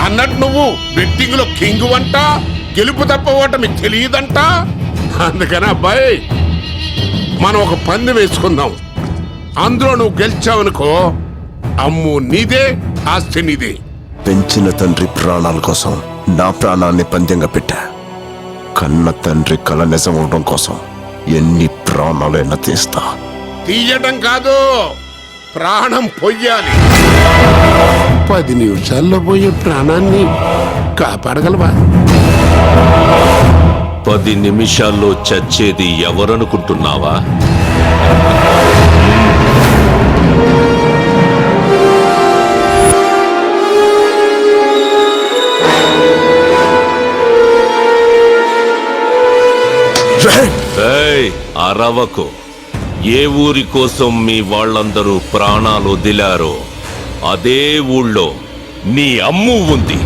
అన్నట్టు నువ్వు బెట్టింగ్ లో కింగ్ వంట, గెలుపు తప్ప ఓటమి తెలియదంట. అందుకని అబ్బాయి, మనం ఒక పందెం వేసుకుందాం. అందులో నువ్వు గెలిచావనుకో, అమ్ము నీదే, ఆస్తి నీదే. పెంచిన తండ్రి ప్రాణాల కోసం నా ప్రాణాన్ని పందెంగా పెట్టా. కన్న తండ్రి కల నిజం అవడం కోసం ఎన్ని ప్రాణాలైనా తీస్తా. తీయటం కాదు, ప్రాణం పొయ్యాలి. 10 నిమిషాల్లో పోయే ప్రాణాన్ని కాపాడగలవా? 10 నిమిషాల్లో చచ్చేది ఎవరనుకుంటున్నావా? ఏయ్, అరవకు. ఏ ఊరి కోసం మీ వాళ్ళందరూ ప్రాణాలు వదిలారో అదే ఊళ్ళో నీ అమ్ము ఉంది.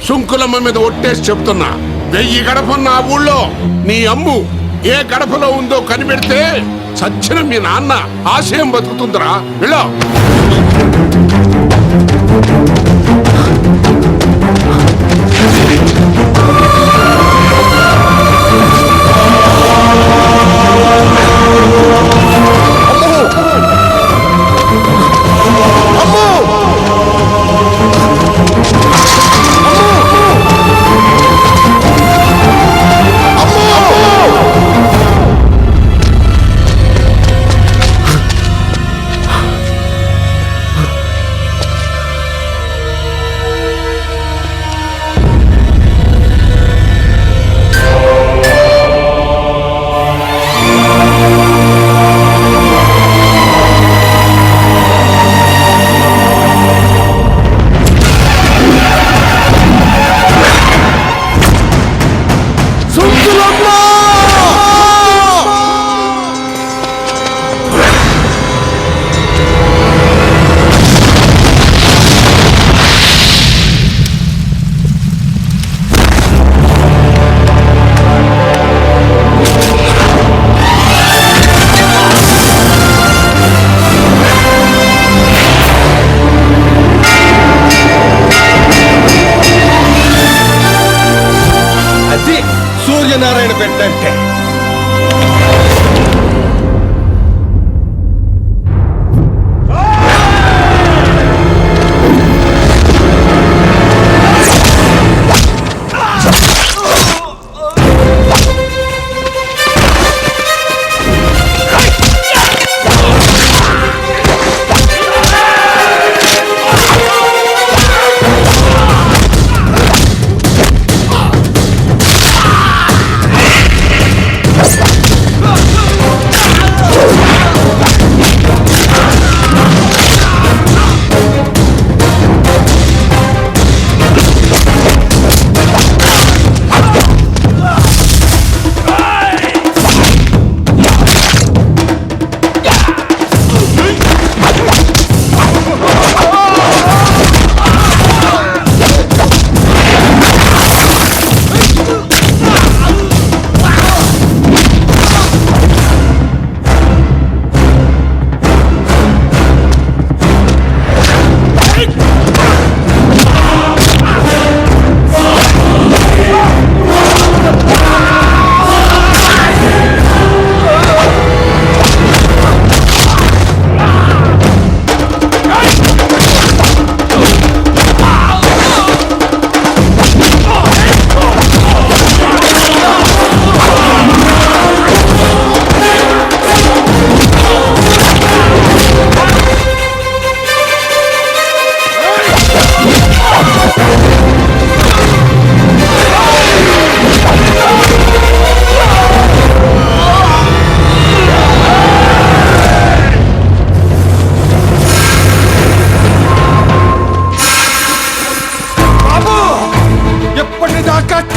సుంకులమ్మ మీద ఒట్టేసి చెప్తున్నా, 1000 గడపన్న ఆ ఊళ్ళో నీ అమ్ము ఏ గడపలో ఉందో కనిపెడితే సచ్చిన మీ నాన్న ఆశయం బతుకుతుందిరా. వెళ్ళో. సూర్యనారాయణ పెట్టంటే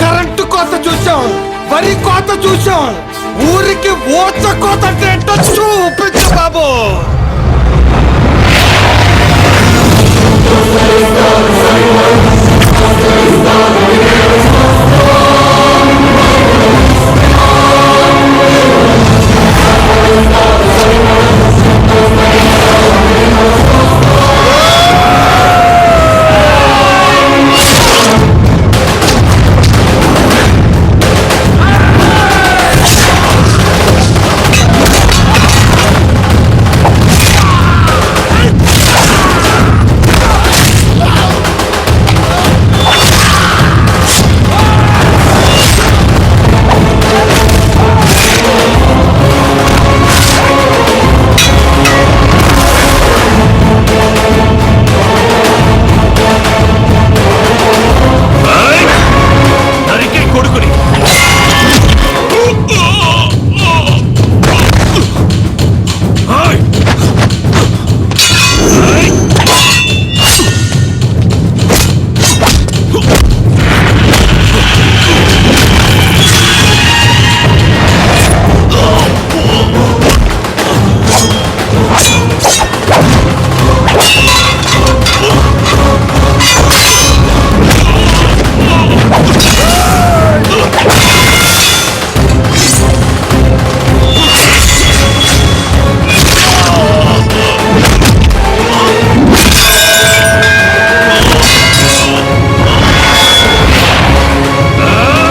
కరెంటు కోత చూసాం, వరి కోత చూసాం, ఊరికి ఓచ కోత అంటే ఏంటో చూపించు బాబు.